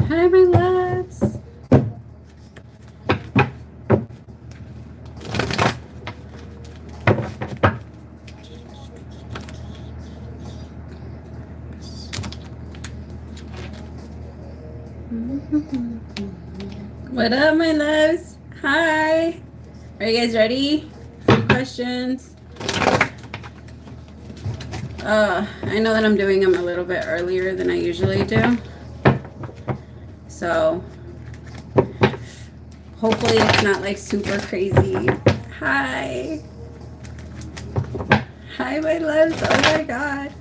Hi, my loves. What up, my loves? Hi. Are you guys ready? Free questions. I know that I'm doing them a little bit earlier than I usually do. So hopefully it's not like super crazy. Hi. Hi, my loves. Oh my God.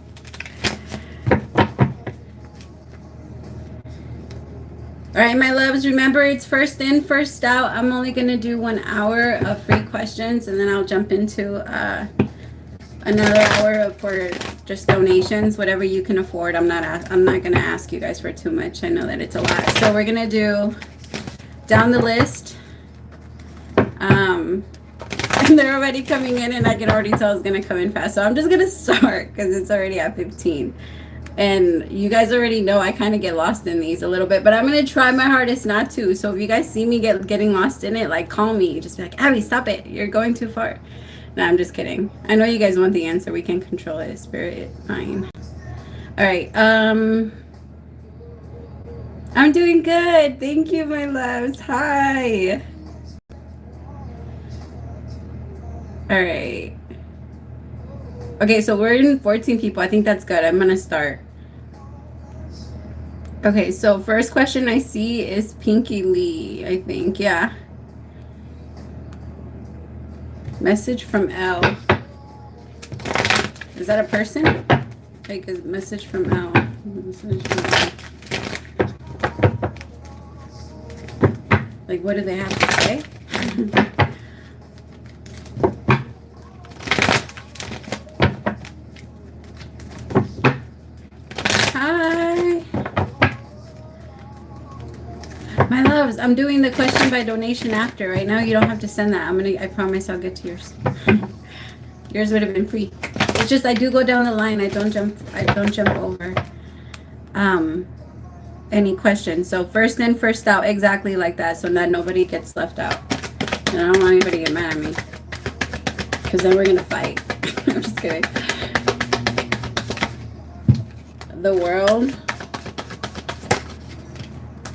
All right, my loves, remember it's first in, first out. I'm only going to do 1 hour of free questions, and then I'll jump into another hour for just donations, whatever you can afford. I'm not going to ask you guys for too much. I know that it's a lot. So we're going to do down the list. And they're already coming in, and I can already tell it's going to come in fast. So I'm just going to start because it's already at 15. And you guys already know I kind of get lost in these a little bit, but I'm going to try my hardest not to. So if you guys see me getting lost in it, like, call me. Just be like, Abby, stop it. You're going too far. No, I'm just kidding. I know you guys want the answer. We can control it. Spirit, fine. All right. I'm doing good. Thank you, my loves. Hi. All right. Okay, so we're in 14 people. I think that's good. I'm going to start. Okay, so first question I see is Pinky Lee, I think. Yeah. Message from L. Is that a person? Like a message from L. Message from L. Like, what do they have to say? Hi. My loves, I'm doing the question by donation after. Right now, you don't have to send that. I promise I'll get to yours. Yours would have been free. It's just I do go down the line. I don't jump over any questions. So first in, first out, exactly like that, so that nobody gets left out. And I don't want anybody to get mad at me, because then we're gonna fight. I'm just kidding. The world.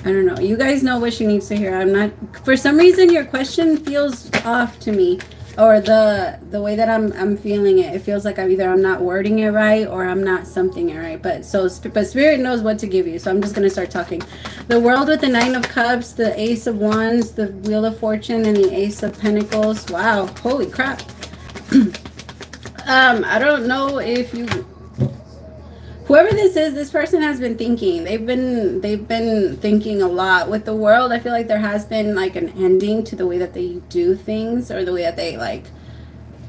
I don't know. You guys know what she needs to hear. I'm not. For some reason, your question feels off to me, or the way that I'm feeling it. It feels like I'm not wording it right, or I'm not something it right. But Spirit knows what to give you. So I'm just gonna start talking. The world with the 9 of Cups, the Ace of Wands, the Wheel of Fortune, and the Ace of Pentacles. Wow! Holy crap! I don't know if you. Whoever this is, this person has been thinking. They've been thinking a lot. With the world, I feel like there has been like an ending to the way that they do things, or the way that they like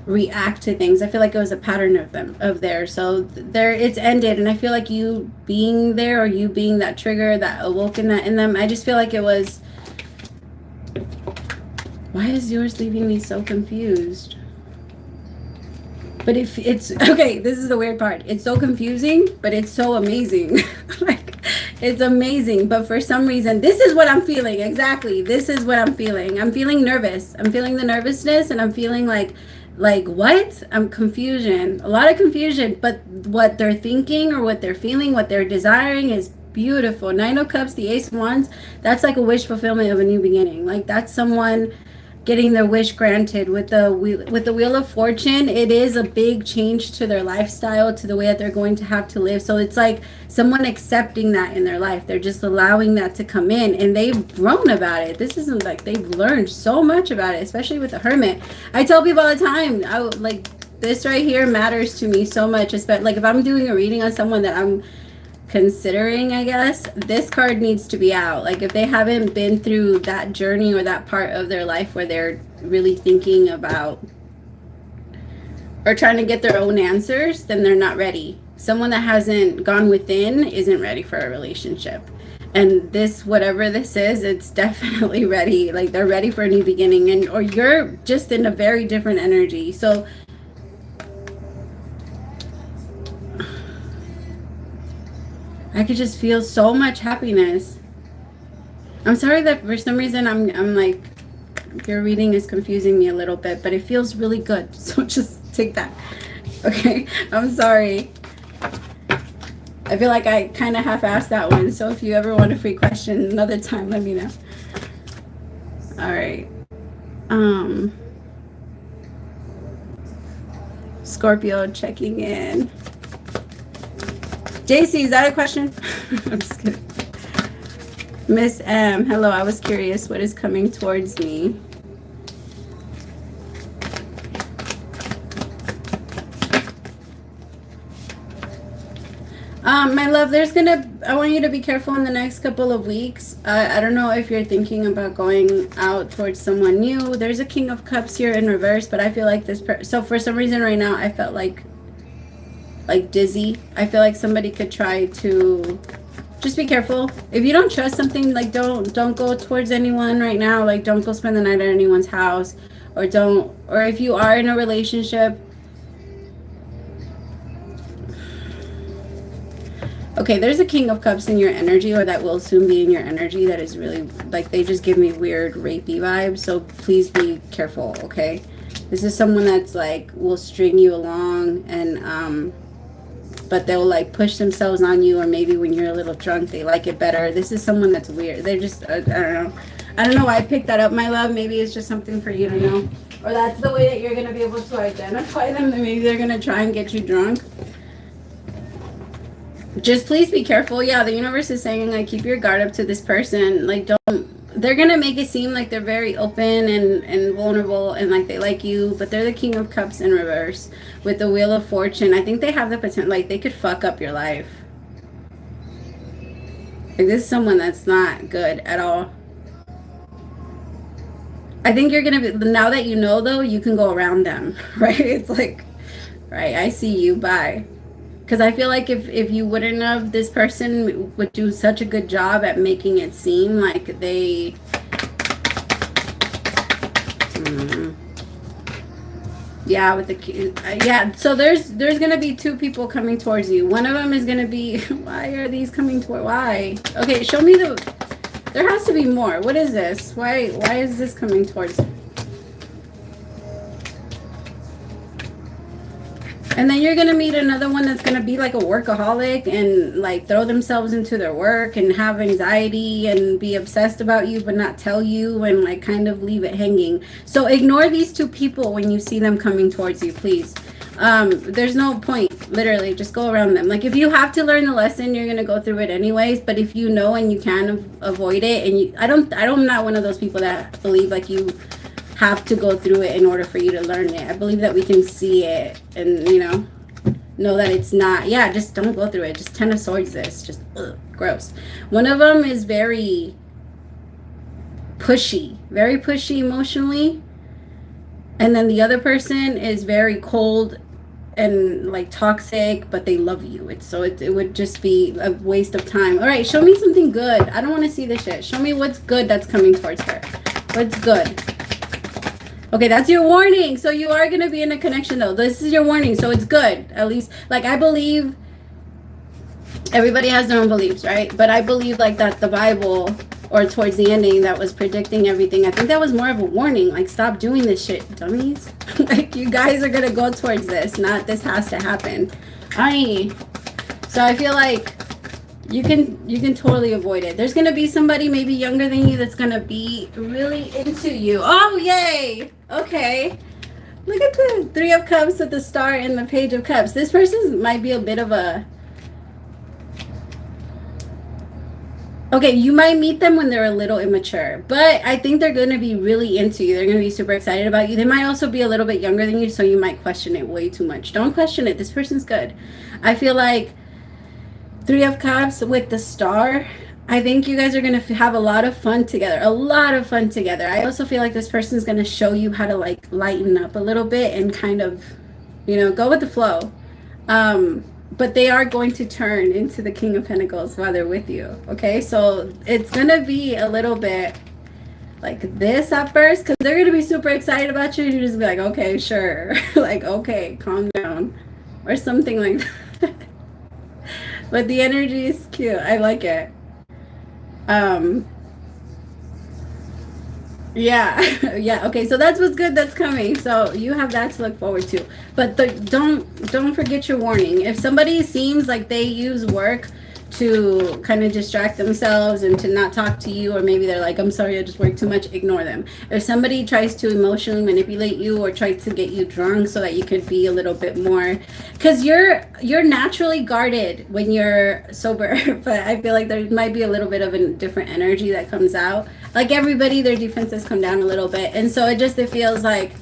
react to things. I feel like it was a pattern of theirs. So it's ended, and I feel like you being there, or you being that trigger that awoken that in them. I just feel like it was. Why is yours leaving me so confused? But if it's okay, this is the weird part. It's so confusing, but it's so amazing. Like, it's amazing. But for some reason, this is what I'm feeling. Exactly. This is what I'm feeling. I'm feeling nervous. I'm feeling the nervousness, and I'm feeling like what? I'm confusion. A lot of confusion. But what they're thinking, or what they're feeling, what they're desiring is beautiful. 9 of Cups, the Ace of Wands, that's like a wish fulfillment of a new beginning. Like, that's someone getting their wish granted. With the Wheel of Fortune, it is a big change to their lifestyle, to the way that they're going to have to live. So it's like someone accepting that in their life. They're just allowing that to come in, and they've grown about it. This isn't like they've learned so much about it, especially with the Hermit. I tell people all the time, this right here matters to me so much. Especially like if I'm doing a reading on someone that I'm considering, I guess, this card needs to be out. Like, if they haven't been through that journey, or that part of their life where they're really thinking about or trying to get their own answers, then they're not ready. Someone that hasn't gone within isn't ready for a relationship. And this, whatever this is, it's definitely ready. Like, they're ready for a new beginning, or you're just in a very different energy. So I could just feel so much happiness. I'm sorry that for some reason I'm like, your reading is confusing me a little bit, but it feels really good. So just take that. Okay, I'm sorry. I feel like I kind of half-assed that one. So if you ever want a free question another time, let me know. All right. Scorpio checking in. JC, is that a question? I'm just kidding. Miss M, hello. I was curious what is coming towards me. My love, I want you to be careful in the next couple of weeks. I don't know if you're thinking about going out towards someone new. There's a King of Cups here in reverse, but I feel like so for some reason right now, I felt like dizzy. I feel like somebody could try to, just be careful. If you don't trust something, like don't go towards anyone right now. Like don't go spend the night at anyone's house, or if you are in a relationship. Okay, there's a King of Cups in your energy, or that will soon be in your energy, that is really, like, they just give me weird rapey vibes, so please be careful, okay? This is someone that's, like, will string you along, and, but they'll, like, push themselves on you, or maybe when you're a little drunk, they like it better. This is someone that's weird. They're just, I don't know. I don't know why I picked that up, my love. Maybe it's just something for you to know. Or that's the way that you're going to be able to identify them. Maybe they're going to try and get you drunk. Just please be careful. Yeah, the universe is saying, like, keep your guard up to this person. Like, they're gonna make it seem like they're very open and vulnerable, and like they like you, but they're the King of Cups in reverse with the Wheel of Fortune. I think they have the potential, like, they could fuck up your life. Like, this is someone that's not good at all. I think you're gonna be, now that you know, though, you can go around them, right? It's like, right, I see you, bye. Because I feel like if you wouldn't have, this person would do such a good job at making it seem like they... Yeah, with the... yeah, so there's going to be two people coming towards you. One of them is going to be... Why are these coming toward... Why? Okay, show me the... There has to be more. What is this? Why is this coming towards... And then you're going to meet another one that's going to be like a workaholic and like throw themselves into their work and have anxiety and be obsessed about you but not tell you, and like kind of leave it hanging. So ignore these two people when you see them coming towards you, please. There's no point, literally, just go around them. Like, if you have to learn the lesson, you're going to go through it anyways, but if you know and you can avoid it, and I'm not one of those people that believe like you have to go through it in order for you to learn it. I believe that we can see it and, know that it's not. Yeah, just don't go through it. Just Ten of Swords this. Just gross. One of them is very pushy emotionally. And then the other person is very cold and like toxic, but they love you. It would just be a waste of time. All right, show me something good. I don't want to see this shit. Show me what's good that's coming towards her. What's good? Okay, that's your warning. So you are going to be in a connection, though. This is your warning, so it's good. At least, like, I believe everybody has their own beliefs, right? But I believe, like, that the Bible, or towards the ending, that was predicting everything. I think that was more of a warning. Like, stop doing this shit, dummies. Like, you guys are going to go towards this, not this has to happen. So I feel like you can totally avoid it. There's gonna be somebody maybe younger than you that's gonna be really into you. Oh, yay! Okay. Look at the Three of Cups with the Star and the Page of Cups. This person might be a bit of a... Okay, you might meet them when they're a little immature, but I think they're gonna be really into you. They're gonna be super excited about you. They might also be a little bit younger than you, so you might question it way too much. Don't question it. This person's good. I feel like Three of Cups with the Star, I think you guys are going to have a lot of fun together. I also feel like this person is going to show you how to like lighten up a little bit and kind of, go with the flow. But they are going to turn into the King of Pentacles while they're with you. Okay, so it's going to be a little bit like this at first, because they're going to be super excited about you. And you just be like, okay, sure. Like, okay, calm down. Or something like that. But the energy is cute. I like it. Yeah, yeah. Okay, so that's what's good that's coming. So you have that to look forward to. But don't forget your warning. If somebody seems like they use work to kind of distract themselves and to not talk to you, or maybe they're like, I'm sorry, I just work too much, ignore them. If somebody tries to emotionally manipulate you or tries to get you drunk so that you could be a little bit more, because you're naturally guarded when you're sober, but I feel like there might be a little bit of a different energy that comes out. Like everybody, their defenses come down a little bit, and so it feels like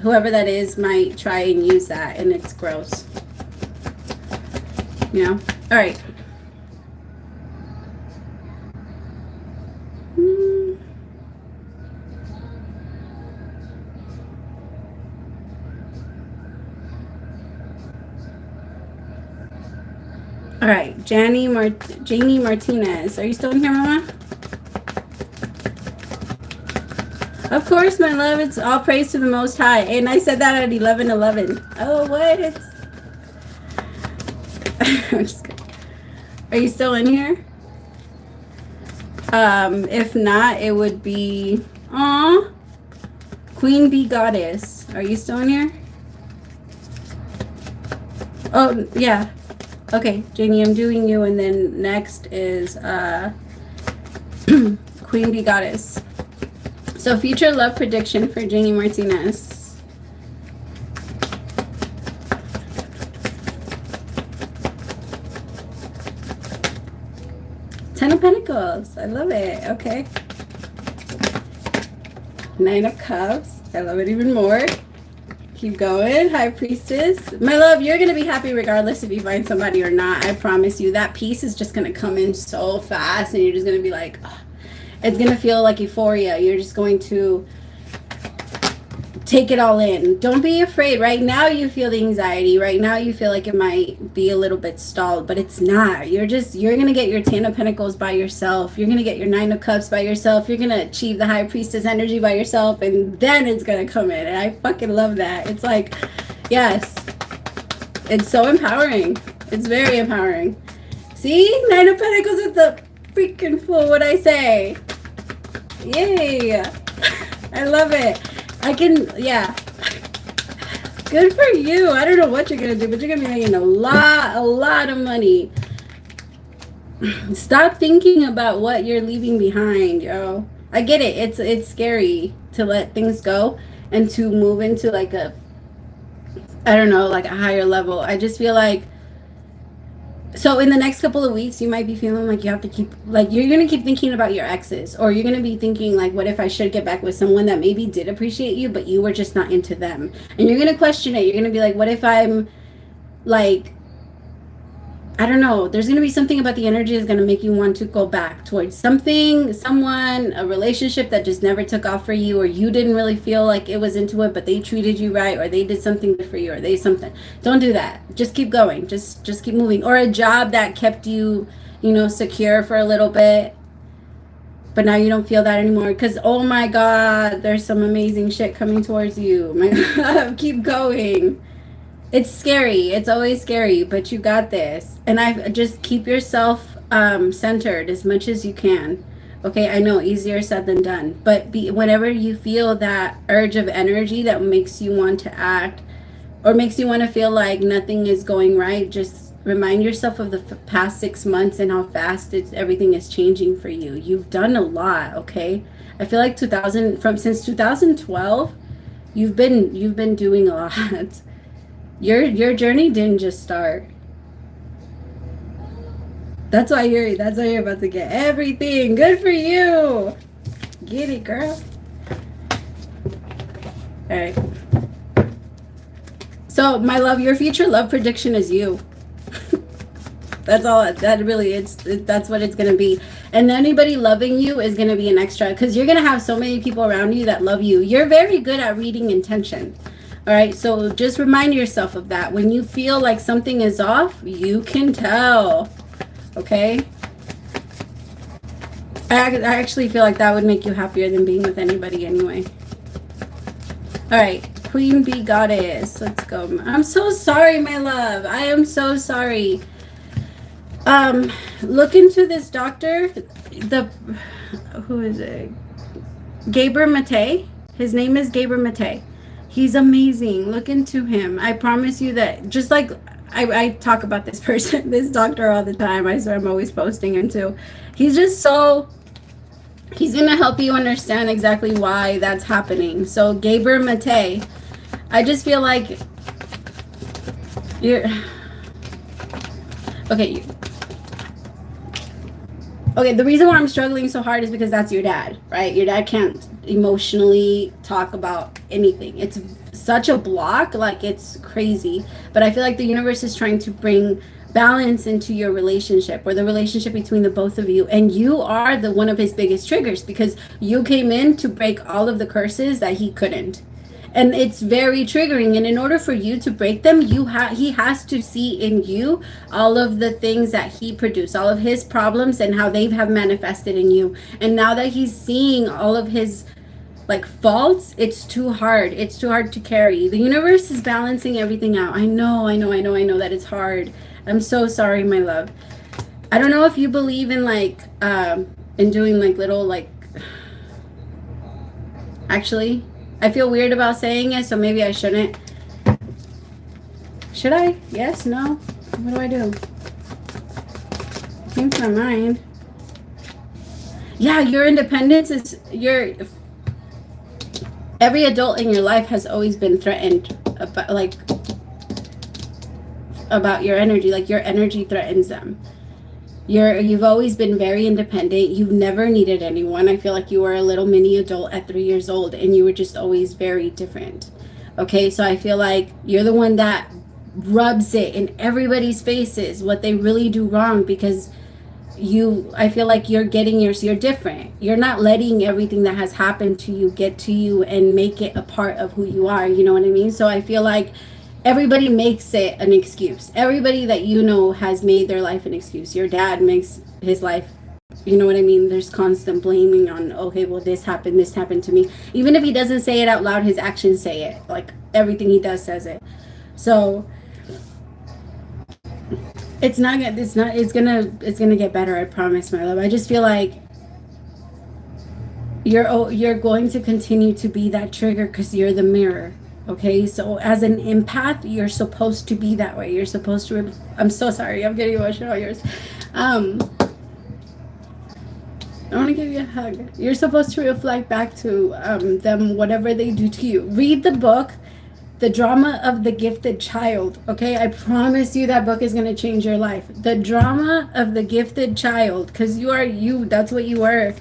whoever that is might try and use that, and it's gross. You know. All right. All right, Janie Martinez. Are you still in here, Mama? Of course, my love. It's all praise to the Most High. And I said that at 11:11. Oh, what? I'm just kidding. Are you still in here? If not, it would be Queen Bee Goddess. Are you still in here? Oh, yeah. Okay, Janie, I'm doing you, and then next is Queen Bee Goddess. So future love prediction for Janie Martinez. Ten of Pentacles. I love it. Okay. Nine of Cups. I love it even more. Keep going. High Priestess. My love, you're going to be happy regardless if you find somebody or not. I promise you. That peace is just going to come in so fast, and you're just going to be like, oh, it's going to feel like euphoria. You're just going to take it all in. Don't be afraid. Right now you feel the anxiety. Right now you feel like it might be a little bit stalled, but it's not. You're going to get your Ten of Pentacles by yourself. You're going to get your Nine of Cups by yourself. You're going to achieve the High Priestess energy by yourself, and then it's going to come in. And I fucking love that. It's like, yes. It's so empowering. It's very empowering. See? Nine of Pentacles with the freaking Fool. What'd I say? Yay. I love it. Yeah. Good for you. I don't know what you're going to do, but you're going to be making a lot of money. Stop thinking about what you're leaving behind, yo. I get it. It's scary to let things go and to move into like a higher level. I just feel like, so in the next couple of weeks, you might be feeling like you have to you're going to keep thinking about your exes, or you're going to be thinking like, what if I should get back with someone that maybe did appreciate you, but you were just not into them? And you're going to question it. You're going to be like, what if I'm like, I don't know. There's going to be something about the energy that's going to make you want to go back towards someone, a relationship that just never took off for you, or you didn't really feel like it was into it, but they treated you right, or they did something good for you, or they something. Don't do that. Just keep going. Just keep moving. Or a job that kept you, secure for a little bit, but now you don't feel that anymore. Because, oh my God, there's some amazing shit coming towards you. My God, keep going. It's scary. It's always scary, but you got this. And I just keep yourself centered as much as you can. Okay, I know, easier said than done. But whenever you feel that urge of energy that makes you want to act, or makes you want to feel like nothing is going right, just remind yourself of the past 6 months and how fast everything is changing for you. You've done a lot, okay? I feel like since 2012, you've been doing a lot. Your journey didn't just start. That's why you're about to get everything. Good for you. Get it, girl. All right. So, my love, your future love prediction is you. That's all. That really that's what it's going to be. And anybody loving you is going to be an extra, because you're going to have so many people around you that love you. You're very good at reading intention. All right, so just remind yourself of that. When you feel like something is off, you can tell, okay? I actually feel like that would make you happier than being with anybody anyway. All right, Queen Bee Goddess, let's go. I'm so sorry, my love. I am so sorry. Look into this doctor. Who is it? Gabriel Mate. His name is Gabriel Mate. He's amazing. Look into him. I promise you that, just like I talk about this person, this doctor all the time. I swear I'm always posting him too. He's just so, he's going to help you understand exactly why that's happening. So Gabriel Mate, I just feel like you're, okay, okay, the reason why I'm struggling so hard is because that's your dad, right? Your dad can't emotionally talk about anything. It's such a block, like it's crazy. But I feel like the universe is trying to bring balance into your relationship, or the relationship between the both of you. And you are the one of his biggest triggers, because you came in to break all of the curses that he couldn't. And it's very triggering, and in order for you to break them, he has to see in you all of the things that he produced, all of his problems and how they have manifested in you. And now that he's seeing all of his like faults, it's too hard to carry. The universe is balancing everything out. I know that it's hard. I'm so sorry, my love. I don't know if you believe in like in doing like little like, actually I feel weird about saying it, so maybe I shouldn't. Should I? Yes? No? What do I do? Came to my mind. Yeah, your independence is every adult in your life has always been threatened about your energy. Like your energy threatens them. You've always been very independent. You've never needed anyone. I feel like you were a little mini adult at 3 years old, and you were just always very different. Okay, so I feel like you're the one that rubs it in everybody's faces what they really do wrong, because I feel like you're different. You're not letting everything that has happened to you get to you and make it a part of who you are. You know what I mean? So I feel like everybody makes it an excuse. Everybody that you know has made their life an excuse. Your dad makes his life, you know what I mean? There's constant blaming on, okay, well, this happened to me. Even if he doesn't say it out loud, his actions say it. Like everything he does says it. So it's gonna get better, I promise, my love. I just feel like you're going to continue to be that trigger because you're the mirror. Okay, so as an empath, you're supposed to be that way. You're supposed to. I'm so sorry. I'm getting emotional. Yours. I want to give you a hug. You're supposed to reflect back to them whatever they do to you. Read the book, The Drama of the Gifted Child. Okay, I promise you that book is going to change your life. The Drama of the Gifted Child, because you are you. That's what you were.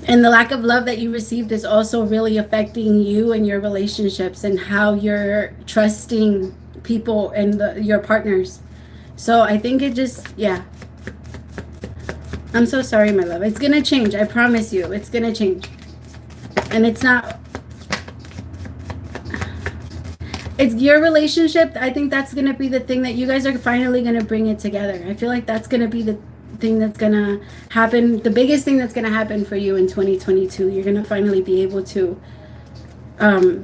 And the lack of love that you received is also really affecting you and your relationships and how you're trusting people and your partners. So I think it just, yeah. I'm so sorry, my love. It's going to change. I promise you. It's going to change. And it's your relationship. I think that's going to be the thing that you guys are finally going to bring it together. I feel like that's going to be the thing that's gonna happen, the biggest thing that's gonna happen for you in 2022. You're gonna finally be able to I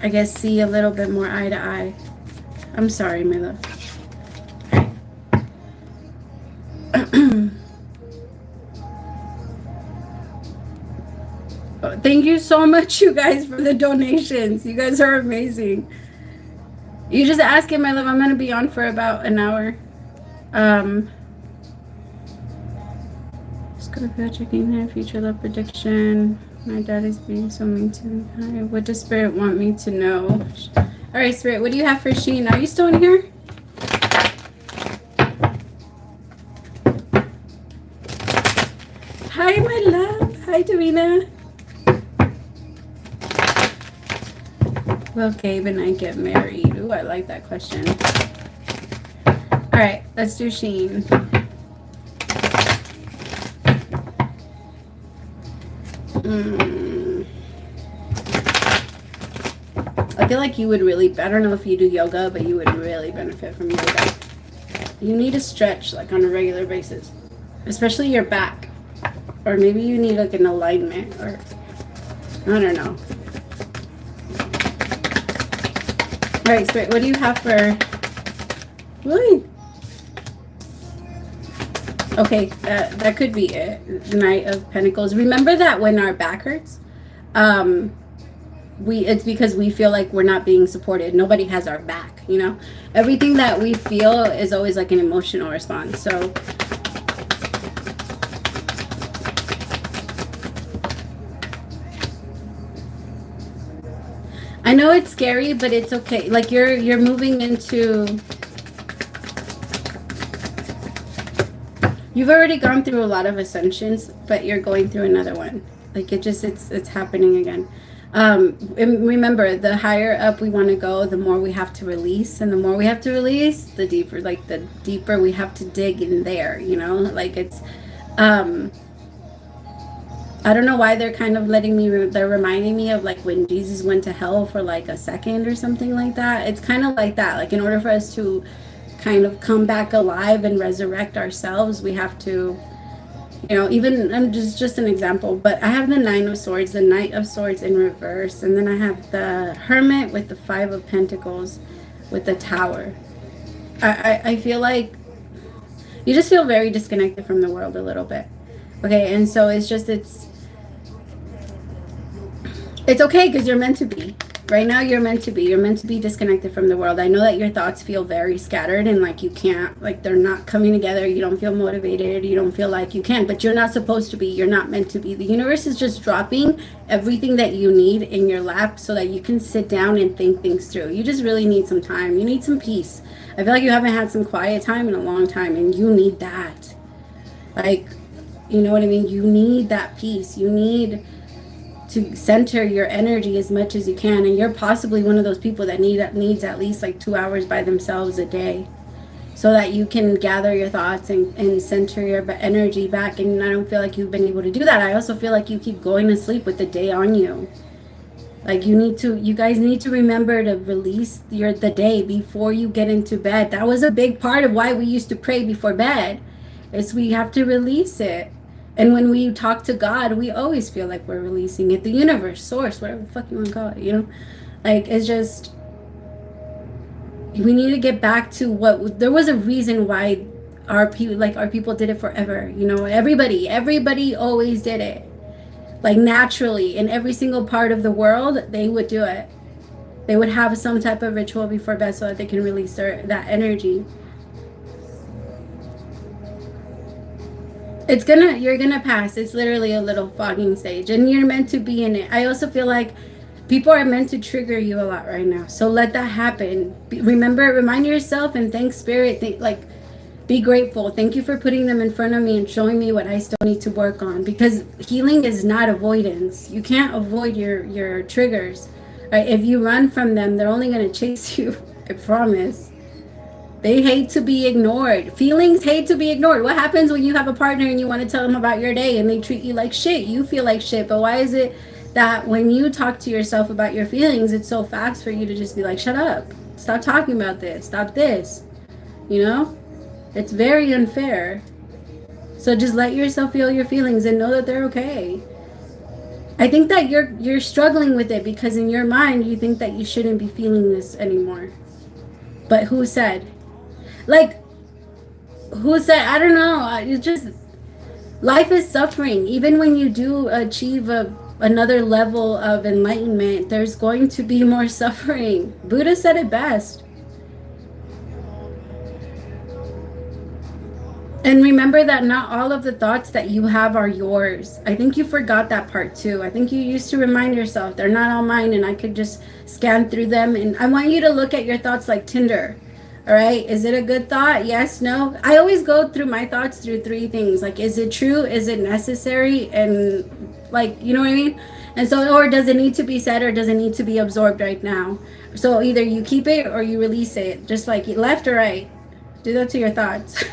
guess see a little bit more eye to eye. I'm sorry, my love. Thank you so much, you guys, for the donations. You guys are amazing. You just ask it, my love. I'm gonna be on for about an hour. Scorpio checking here, future love prediction. My dad is being so mean to me. Hi, what does Spirit want me to know? All right, Spirit, what do you have for Sheen? Are you still in here? Hi, my love. Hi, Davina. Will Gabe and I get married? Ooh, I like that question. All right, let's do Sheen. I feel like you would really, I don't know if you do yoga, but you would really benefit from yoga. You need to stretch like on a regular basis, especially your back, or maybe you need like an alignment, or I don't know. All right, Spirit, what do you have for Willie? Okay, that could be it. Knight of Pentacles. Remember that when our back hurts, um, it's because we feel like we're not being supported. Nobody has our back, you know? Everything that we feel is always like an emotional response. So I know it's scary, but it's okay. Like you're moving into, you've already gone through a lot of ascensions, but you're going through another one. Like it's happening again. And remember, the higher up we want to go, the more we have to release, and the more we have to release, the deeper we have to dig in there, you know? Like it's I don't know why they're kind of letting me, they're reminding me of like when Jesus went to hell for like a second or something like that. It's kind of like that. Like in order for us to kind of come back alive and resurrect ourselves, we have to, you know, even, I'm just an example, but I have the Nine of Swords, the Knight of Swords in reverse, and then I have the Hermit with the Five of Pentacles with the Tower. I feel like you just feel very disconnected from the world a little bit. Okay, and so it's okay because you're meant to be. Right now, you're meant to be. You're meant to be disconnected from the world. I know that your thoughts feel very scattered and like you can't, like they're not coming together. You don't feel motivated. You don't feel like you can, but you're not supposed to be. You're not meant to be. The universe is just dropping everything that you need in your lap so that you can sit down and think things through. You just really need some time. You need some peace. I feel like you haven't had some quiet time in a long time, and you need that. Like, you know what I mean? You need that peace. You need to center your energy as much as you can, and you're possibly one of those people that needs at least like 2 hours by themselves a day so that you can gather your thoughts and center your energy back. And I don't feel like you've been able to do that. I also feel like you keep going to sleep with the day on you. Like you guys need to remember to release the day before you get into bed. That was a big part of why we used to pray before bed, is we have to release it. And when we talk to God, we always feel like we're releasing it. The universe, source, whatever the fuck you want to call it, you know? Like, it's just, we need to get back to there was a reason why our people did it forever, you know? Everybody always did it. Like, naturally, in every single part of the world, they would do it. They would have some type of ritual before bed so that they can release that energy. You're gonna pass. It's literally a little fogging stage, and you're meant to be in it. I also feel like people are meant to trigger you a lot right now, so let that happen. Remind yourself and thank spirit. Be grateful. Thank you for putting them in front of me and showing me what I still need to work on, because healing is not avoidance. You can't avoid your triggers, right? If you run from them, they're only going to chase you. I promise. They hate to be ignored. Feelings hate to be ignored. What happens when you have a partner and you want to tell them about your day and they treat you like shit? You feel like shit. But why is it that when you talk to yourself about your feelings, it's so fast for you to just be like, shut up. Stop talking about this. Stop this. You know? It's very unfair. So just let yourself feel your feelings and know that they're okay. I think that you're struggling with it because in your mind you think that you shouldn't be feeling this anymore. But who said? Like, who said? I don't know. It's just, life is suffering. Even when you do achieve another level of enlightenment, there's going to be more suffering. Buddha said it best. And remember that not all of the thoughts that you have are yours. I think you forgot that part too. I think you used to remind yourself, they're not all mine and I could just scan through them. And I want you to look at your thoughts like Tinder. All right. Is it a good thought? Yes, no. I always go through my thoughts through 3 things. Like, is it true? Is it necessary? And like, you know what I mean? And so, or does it need to be said or does it need to be absorbed right now? So either you keep it or you release it, just like left or right. Do that to your thoughts.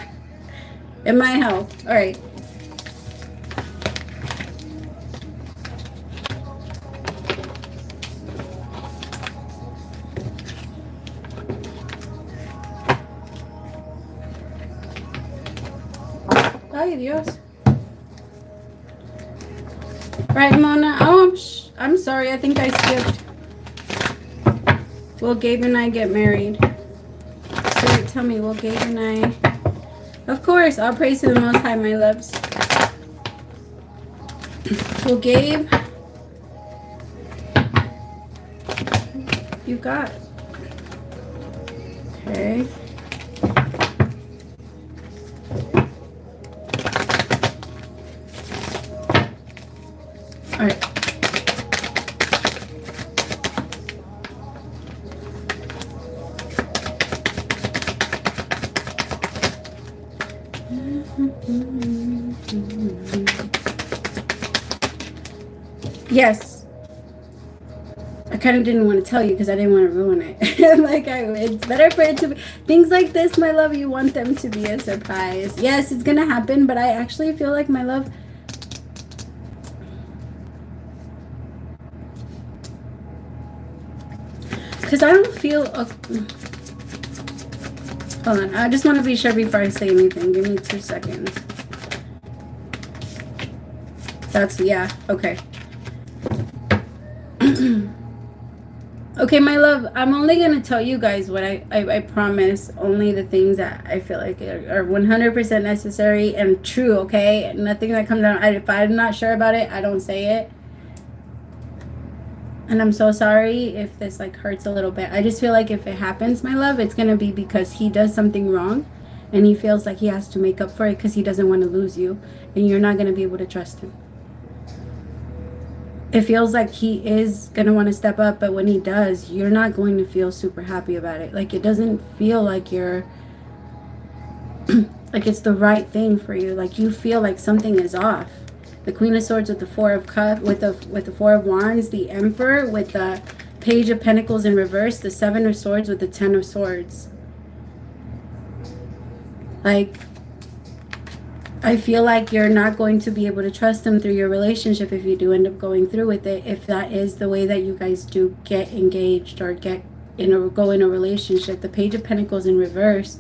It might help. All right. Ay, Dios. Right, Mona. Oh, I'm sorry. I think I skipped. Will Gabe and I get married? So tell me, will Gabe and I Of course, all praise to the Most High, my loves. Who gave? You got. Okay. All right. Yes. I kind of didn't want to tell you because I didn't want to ruin it. It's better for it to be things like this, my love. You want them to be a surprise. Yes, it's gonna happen, but I actually feel like, my love, because I don't feel. Hold on, I just want to be sure before I say anything. Give me 2 seconds. That's, yeah, okay. Okay, my love, I'm only going to tell you guys what I promise, only the things that I feel like are 100% necessary and true, okay? Nothing that comes out, if I'm not sure about it, I don't say it. And I'm so sorry if this like hurts a little bit. I just feel like if it happens, my love, it's going to be because he does something wrong and he feels like he has to make up for it because he doesn't want to lose you and you're not going to be able to trust him. It feels like he is going to want to step up, but when he does, you're not going to feel super happy about it. Like, it doesn't feel like you're like it's the right thing for you. Like, you feel like something is off. The Queen of Swords with the Four of Cups, with the Four of Wands, the Emperor with the Page of Pentacles in reverse, the Seven of Swords with the Ten of Swords. Like, I feel like you're not going to be able to trust him through your relationship if you do end up going through with it, if that is the way that you guys do get engaged or go in a relationship. The Page of Pentacles in reverse,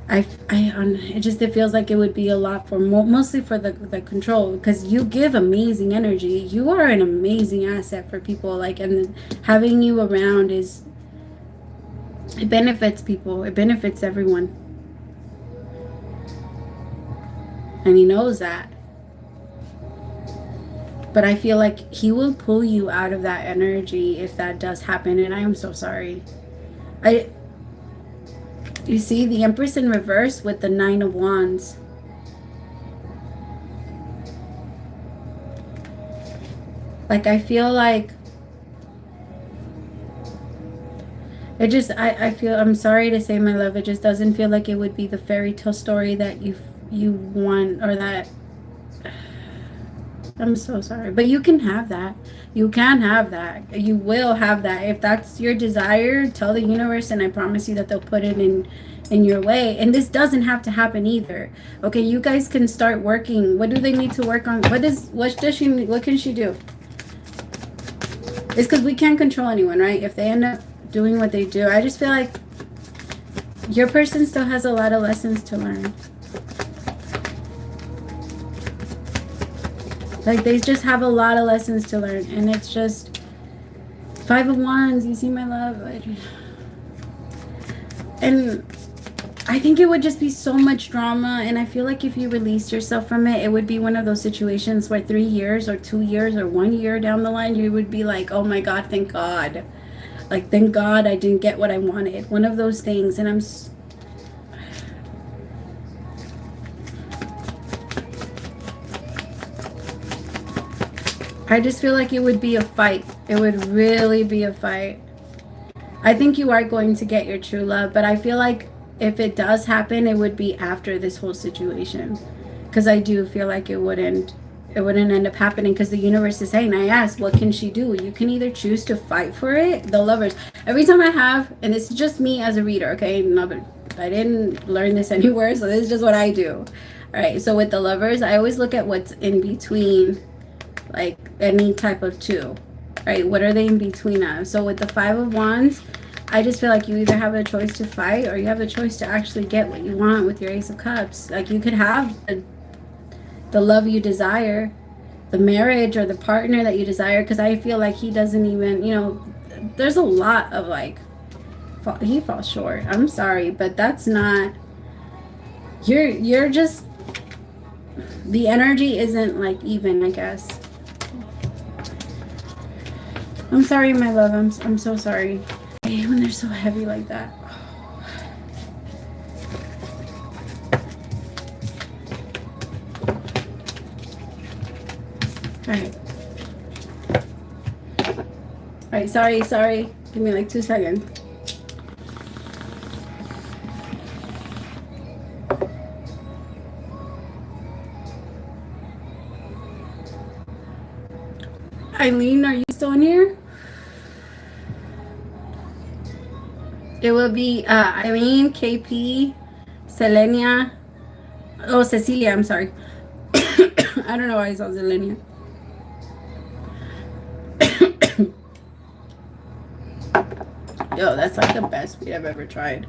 it feels like it would be a lot for mostly for the control, because you give amazing energy. You are an amazing asset for people, like, and having you around it benefits people. It benefits everyone. And he knows that. But I feel like he will pull you out of that energy if that does happen. And I am so sorry. You see the Empress in reverse with the Nine of Wands. Like, I feel like it just, I feel, I'm sorry to say, my love, it just doesn't feel like it would be the fairy tale story that you want, or that, I'm so sorry, but you can have that. You can have that. You will have that. If that's your desire, tell the universe, and I promise you that they'll put it in your way. And this doesn't have to happen either. Okay, you guys can start working. What do they need to work on? What can she do? It's because we can't control anyone, right? If they end up doing what they do, I just feel like your person still has a lot of lessons to learn. Like, they just have a lot of lessons to learn. And it's just Five of Wands. You see, my love? And I think it would just be so much drama. And I feel like if you release yourself from it, it would be one of those situations where 3 years or 2 years or 1 year down the line, you would be like, oh my God, thank God. Like, thank God I didn't get what I wanted. One of those things. And I just feel like it would be a fight. It would really be a fight. I think you are going to get your true love, but I feel like if it does happen, it would be after this whole situation. Because I do feel like it wouldn't end up happening, because the universe is saying, I asked, what can she do? You can either choose to fight for it. The Lovers. Every time I have, and it's just me as a reader, okay? No, but I didn't learn this anywhere, so this is just what I do. All right, so with the Lovers, I always look at what's in between, like any type of two, right? What are they in between of? So with the Five of Wands, I just feel like you either have a choice to fight or you have a choice to actually get what you want with your Ace of Cups. Like, you could have the love you desire, the marriage or the partner that you desire, because I feel like he doesn't even, there's a lot of like, he falls short. I'm sorry, but that's not, You're just, the energy isn't like even, I guess. I'm sorry, my love. I'm so sorry. I hate when they're so heavy like that. Alright. Alright, sorry. Give me like 2 seconds. Eileen, are you still in here? It will be Eileen, KP, Selenia. Oh, Cecilia, I'm sorry. I don't know why I saw Selenia. Yo, that's like the best weed I've ever tried.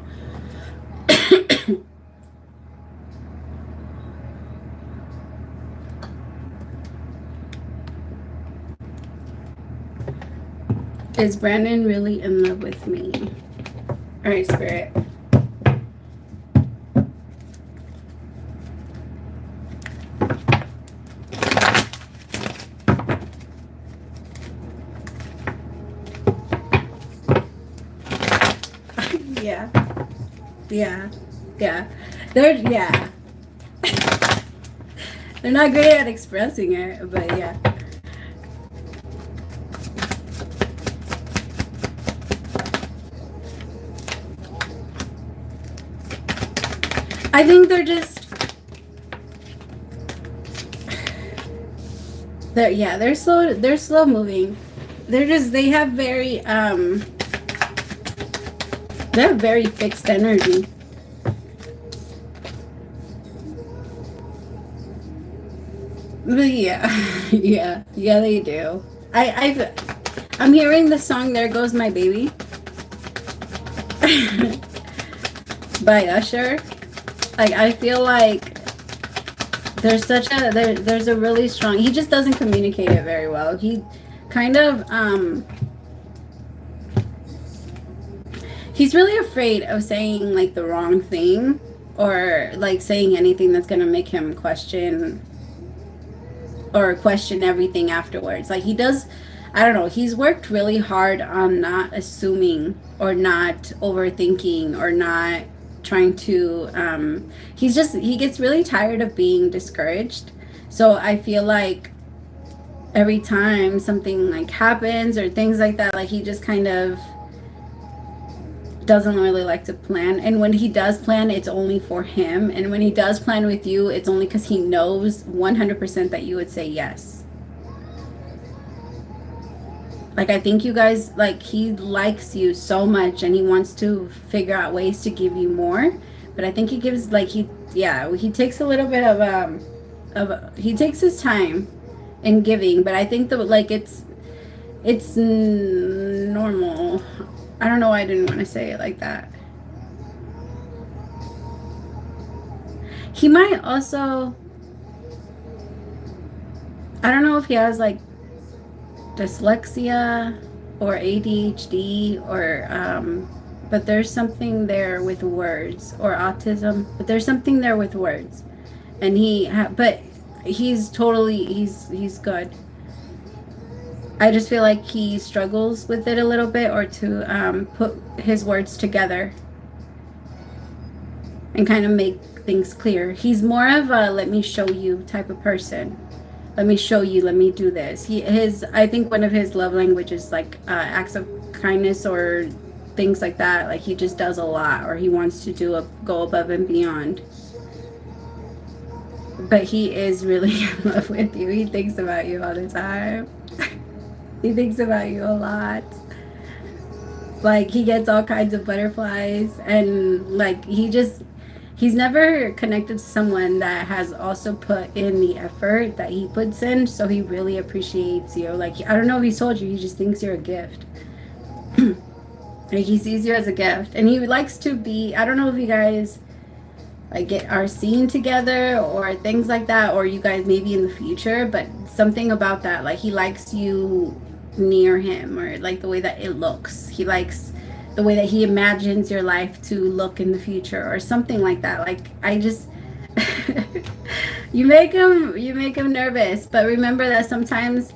Is Brandon really in love with me? All right, Spirit. Yeah. They're not great at expressing it, but yeah. I think they're slow moving. They have very fixed energy. But yeah, they do. I'm hearing the song "There Goes My Baby" by Usher. Like, I feel like there's a really strong. He just doesn't communicate it very well. He kind of he's really afraid of saying like the wrong thing, or like saying anything that's gonna make him question everything afterwards. Like, he does, I don't know, he's worked really hard on not assuming or not overthinking or not trying to he gets really tired of being discouraged. So I feel like every time something like happens or things like that, like, he just kind of doesn't really like to plan. And when he does plan, it's only for him. And when he does plan with you, it's only because he knows 100% that you would say yes. Like, I think you guys, like, he likes you so much and he wants to figure out ways to give you more. But I think he gives, like, he takes a little bit he takes his time in giving. But I think that, like, it's normal. I don't know why I didn't want to say it like that. He might also, I don't know if he has like dyslexia or ADHD or but there's something there with words, or autism, but there's something there with words. And but he's good. I just feel like he struggles with it a little bit, or to put his words together and kind of make things clear. He's more of a let me show you type of person. Let me show you, let me do this. I think one of his love languages, like acts of kindness or things like that. Like, he just does a lot, or he wants to go above and beyond. But he is really in love with you. He thinks about you all the time. He thinks about you a lot. Like, he gets all kinds of butterflies, and like, he's never connected to someone that has also put in the effort that he puts in. So he really appreciates you. Like, I don't know if he told you, he just thinks you're a gift. Like, he sees you as a gift, and he likes to be, I don't know if you guys like are seen together or things like that, or you guys maybe in the future, but something about that, like, he likes you near him, or like the way that it looks. He likes the way that he imagines your life to look in the future, or something like that. Like, You make him nervous, but remember that sometimes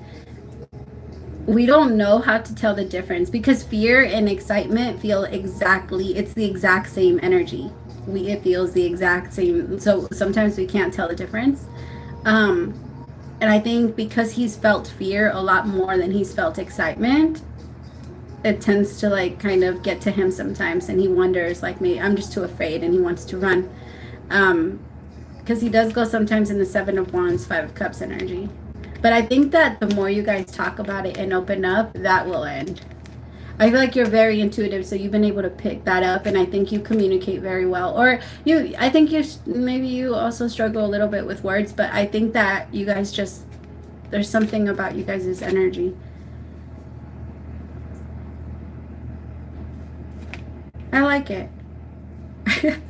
we don't know how to tell the difference, because fear and excitement feel exactly, it's the exact same energy. It feels the exact same. So sometimes we can't tell the difference. Um and I think because he's felt fear a lot more than he's felt excitement, it tends to like kind of get to him sometimes, and he wonders like, me, I'm just too afraid, and he wants to run. Um because he does go sometimes in the 7 of Wands, 5 of Cups energy. But I think that the more you guys talk about it and open up, that will end. I feel like you're very intuitive, so you've been able to pick that up, and I think you communicate very well. Or I think maybe you also struggle a little bit with words, but I think that you guys just, there's something about you guys' energy. I like it.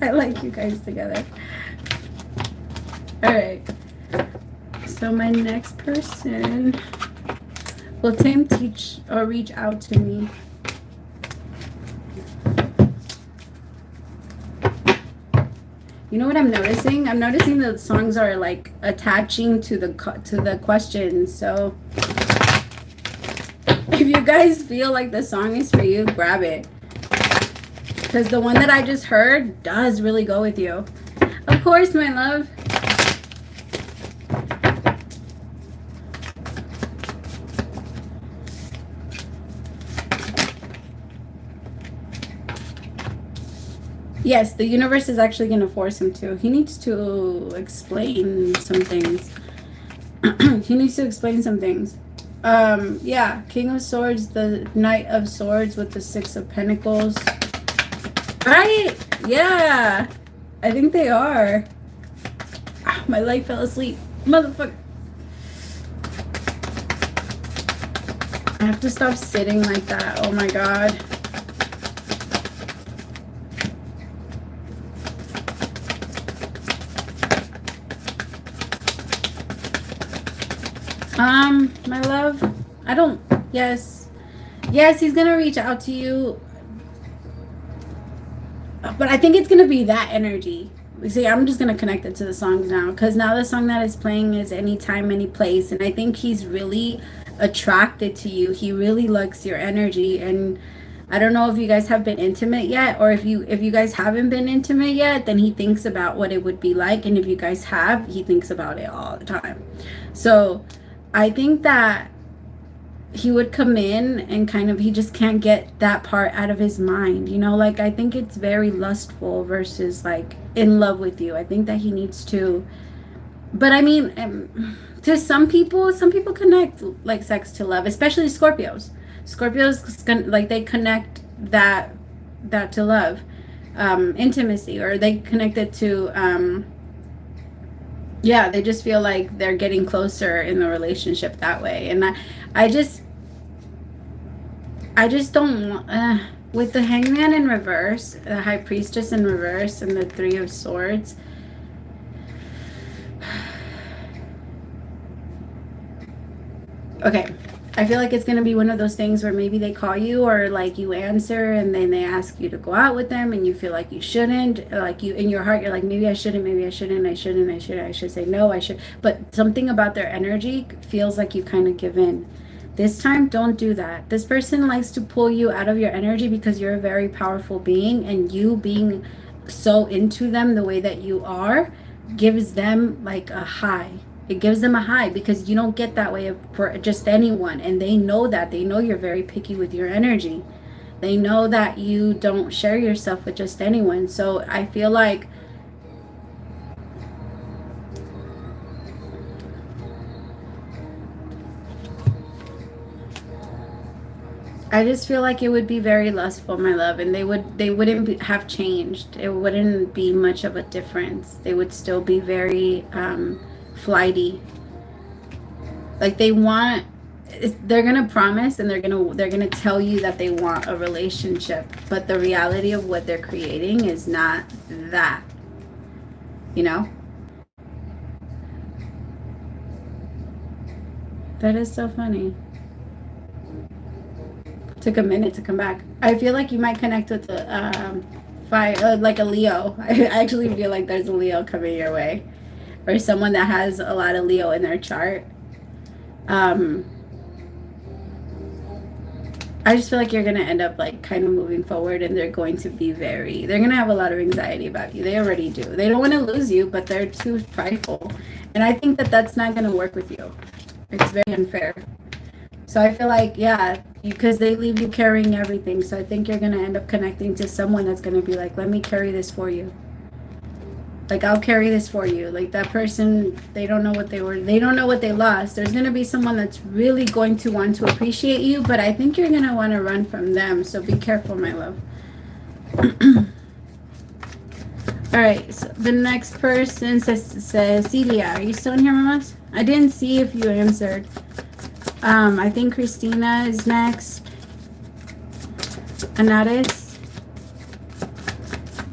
I like you guys together. All right. So my next person, will Tim teach or reach out to me? You know what I'm noticing? I'm noticing that songs are like attaching to the questions. So if you guys feel like the song is for you, grab it. Because the one that I just heard does really go with you. Of course, my love. Yes, the universe is actually going to force him to. He needs to explain some things. He needs to explain some things. Yeah, King of Swords, the Knight of Swords with the 6 of Pentacles. Right? Yeah. I think they are. Oh, my light fell asleep. Motherfucker. I have to stop sitting like that. Oh my god. My love, I don't, yes, he's gonna reach out to you, but I think it's gonna be that energy. See, I'm just gonna connect it to the songs now, because now the song that is playing is Anytime, Any Place, and I think he's really attracted to you. He really likes your energy, and I don't know if you guys have been intimate yet, or if you guys haven't been intimate yet, then he thinks about what it would be like, and if you guys have, he thinks about it all the time. So I think that he would come in and kind of, he just can't get that part out of his mind, you know, like I think it's very lustful versus like in love with you. I think that he needs to, but I mean, to some people connect like sex to love, especially Scorpios. Like they connect that to love, intimacy, or they connect it to yeah, they just feel like they're getting closer in the relationship that way. And I just don't with the Hangman in reverse, the High Priestess in reverse, and the 3 of Swords. Okay, I feel like it's going to be one of those things where maybe they call you, or like you answer and then they ask you to go out with them and you feel like you shouldn't, like you in your heart you're like, maybe I shouldn't, I should say no, I should, but something about their energy feels like you kind of give in. This time, don't do that. This person likes to pull you out of your energy because you're a very powerful being, and you being so into them the way that you are gives them like a high. It gives them a high, because you don't get that way for just anyone, and they know that. They know you're very picky with your energy. They know that you don't share yourself with just anyone. So I feel like I just feel like it would be very lustful, my love, and they wouldn't have changed. It wouldn't be much of a difference. They would still be very flighty. Like they're gonna promise, and they're gonna tell you that they want a relationship, but the reality of what they're creating is not that, you know. That is so funny. Took a minute to come back. I feel like you might connect with the fire, like a Leo. I actually feel like there's a Leo coming your way. or someone that has a lot of Leo in their chart. I just feel like you're going to end up like kind of moving forward, and they're going to be they're going to have a lot of anxiety about you. They already do. They don't want to lose you, but they're too prideful. And I think that that's not going to work with you. It's very unfair. So I feel like, yeah, because they leave you carrying everything. So I think you're going to end up connecting to someone that's going to be like, let me carry this for you. Like, I'll carry this for you. Like, that person, they don't know what they don't know what they lost. There's going to be someone that's really going to want to appreciate you, but I think you're going to want to run from them. So be careful, my love. All right, so the next person says, Cecilia. Are you still in here, mamas? I didn't see if you answered. I think Christina is next. Anaris.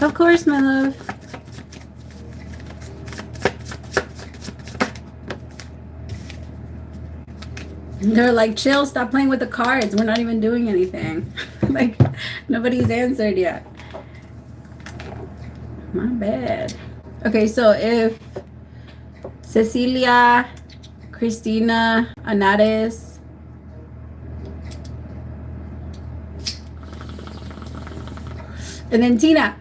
Of course, my love. They're like, chill, stop playing with the cards. We're not even doing anything. Like, nobody's answered yet. My bad. Okay, so if Cecilia, Christina, Anaris, and then Tina.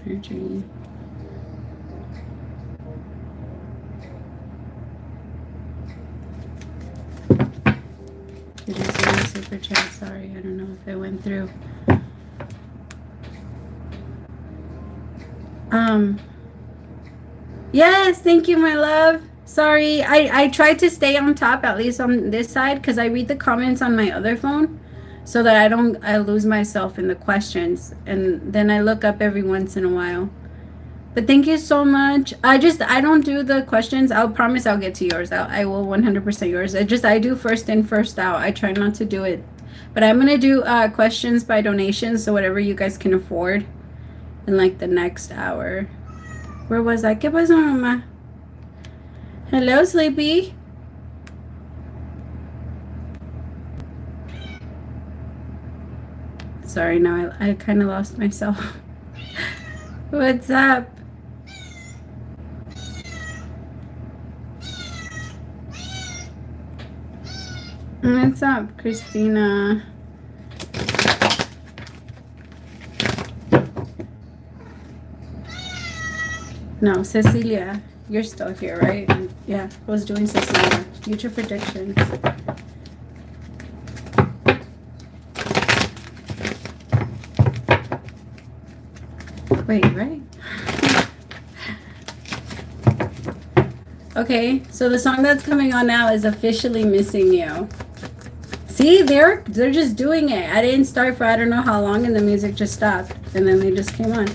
Energy. It is in the super chat. Sorry, I don't know if it went through. Yes, thank you, my love. Sorry, I tried to stay on top, at least on this side, because I read the comments on my other phone, so that I lose myself in the questions, and then I look up every once in a while. But thank you so much. I don't do the questions. I'll promise I'll get to yours. I will 100% yours. I do first in, first out. I try not to do it. But I'm going to do questions by donations, so whatever you guys can afford in like the next hour. Where was I? ¿Qué pasó, mamá? Hello, Sleepy. Sorry, now I kind of lost myself. What's up? What's up, Christina? No, Cecilia. You're still here, right? Yeah, I was doing Cecilia. Future predictions. Wait, right? Okay, so the song that's coming on now is Officially Missing You. See, they're just doing it. I didn't start for I don't know how long, and the music just stopped, and then they just came on.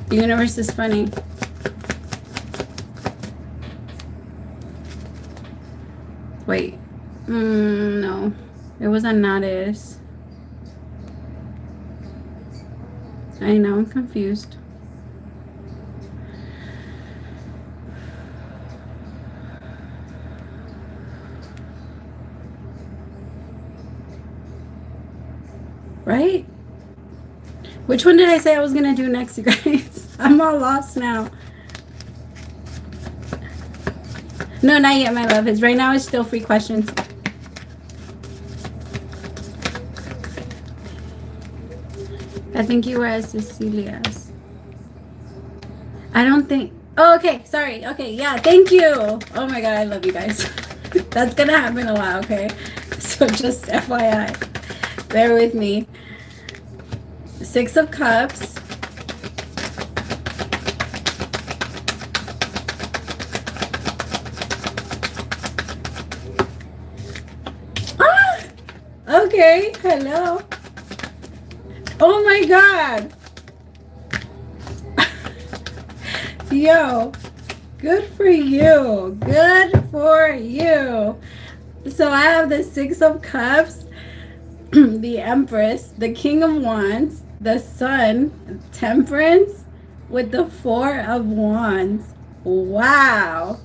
The universe is funny. Wait. No. It was Anaris. I know, I'm confused. Right? Which one did I say I was going to do next, you guys? I'm all lost now. No, not yet, my love. Right now it's still free questions. I think you were at Cecilia's. I don't think... Oh, okay. Sorry. Okay, yeah. Thank you. Oh, my God. I love you guys. That's going to happen a lot, okay? So just FYI. Bear with me. 6 of Cups. Ah! Okay. Hello. Oh my God. Yo. Good for you. Good for you. So I have the 6 of Cups, the Empress, the King of Wands, the Sun, Temperance, with the 4 of Wands. Wow.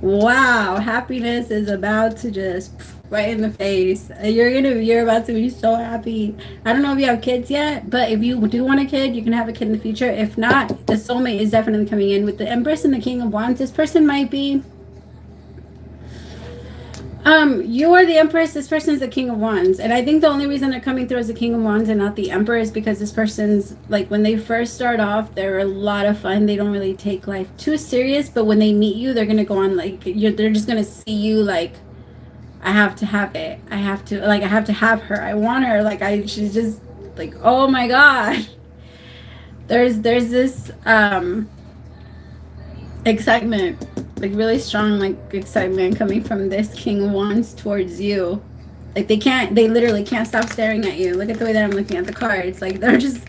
Wow. Happiness is about to just right in the face. You're about to be so happy. I don't know if you have kids yet, but if you do want a kid, you can have a kid in the future. If not, the soulmate is definitely coming in with the Empress and the King of Wands. This person might be you are the Empress, this person is the King of Wands. And I think the only reason they're coming through as the King of Wands and not the Emperor is because this person's, like, when they first start off, they're a lot of fun. They don't really take life too serious, but when they meet you, they're going to go on, like, they're just going to see you, like, I have to have it. I have to have her. I want her. Like, she's just, like, oh my God. There's this, excitement, like really strong, like excitement coming from this King of Wands towards you. Like they literally can't stop staring at you. Look at the way that I'm looking at the cards. Like they're just,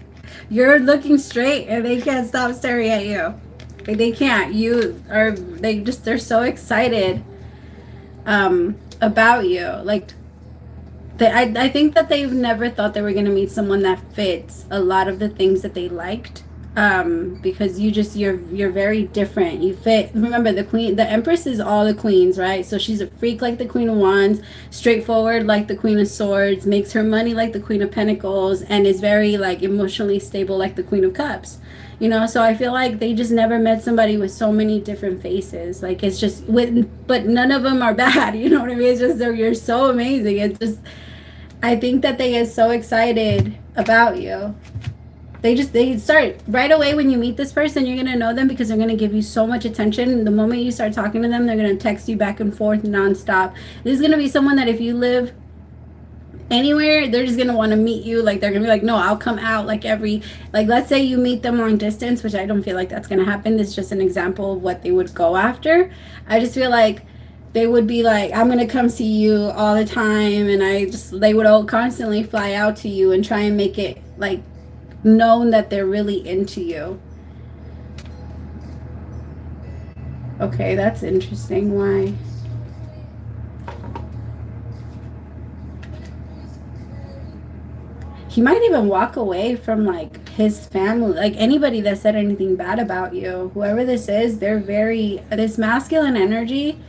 you're looking straight and they can't stop staring at you. Like they can't. They're so excited about you. Like I think that they've never thought they were gonna meet someone that fits a lot of the things that they liked. Because you're very different. You fit. Remember, the Empress is all the queens, right? So she's a freak like the Queen of Wands, straightforward like the Queen of Swords, makes her money like the Queen of Pentacles, and is very like emotionally stable like the Queen of Cups. You know, so I feel like they just never met somebody with so many different faces. Like it's just but none of them are bad. You know what I mean? It's just you're so amazing. It's just, I think that they get so excited about you. They start right away when you meet this person. You're going to know them because they're going to give you so much attention. The moment you start talking to them, they're going to text you back and forth nonstop. This is going to be someone that if you live anywhere, they're just going to want to meet you. Like they're going to be like, no, I'll come out like let's say you meet them long distance, which I don't feel like that's going to happen. It's just an example of what they would go after. I just feel like they would be like, I'm going to come see you all the time. And they would all constantly fly out to you and try and make it like known that they're really into you. Okay, that's interesting. Why? He might even walk away from like his family, like anybody that said anything bad about you. Whoever this is, this masculine energy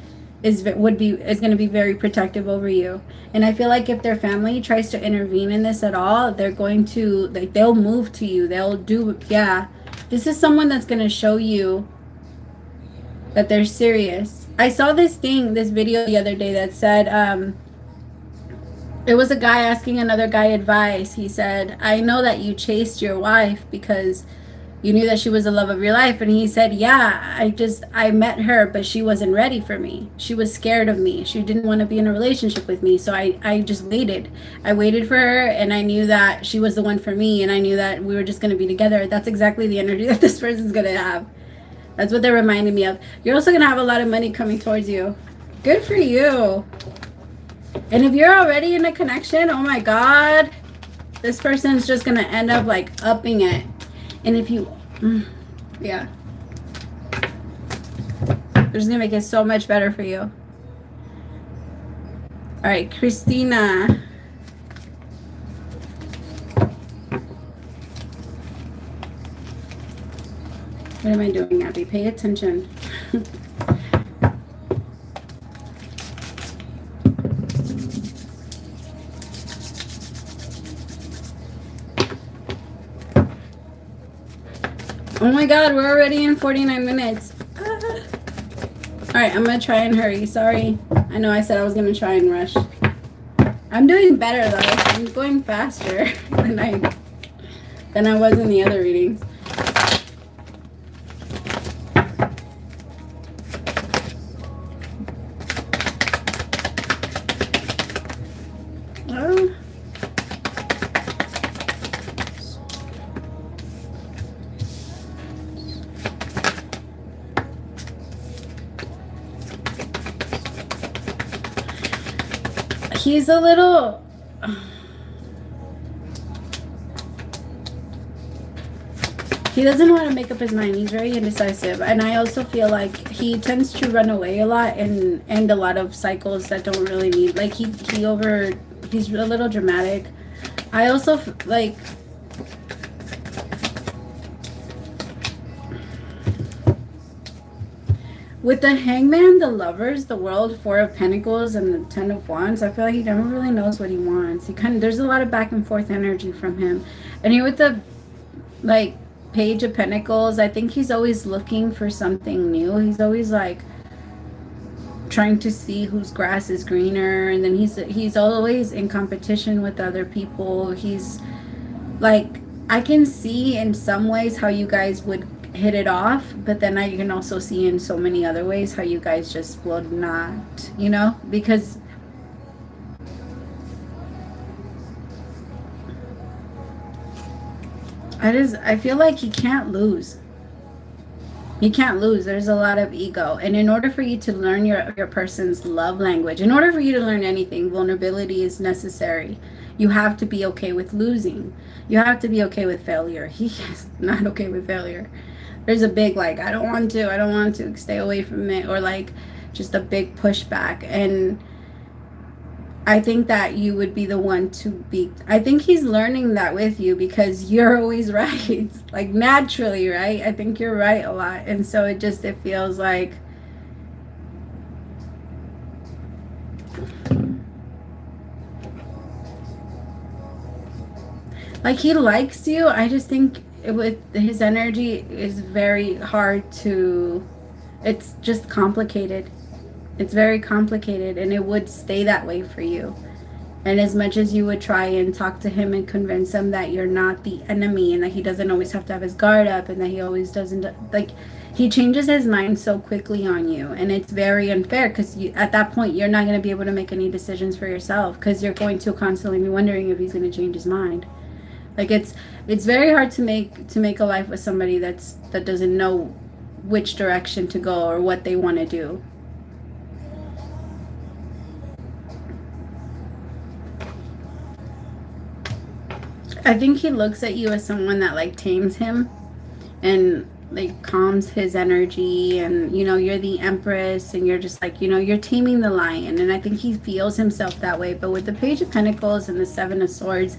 is going to be very protective over you. And I feel like if their family tries to intervene in this at all, they're going to, like, they'll move to you. This is someone that's going to show you that they're serious. I saw this video the other day that said, it was a guy asking another guy advice. He said, I know that you chased your wife because you knew that she was the love of your life. And he said, yeah, I met her, but she wasn't ready for me. She was scared of me. She didn't want to be in a relationship with me. So I just waited. I waited for her and I knew that she was the one for me. And I knew that we were just going to be together. That's exactly the energy that this person's going to have. That's what they're reminding me of. You're also going to have a lot of money coming towards you. Good for you. And if you're already in a connection, oh my God, this person's just going to end up like upping it. And if you, yeah, they're just gonna make it so much better for you. All right, Christina. What am I doing, Abby? Pay attention. Oh my God, we're already in 49 minutes. All right, I'm going to try and hurry. Sorry. I know I said I was going to try and rush. I'm doing better, though. I'm going faster than I was in the other readings. Oh. He's a little, he doesn't want to make up his mind. He's very indecisive. And I also feel like he tends to run away a lot and end a lot of cycles that don't really need, like he's a little dramatic. I also With the Hangman, the Lovers, the World, Four of Pentacles, and the Ten of Wands, I feel like he never really knows what he wants. He kind of, there's a lot of back and forth energy from him. And here with the, like, Page of Pentacles, I think he's always looking for something new. He's always, like, trying to see whose grass is greener. And then he's always in competition with other people. He's, like, I can see in some ways how you guys would hit it off, but then I can also see in so many other ways how you guys just will not, you know, because I feel like he can't lose. He can't lose. There's a lot of ego. And in order for you to learn your person's love language, in order for you to learn anything, vulnerability is necessary. You have to be okay with losing. You have to be okay with failure. He is not okay with failure. There's a big, like, I don't want to, stay away from it, or like just a big pushback. And I think that you would be the one to be, I think he's learning that with you because you're always right. Like, naturally, right? I think you're right a lot. And so it feels like, he likes you. I just think with his energy is very hard to, it's just complicated. It's very complicated, and it would stay that way for you. And as much as you would try and talk to him and convince him that you're not the enemy, and that he doesn't always have to have his guard up, and that he always doesn't, like, he changes his mind so quickly on you. And it's very unfair because at that point, you're not going to be able to make any decisions for yourself because you're going to constantly be wondering if he's going to change his mind. Like, it's very hard to make a life with somebody that doesn't know which direction to go or what they want to do. I think he looks at you as someone that, like, tames him and, like, calms his energy, and, you know, you're the Empress, and you're just like, you know, you're taming the lion. And I think he feels himself that way. But with the Page of Pentacles and the Seven of Swords,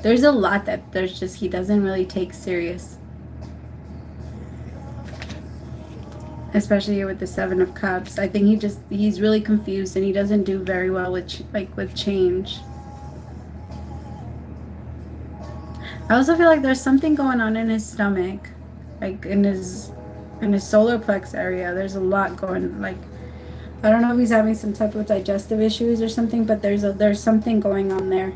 there's a lot that he doesn't really take serious. Especially with the Seven of Cups. I think he's really confused, and he doesn't do very well with change. I also feel like there's something going on in his stomach, like in his solar plex area. There's a lot going, like, I don't know if he's having some type of digestive issues or something, but there's something going on there.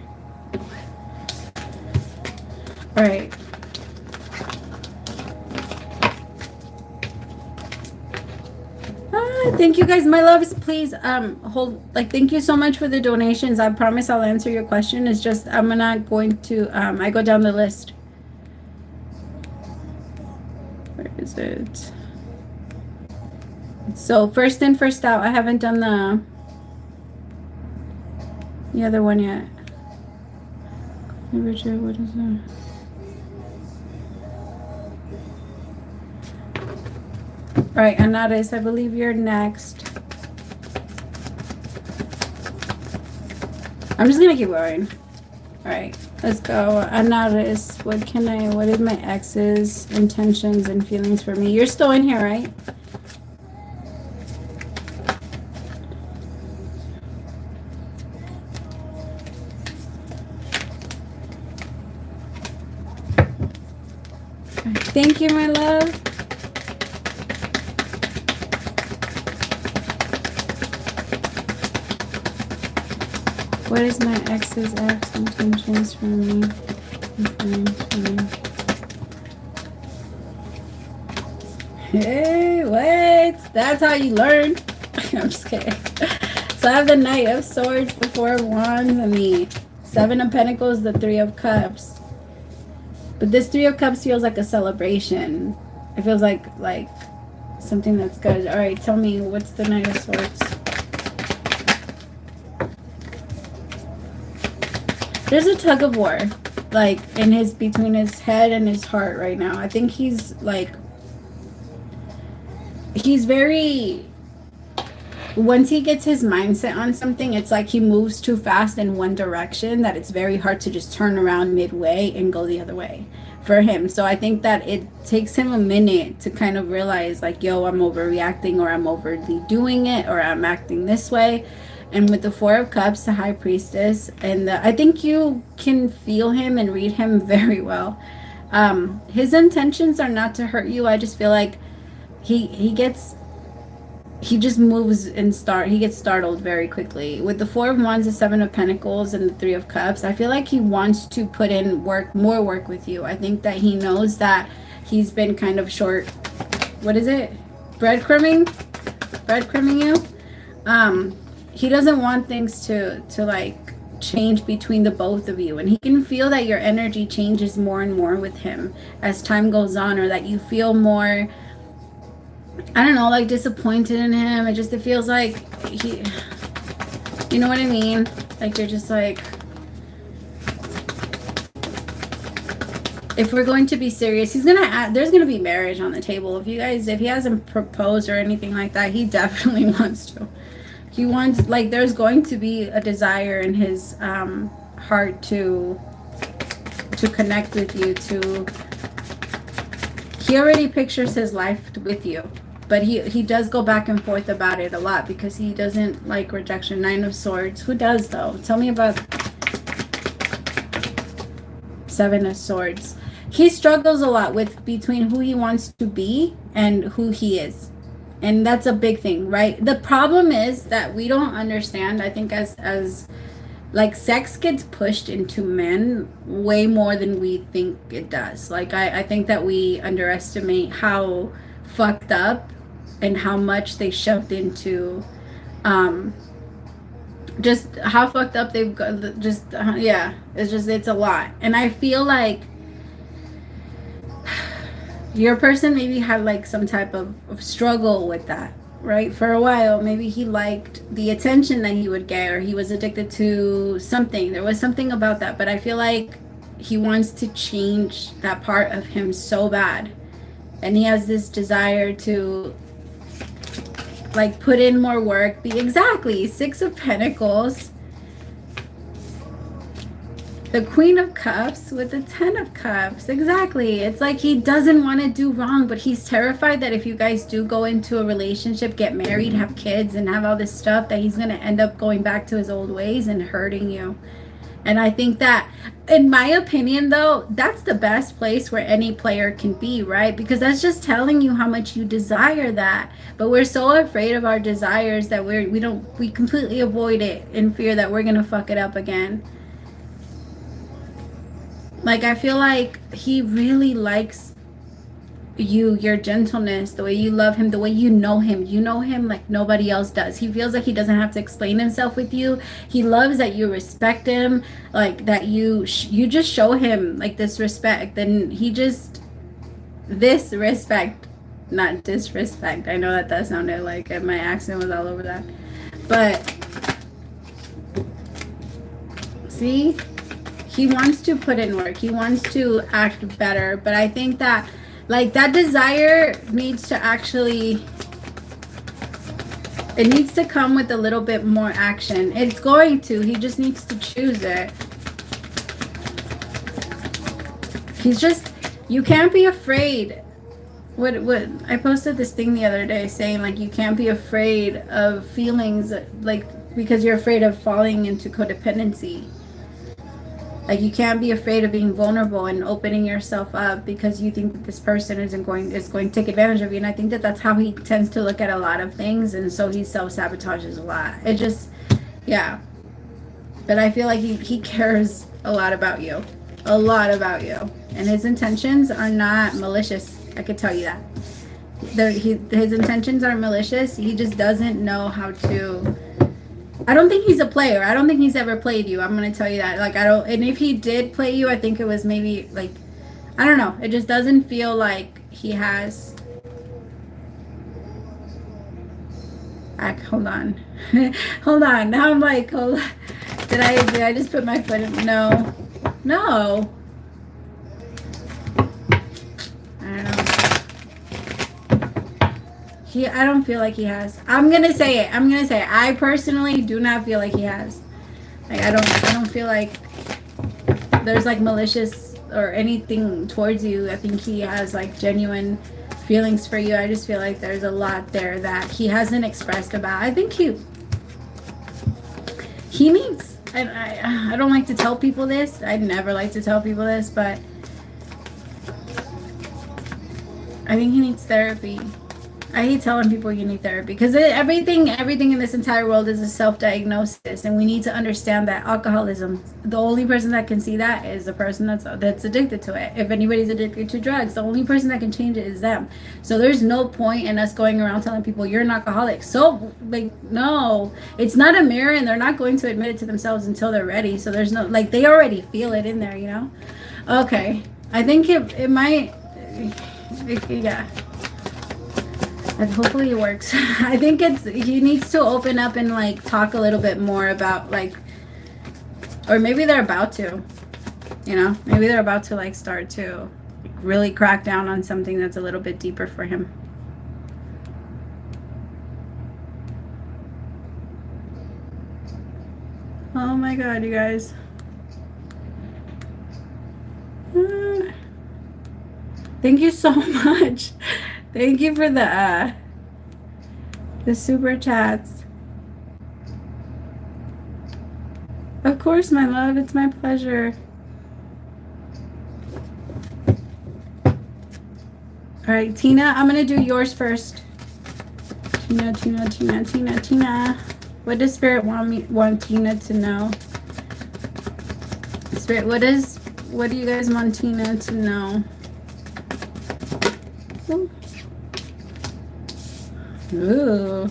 All right. Thank you guys, my loves. Please hold, like, thank you so much for the donations. I promise I'll answer your question. It's just I'm not going to I go down the list. Where is it? So first in, first out. I haven't done the other one yet. Richard, what is that? All right, Anaris, I believe you're next. I'm just gonna keep going. All right, let's go. Anaris, what is my ex's intentions and feelings for me? You're still in here, right? Thank you, my love. What is my ex's intentions for me? Hey, what? That's how you learn. I'm just kidding. So I have the Knight of Swords, the Four of Wands, and the Seven of Pentacles, the Three of Cups. But this Three of Cups feels like a celebration. It feels like something that's good. All right, tell me, what's the Knight of Swords? There's a tug of war, like, between his head and his heart right now. I think he's very, once he gets his mindset on something, it's like he moves too fast in one direction that it's very hard to just turn around midway and go the other way. for him. So I think that it takes him a minute to kind of realize like, yo, I'm overreacting, or I'm overly doing it, or I'm acting this way. And with the Four of Cups, the High Priestess, and I think you can feel him and read him very well. His intentions are not to hurt you. I just feel like he just moves and he gets startled very quickly. With the Four of Wands, the Seven of Pentacles, and the Three of Cups, I feel like he wants to put in more work with you. I think that he knows that he's been kind of short, what is it, breadcrumbing you. He doesn't want things to like change between the both of you, and he can feel that your energy changes more and more with him as time goes on, or that you feel more, I don't know, like disappointed in him. It feels like you know what I mean? Like you're just like, if we're going to be serious, there's gonna be marriage on the table. If he hasn't proposed or anything like that, he definitely wants to. He wants, like, there's going to be a desire in his heart to connect with you. He already pictures his life with you, but he does go back and forth about it a lot because he doesn't like rejection. Nine of Swords. Who does though? Tell me about Seven of Swords. He struggles a lot between who he wants to be and who he is. And that's a big thing, right? The problem is that we don't understand, I think, as like, sex gets pushed into men way more than we think it does. Like, I think that we underestimate how fucked up and how much they shoved into, just how fucked up they've got. Yeah, it's a lot. And I feel like your person maybe had like some type of struggle with that, right? For a while, maybe he liked the attention that he would get, or he was addicted to something. There was something about that, but I feel like he wants to change that part of him so bad. And he has this desire to like put in more work. Exactly, Six of Pentacles. The Queen of Cups with the Ten of Cups. Exactly. It's like he doesn't want to do wrong, but he's terrified that if you guys do go into a relationship, get married, have kids, and have all this stuff, that he's going to end up going back to his old ways and hurting you. And I think that, in my opinion, though, that's the best place where any player can be, right? Because that's just telling you how much you desire that. But we're so afraid of our desires that we completely avoid it in fear that we're going to fuck it up again. Like, I feel like he really likes you, your gentleness, the way you love him, the way you know him. You know him like nobody else does. He feels like he doesn't have to explain himself with you. He loves that you respect him, like that you just show him like this respect. And this respect, not disrespect. I know that sounded like my accent was all over that. But see, he wants to put in work. He wants to act better. But I think that, like, that desire needs to actually, it needs to come with a little bit more action. It's going to. He just needs to choose it. He's just, you can't be afraid. What I posted this thing the other day saying, like, you can't be afraid of feelings, like, because you're afraid of falling into codependency. Like, you can't be afraid of being vulnerable and opening yourself up because you think that this person is going to take advantage of you. And I think that that's how he tends to look at a lot of things. And so he self-sabotages a lot. It just, yeah. But I feel like he cares a lot about you. A lot about you. And his intentions are not malicious. I could tell you that. His intentions are malicious. He just doesn't know how to... I don't think he's a player. I don't think he's ever played you. I'm going to tell you that. Like, and if he did play you, I think it was maybe, like, I don't know. It just doesn't feel like he has. Hold on. Hold on. Now I'm like, hold on. Did I just put my foot in? No. No. I don't know. I don't feel like he has. I'm gonna say it. I personally do not feel like he has. Like, I don't feel like there's like malicious or anything towards you. I think he has like genuine feelings for you. I just feel like there's a lot there that he hasn't expressed about. I think he needs, and I don't like to tell people this. I never like to tell people this, but I think he needs therapy. I hate telling people you need therapy because everything in this entire world is a self-diagnosis, and we need to understand that alcoholism, the only person that can see that is the person that's addicted to it. If anybody's addicted to drugs, the only person that can change it is them. So there's no point in us going around telling people you're an alcoholic. So like, no, it's not a mirror, and they're not going to admit it to themselves until they're ready. So there's no, like, they already feel it in there, you know. Okay, I think it might, yeah. And hopefully it works. I think he needs to open up and like talk a little bit more about like, or maybe they're about to, you know, maybe they're about to like start to really crack down on something that's a little bit deeper for him. Oh my God, you guys. Thank you so much. Thank you for the super chats. Of course, my love. It's my pleasure. All right, Tina, I'm going to do yours first. Tina. What does Spirit want Tina to know? Spirit, what do you guys want Tina to know? Ooh.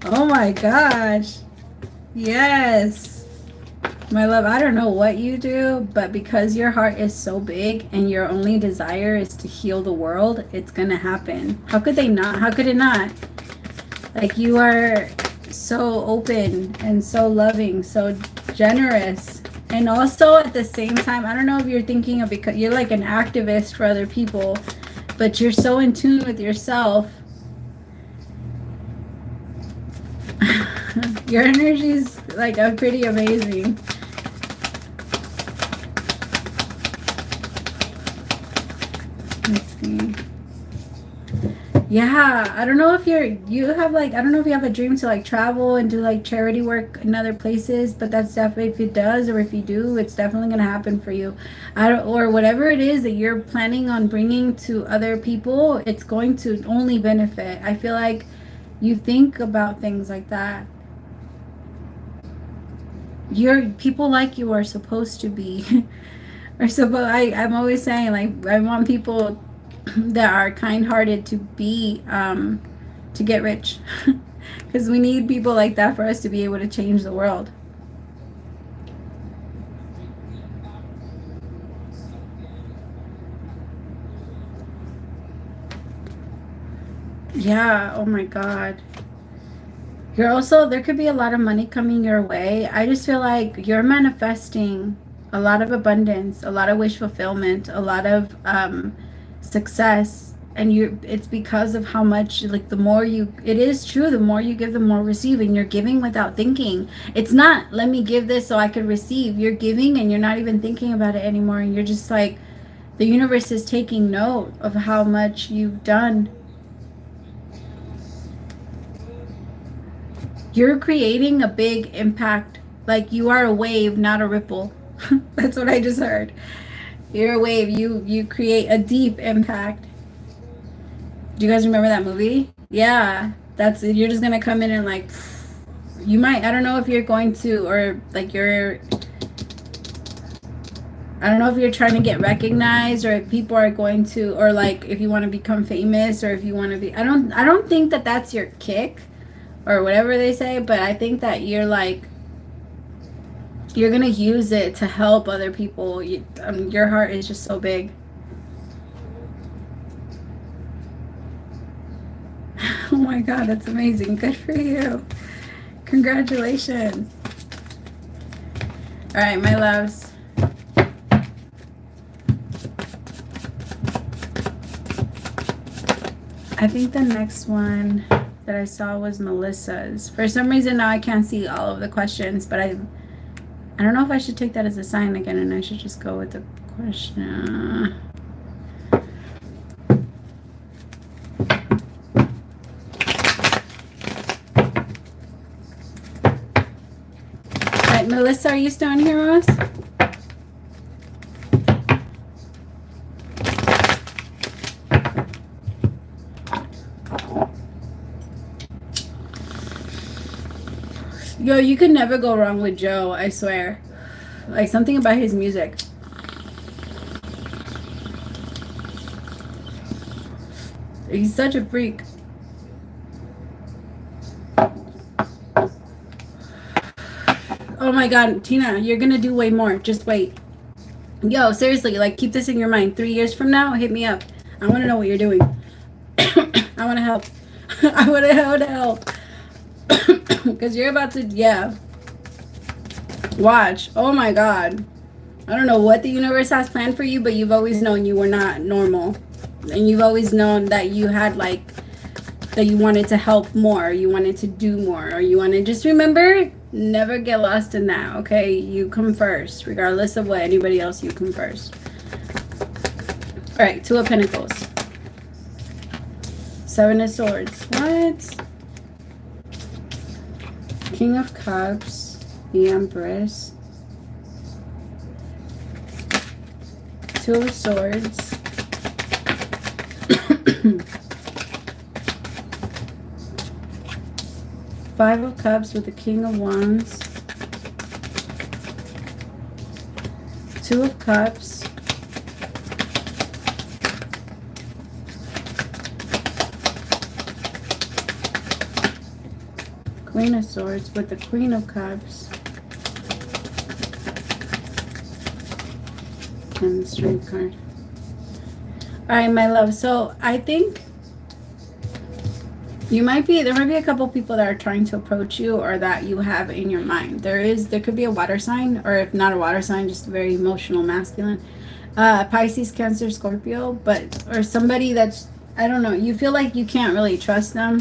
Oh my gosh. Yes. My love, I don't know what you do, but because your heart is so big and your only desire is to heal the world, it's gonna happen. How could they not? How could it not? Like, you are so open and so loving, so generous, and also at the same time, I don't know if you're thinking of, because you're like an activist for other people, but you're so in tune with yourself. Your energy's like pretty amazing. Let's see. Yeah, I don't know if you have like, I don't know if you have a dream to like travel and do like charity work in other places, but that's definitely, if it does, or if you do, it's definitely going to happen for you. Or whatever it is that you're planning on bringing to other people, it's going to only benefit. I feel like you think about things like that. People like you are supposed to be. I'm always saying, like, I want people that are kind-hearted to be to get rich, because we need people like that for us to be able to change the world. Yeah, oh my God. You're also, there could be a lot of money coming your way. I just feel like you're manifesting a lot of abundance, a lot of wish fulfillment, a lot of success, and it's because of how much, like, it is true, the more you give, the more receive, and you're giving without thinking. It's not, let me give this so I can receive. You're giving and you're not even thinking about it anymore, and you're just like, the universe is taking note of how much you've done. You're creating a big impact. Like, you are a wave, not a ripple. That's what I just heard. You're a wave. You create a deep impact. Do you guys remember that movie? Yeah. You're just gonna come in and like, you might, I don't know if you're going to, or like I don't know if you're trying to get recognized, or if people are going to, or like if you want to become famous, or if you want to be, I don't think that that's your kick, or whatever they say, but I think that you're like, you're gonna use it to help other people. Your heart is just so big. Oh my God, that's amazing. Good for you. Congratulations. All right, my loves. I think the next one that I saw was Melissa's. For some reason now I can't see all of the questions, but I don't know if I should take that as a sign again and I should just go with the question. Alright, Melissa, are you still in here with us? Yo, you could never go wrong with Joe, I swear. Like, something about his music. He's such a freak. Oh my god, Tina, you're gonna do way more. Just wait. Yo, seriously, like, keep this in your mind. 3 years from now, hit me up. I want to know what you're doing. I want to help. I want to help. Because you're about to, yeah. Watch. Oh my god. I don't know what the universe has planned for you, but you've always known you were not normal. And you've always known that you had, like, that you wanted to help more. You wanted to do more. Or you want to just remember, never get lost in that, okay? You come first. Regardless of what anybody else, you come first. All right, 2 of Pentacles. 7 of Swords. What? King of Cups. The Empress. 2 of Swords. 5 of Cups with the King of Wands. 2 of Cups. Queen of Swords with the Queen of Cups. And the Strength card. Alright, my love. So I think there might be a couple people that are trying to approach you or that you have in your mind. There could be a water sign, or if not a water sign, just very emotional masculine. Pisces, Cancer, Scorpio, or somebody that's, I don't know, you feel like you can't really trust them.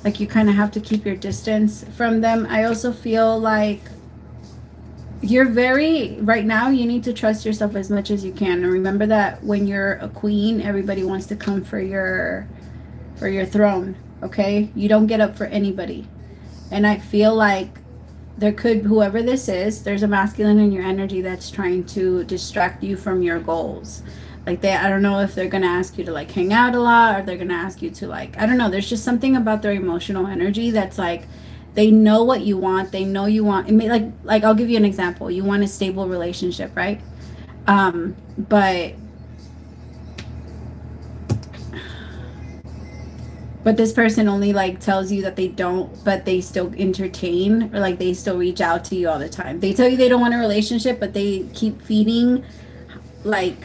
Like you kind of have to keep your distance from them. I also feel like right now you need to trust yourself as much as you can. And remember that when you're a queen, everybody wants to come for your throne, okay? You don't get up for anybody. And I feel like whoever this is, there's a masculine in your energy that's trying to distract you from your goals. Like I don't know if they're going to ask you to like hang out a lot, or they're going to ask you to like, I don't know. There's just something about their emotional energy that's like, they know what you want. They know you want, I mean, like I'll give you an example. You want a stable relationship, right? But this person only like tells you that they don't, but they still entertain, or like they still reach out to you all the time. They tell you they don't want a relationship, but they keep feeding like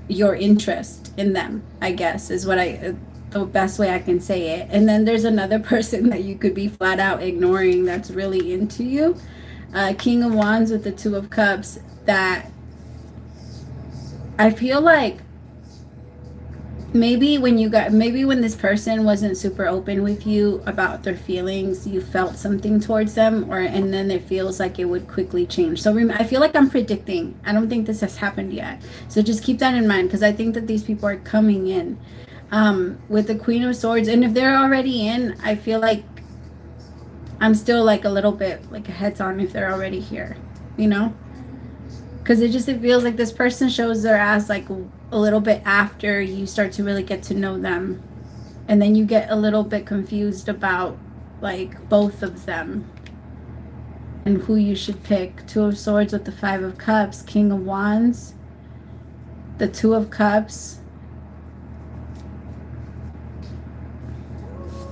your interest in them, I guess is the best way I can say it. And then there's another person that you could be flat out ignoring that's really into you. King of Wands with the 2 of Cups, that I feel like maybe when this person wasn't super open with you about their feelings, you felt something towards them, and then it feels like it would quickly change. So I feel like I'm predicting. I don't think this has happened yet. So just keep that in mind, because I think that these people are coming in with the Queen of Swords. And if they're already in, I feel like I'm still like a little bit like a heads on if they're already here, you know? Because it feels like this person shows their ass like a little bit after you start to really get to know them, and then you get a little bit confused about like both of them and who you should pick. 2 of Swords with the 5 of Cups, King of Wands, the 2 of Cups.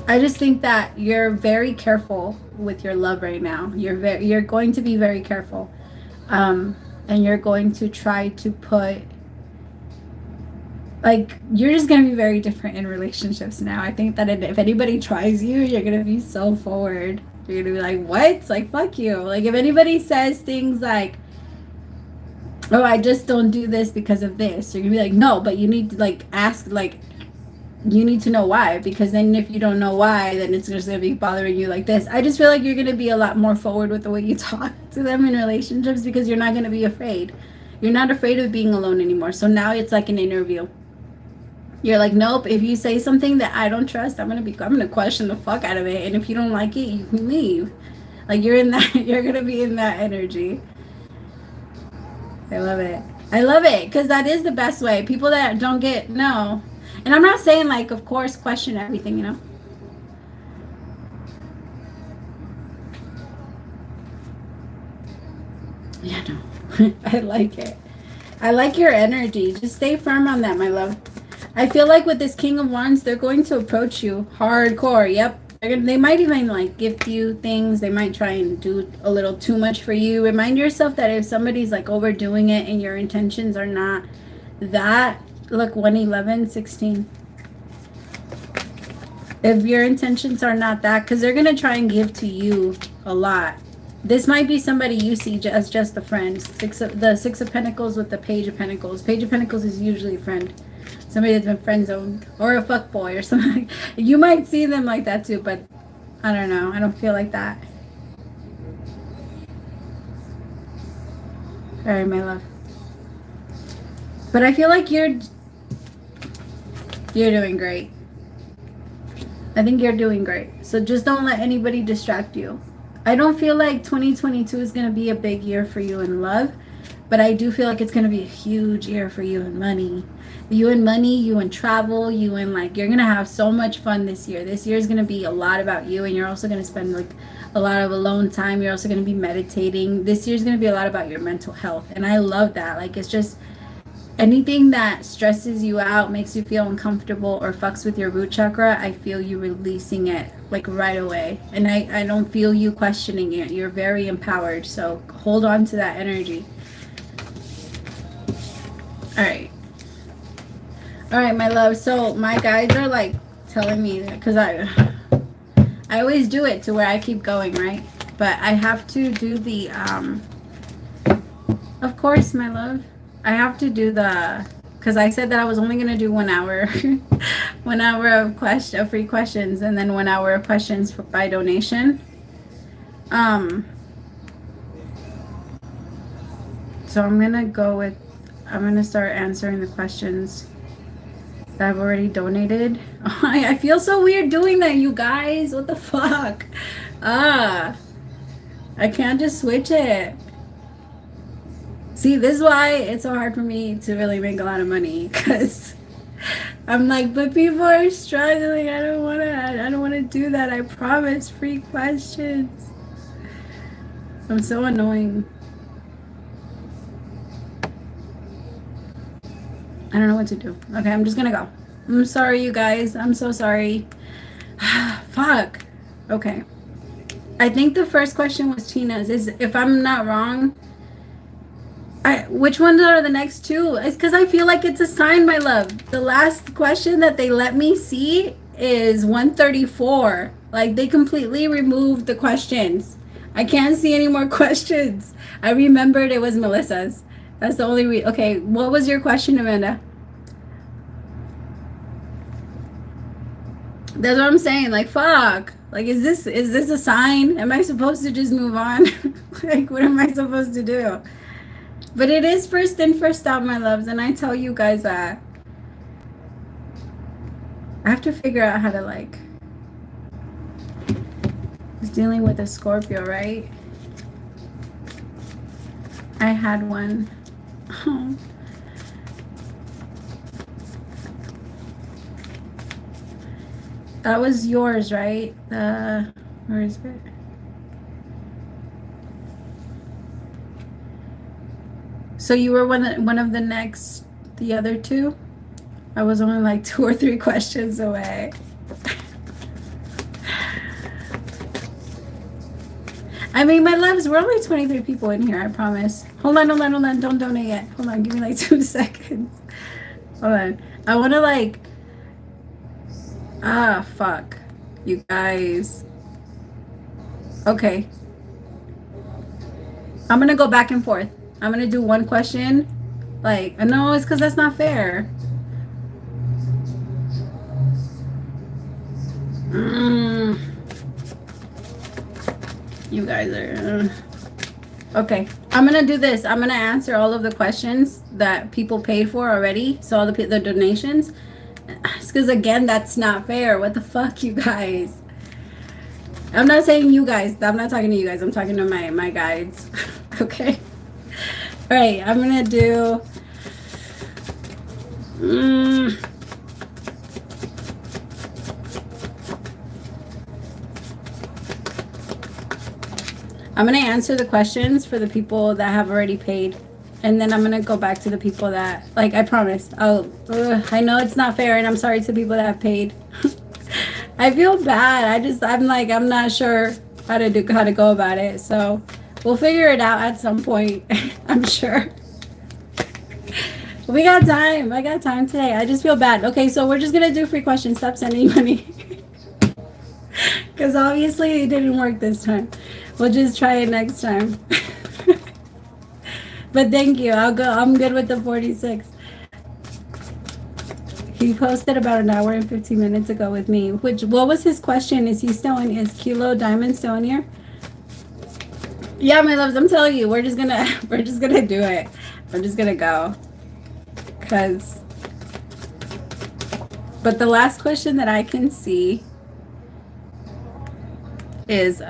I just think that you're very careful with your love right now. You're going to be very careful, and you're going to try to put, like, you're just going to be very different in relationships now. I think that if anybody tries you, you're going to be so forward. You're going to be like, what? Like, fuck you. Like, if anybody says things like, oh, I just don't do this because of this, you're going to be like, no, but you need to, like, ask, like, you need to know why, because then if you don't know why, then it's just going to be bothering you like this. I just feel like you're going to be a lot more forward with the way you talk to them in relationships, because you're not going to be afraid. You're not afraid of being alone anymore. So now it's like an interview. You're like, nope, if you say something that I don't trust, I'm gonna question the fuck out of it. And if you don't like it, you can leave. Like, you're in that, you're gonna be in that energy. I love it. I love it, because that is the best way. People that don't get, no. And I'm not saying, like, of course, question everything, you know? Yeah, no. I like it. I like your energy. Just stay firm on that, my love. I feel like with this King of Wands, they're going to approach you hardcore. Yep. They might even like gift you things. They might try and do a little too much for you. Remind yourself that if somebody's like overdoing it and your intentions are not that, look, 111, 16. If your intentions are not that, because they're going to try and give to you a lot. This might be somebody you see as just a friend. The Six of Pentacles with the Page of Pentacles. Page of Pentacles is usually a friend. Somebody that's been friend zoned, or a fuck boy or something. You might see them like that too, but I don't know. I don't feel like that. All right, my love. But I feel like you're doing great. I think you're doing great. So just don't let anybody distract you. I don't feel like 2022 is going to be a big year for you in love, but I do feel like it's going to be a huge year for you in money. You in money, you in travel, you in like, you're going to have so much fun this year. This year is going to be a lot about you, and you're also going to spend like a lot of alone time. You're also going to be meditating. This year is going to be a lot about your mental health, and I love that. Like, it's just anything that stresses you out, makes you feel uncomfortable, or fucks with your root chakra, I feel you releasing it like right away. And I don't feel you questioning it. You're very empowered. So hold on to that energy. All right. All right, my love. So my guides are like telling me that, because I always do it to where I keep going, right? But I have to do the, of course, my love. I have to do the, because I said that I was only going to do 1 hour, 1 hour of free questions, and then 1 hour of questions by donation. So I'm going to go with, I'm going to start answering the questions that I've already donated. I feel so weird doing that, you guys. What the fuck? I can't just switch it. See, this is why it's so hard for me to really make a lot of money, because I'm like, but people are struggling. I don't want to do that. I promise. Free questions. I'm so annoying. I don't know what to do. Okay, I'm just gonna go. I'm sorry, you guys. I'm so sorry. Fuck. Okay. I think the first question was Tina's. Is, if I'm not wrong, which ones are the next two? It's because I feel like it's a sign, my love. The last question that they let me see is 134. Like, they completely removed the questions. I can't see any more questions. I remembered it was Melissa's. That's the only okay, what was your question, Amanda? That's what I'm saying. Like, fuck. Like, is this a sign? Am I supposed to just move on? Like, what am I supposed to do? But it is first in, first out, my loves, and I tell you guys that I have to figure out how to, like, just dealing with a Scorpio, right? I had one. Oh. That was yours, right? Where is it? So you were one of the next, the other two? I was only like 2 or 3 questions away. I mean, my loves, we're only 23 people in here, I promise. Hold on. Don't donate yet. Hold on, give me like 2 seconds. Hold on. I want to like, fuck. You guys. Okay. I'm going to go back and forth. I'm going to do one question. Like, no, it's because that's not fair. Mm, you guys are... Okay, I'm gonna do this. I'm gonna answer all of the questions that people paid for already. So all the donations. Because again, that's not fair. What the fuck, you guys? I'm not saying you guys. I'm not talking to you guys. I'm talking to my guides. Okay. All right. I'm gonna do. I'm gonna answer the questions for the people that have already paid, and then I'm gonna go back to the people that, like, I promise. I know it's not fair, and I'm sorry to people that have paid. I feel bad. I'm not sure how to go about it. So we'll figure it out at some point. I'm sure. We got time. I got time today. I just feel bad. Okay, so we're just gonna do free questions. Stop sending money. Because obviously it didn't work this time. We'll just try it next time. But thank you. I'm good with the 46. He posted about an hour and 15 minutes ago with me. What was his question? Is Kilo Diamond still in here? Yeah, my loves, I'm telling you, we're just gonna do it. We're just gonna go. But the last question that I can see is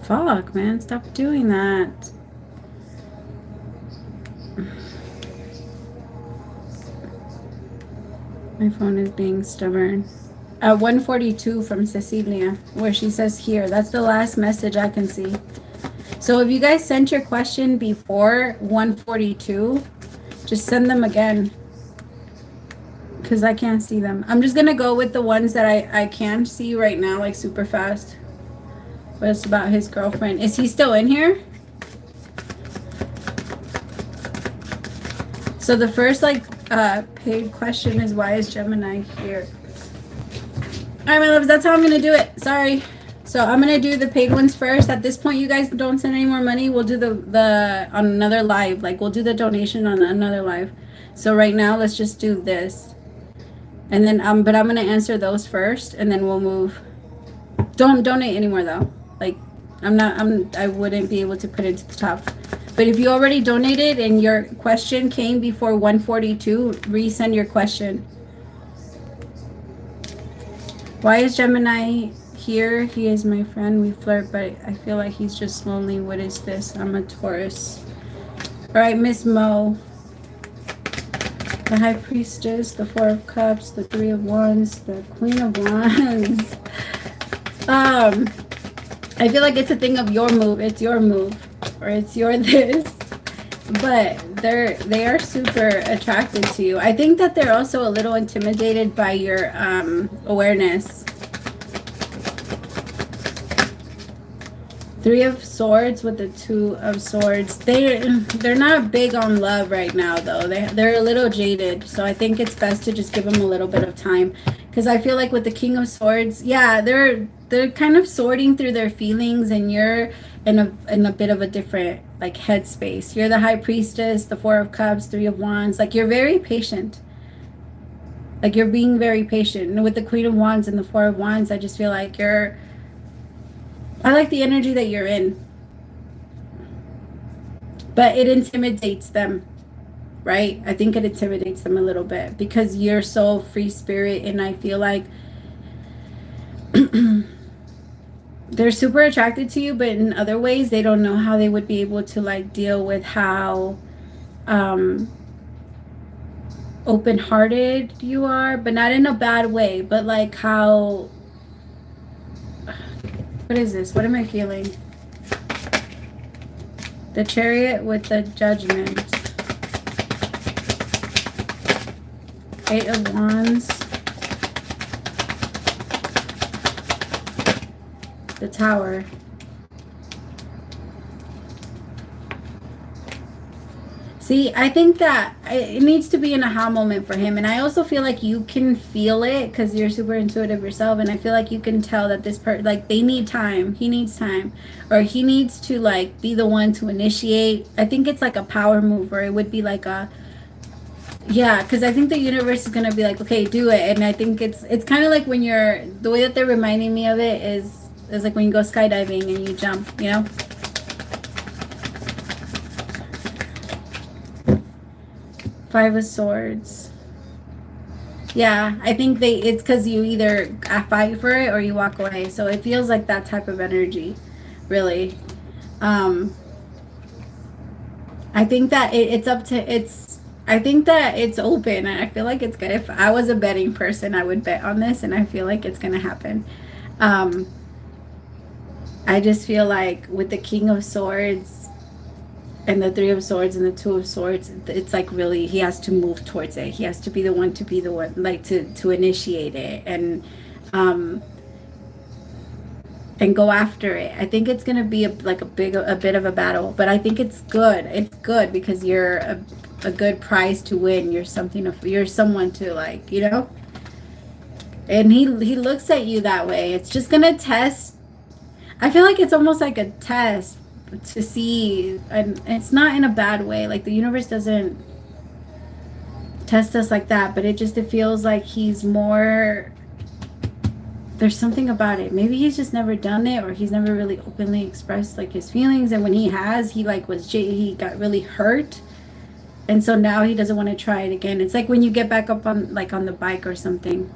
fuck, man, stop doing that. My phone is being stubborn. 142 from Cecilia, where she says here. That's the last message I can see. So if you guys sent your question before 142, just send them again. Because I can't see them. I'm just going to go with the ones that I can see right now, like super fast. But it's about his girlfriend. Is he still in here? So the first, paid question is, why is Gemini here? All right, my loves, that's how I'm going to do it. Sorry. So I'm going to do the paid ones first. At this point, you guys don't send any more money. We'll do the on another live. Like, we'll do the donation on another live. So right now, let's just do this. And then, but I'm going to answer those first, and then we'll move. Don't donate anymore, though. Like, I wouldn't be able to put it to the top. But if you already donated and your question came before 142, resend your question. Why is Gemini here? He is my friend. We flirt, but I feel like he's just lonely. What is this? I'm a Taurus. All right, Miss Mo. The High Priestess, the Four of Cups, the Three of Wands, the Queen of Wands. I feel like it's a thing of your move. It's your move, or it's your this. But they are super attracted to you. I think that they're also a little intimidated by your awareness. Three of Swords with the Two of Swords. They're not big on love right now, though. They're a little jaded. So I think it's best to just give them a little bit of time. Because I feel like with the King of Swords, yeah, they're kind of sorting through their feelings, and you're in a bit of a different like headspace. You're the High Priestess, the Four of Cups, Three of Wands. Like, you're very patient. Like, you're being very patient. And with the Queen of Wands and the Four of Wands, I just feel like I like the energy that you're in. But it intimidates them, right? I think it intimidates them a little bit because you're so free spirit, and I feel like they're super attracted to you, but in other ways they don't know how they would be able to like deal with how open-hearted you are, but not in a bad way, but like how, what is this? What am I feeling? The Chariot with the Judgment. Eight of Wands. The Tower. See, I think that it needs to be an aha moment for him. And I also feel like you can feel it because you're super intuitive yourself. And I feel like you can tell that this person, like, they need time. He needs time. Or he needs to, like, be the one to initiate. I think it's like a power move, or it would be like a, Yeah, because I think the universe is gonna be like, okay, do it. And I think it's kind of like when you're, the way that they're reminding me of it is like when you go skydiving and you jump, you know. Five of Swords. Yeah, I think it's because you either fight for it or you walk away. So it feels like that type of energy, really. Um, I think that it's up to I think that it's open, and I feel like it's good. If I was a betting person, I would bet on this, and I feel like it's gonna happen. Um, I just feel like with the King of Swords and the Three of Swords and the Two of Swords, it's like really he has to move towards it. He has to be the one, like to initiate it um and go after it. I think it's gonna be a bit of a battle, but I think it's good. It's good because you're a good prize to win. You're someone to, like, you know. And he looks at you that way. It's just gonna test. I feel like it's almost like a test to see, and it's not in a bad way. Like the universe doesn't test us like that, but it feels like he's more, there's something about it. Maybe he's just never done it, or he's never really openly expressed like his feelings, and when he has, he got really hurt, and so now he doesn't want to try it again. It's like when you get back up on the bike or something.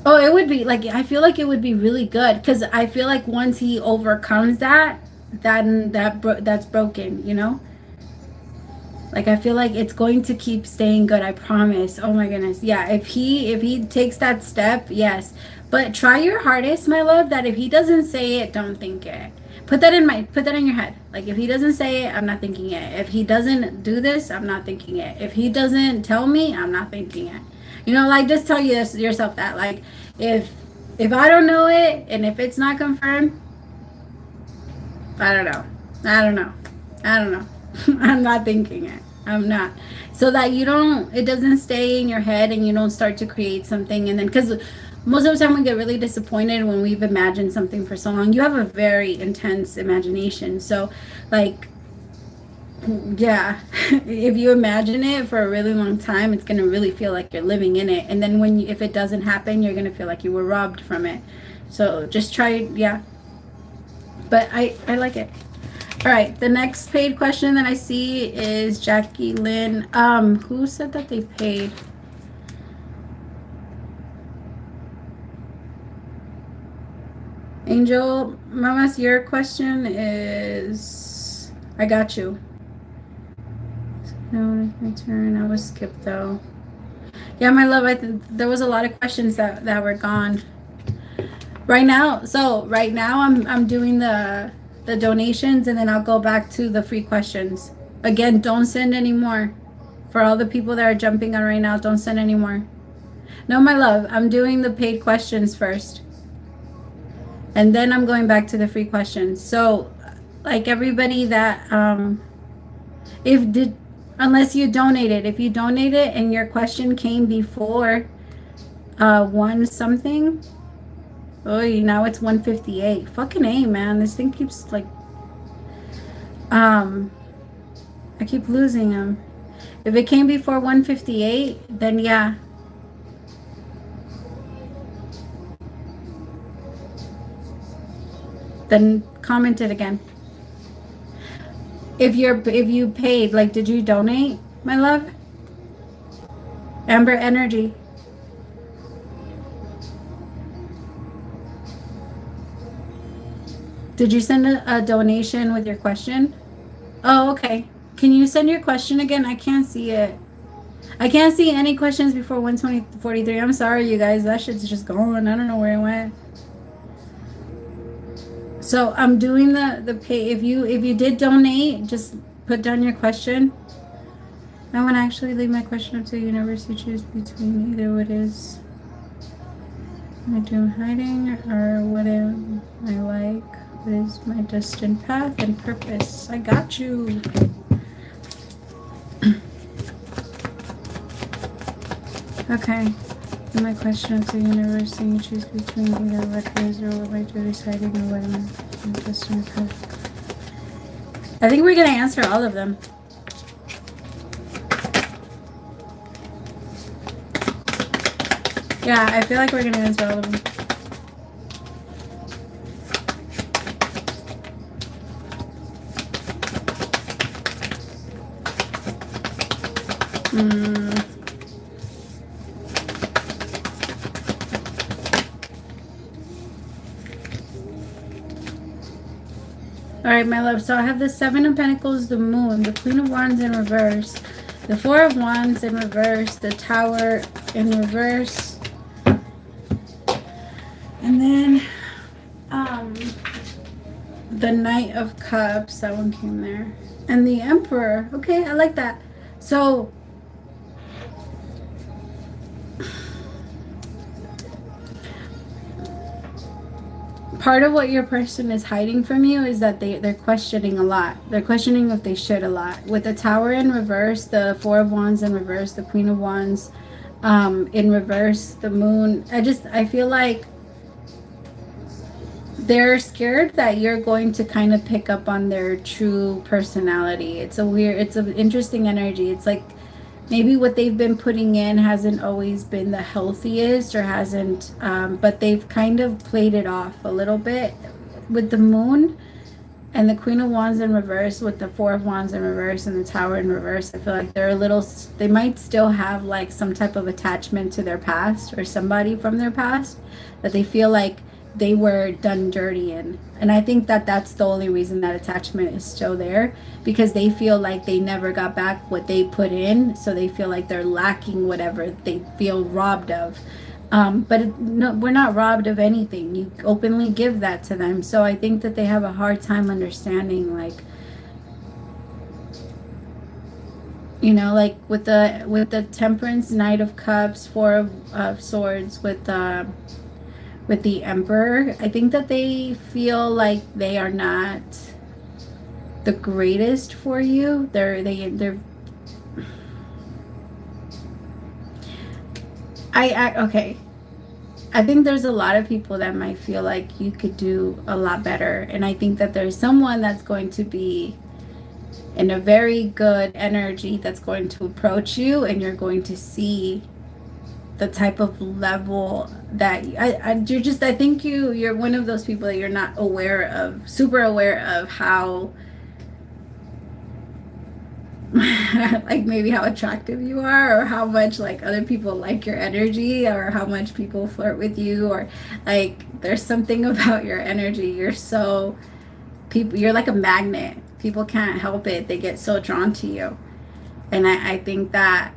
Oh, it would be like, I feel like it would be really good, because I feel like once he overcomes that, that's broken, you know. Like I feel like it's going to keep staying good. I promise. Oh my goodness. Yeah. If he takes that step, yes. But try your hardest, my love. That if he doesn't say it, don't think it. Put that in your head. Like if he doesn't say it, I'm not thinking it. If he doesn't do this, I'm not thinking it. If he doesn't tell me, I'm not thinking it. You know, like just tell yourself that. Like if I don't know it and if it's not confirmed, I don't know. I don't know. I don't know. I'm not thinking it. I'm not. So that it doesn't stay in your head and you don't start to create something. And then, because most of the time we get really disappointed when we've imagined something for so long. You have a very intense imagination. So, like, yeah, if you imagine it for a really long time, it's going to really feel like you're living in it. And then if it doesn't happen, you're going to feel like you were robbed from it. So just try, yeah. But I like it. All right, the next paid question that I see is Jackie Lynn. Who said that they paid? Angel Mamas, your question is, I got you. No, my turn. I was skipped though. Yeah, my love, there was a lot of questions that were gone. Right now I'm doing the donations, and then I'll go back to the free questions. Again, don't send any more. For all the people that are jumping on right now, don't send any more. No, my love, I'm doing the paid questions first. And then I'm going back to the free questions. So, like everybody that, unless you donated, if you donated and your question came before one something, oh, now it's 158. Fucking A, man. This thing keeps like, I keep losing them. If it came before 158, then yeah. Then comment it again. If you paid, like, did you donate, my love? Amber Energy. Did you send a donation with your question? Oh, okay. Can you send your question again? I can't see it. I can't see any questions before 120:43. I'm sorry, you guys. That shit's just gone. I don't know where it went. So I'm doing the pay. If you did donate, just put down your question. I want to actually leave my question up to the universe to choose between either what is I do hiding or what am I like. What is my destined path and purpose? I got you. Okay. My question to the universe, and you choose between either what is or what my duty hiding or what am I destined path. I think we're gonna answer all of them. Yeah, I feel like we're gonna answer all of them. Mm. All right, my love. So I have the Seven of Pentacles, the Moon, the Queen of Wands in reverse, the Four of Wands in reverse, the Tower in reverse, and then the Knight of Cups. That one came there, and the Emperor. Okay, I like that. So part of what your person is hiding from you is that they're questioning a lot. They're questioning if they should a lot. With the Tower in reverse, the Four of Wands in reverse, the Queen of Wands in reverse, the Moon. I feel like they're scared that you're going to kind of pick up on their true personality. It's an interesting energy. It's like maybe what they've been putting in hasn't always been the healthiest, or hasn't, but they've kind of played it off a little bit with the Moon and the Queen of Wands in reverse, with the Four of Wands in reverse and the Tower in reverse. I feel like they might still have like some type of attachment to their past or somebody from their past that they feel like they were done dirty in. And I think that that's the only reason that attachment is still there, because they feel like they never got back what they put in. So they feel like they're lacking whatever they feel robbed of. No, we're not robbed of anything. You openly give that to them. So I think that they have a hard time understanding, like, like with the Temperance, Knight of Cups, Four of Swords, with the Emperor. I think that they feel like they are not the greatest for you. They're okay. I think there's a lot of people that might feel like you could do a lot better. And I think that there's someone that's going to be in a very good energy that's going to approach you, and you're going to see the type of level that I think you're one of those people that you're not super aware of how like maybe how attractive you are, or how much like other people like your energy, or how much people flirt with you, or like there's something about your energy. You're like a magnet. People can't help it. They get so drawn to you. And I think that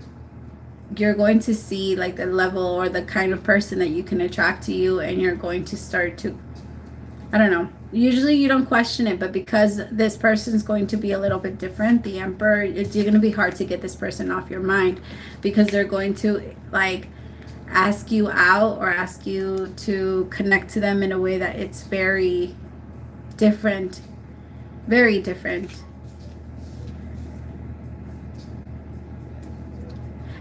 you're going to see like the level or the kind of person that you can attract to you, and you're going to start to, I don't know, usually you don't question it, but because this person's going to be a little bit different, the Emperor, it's going to be hard to get this person off your mind, because they're going to like ask you out or ask you to connect to them in a way that it's very different, very different.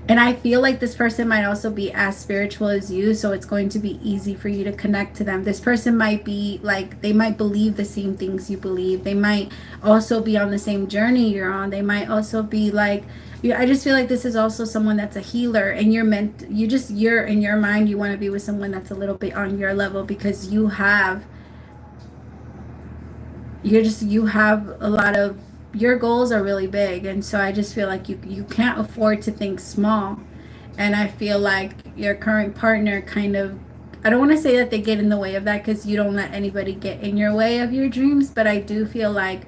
And I feel like this person might also be as spiritual as you, so it's going to be easy for you to connect to them. This person might be like, they might believe the same things you believe. They might also be on the same journey you're on. They might also be like, I just feel like this is also someone that's a healer, and you're in your mind, you want to be with someone that's a little bit on your level, because you have a lot of, your goals are really big. And so I just feel like you can't afford to think small. And I feel like your current partner kind of, I don't want to say that they get in the way of that, because you don't let anybody get in your way of your dreams, but I do feel like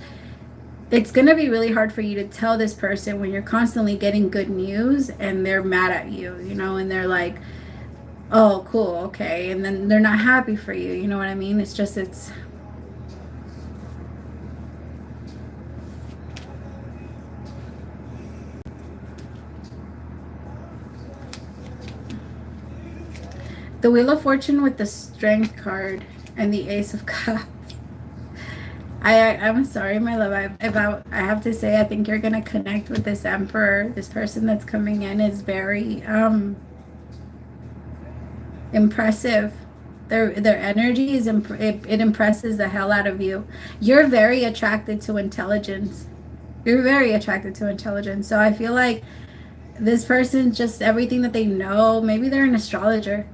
it's going to be really hard for you to tell this person when you're constantly getting good news and they're mad at you, and they're like, oh cool, okay, and then they're not happy for you, you know what I mean? It's the Wheel of Fortune with the Strength card and the Ace of Cups. I'm sorry, my love. I have to say, I think you're gonna connect with this Emperor. This person that's coming in is very impressive. Their energy it impresses the hell out of you. You're very attracted to intelligence. You're very attracted to intelligence. So I feel like this person, just everything that they know, maybe they're an astrologer.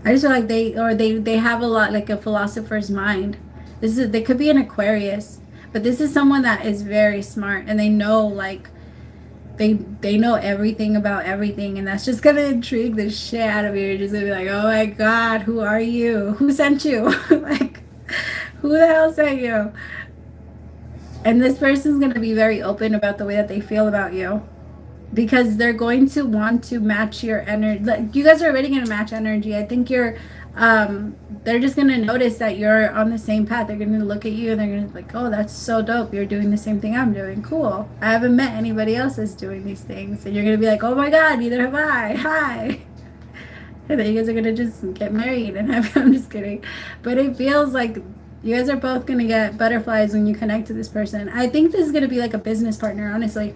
I just feel like they have a lot, like a philosopher's mind. They could be an Aquarius, but this is someone that is very smart, and they know, like, they know everything about everything, and that's just gonna intrigue the shit out of you. You're just gonna be like, oh my god, who are you? Who sent you? Like, who the hell sent you? And this person's gonna be very open about the way that they feel about you, because they're going to want to match your energy. Like, you guys are already going to match energy. I think they're just going to notice that you're on the same path. They're going to look at you and they're going to be like, oh, that's so dope, you're doing the same thing I'm doing. Cool. I haven't met anybody else that's doing these things. And you're going to be like, oh my god, neither have I. Hi. And then you guys are going to just get married and have I'm just kidding, but it feels like you guys are both going to get butterflies when you connect to this person. I think this is going to be like a business partner, honestly.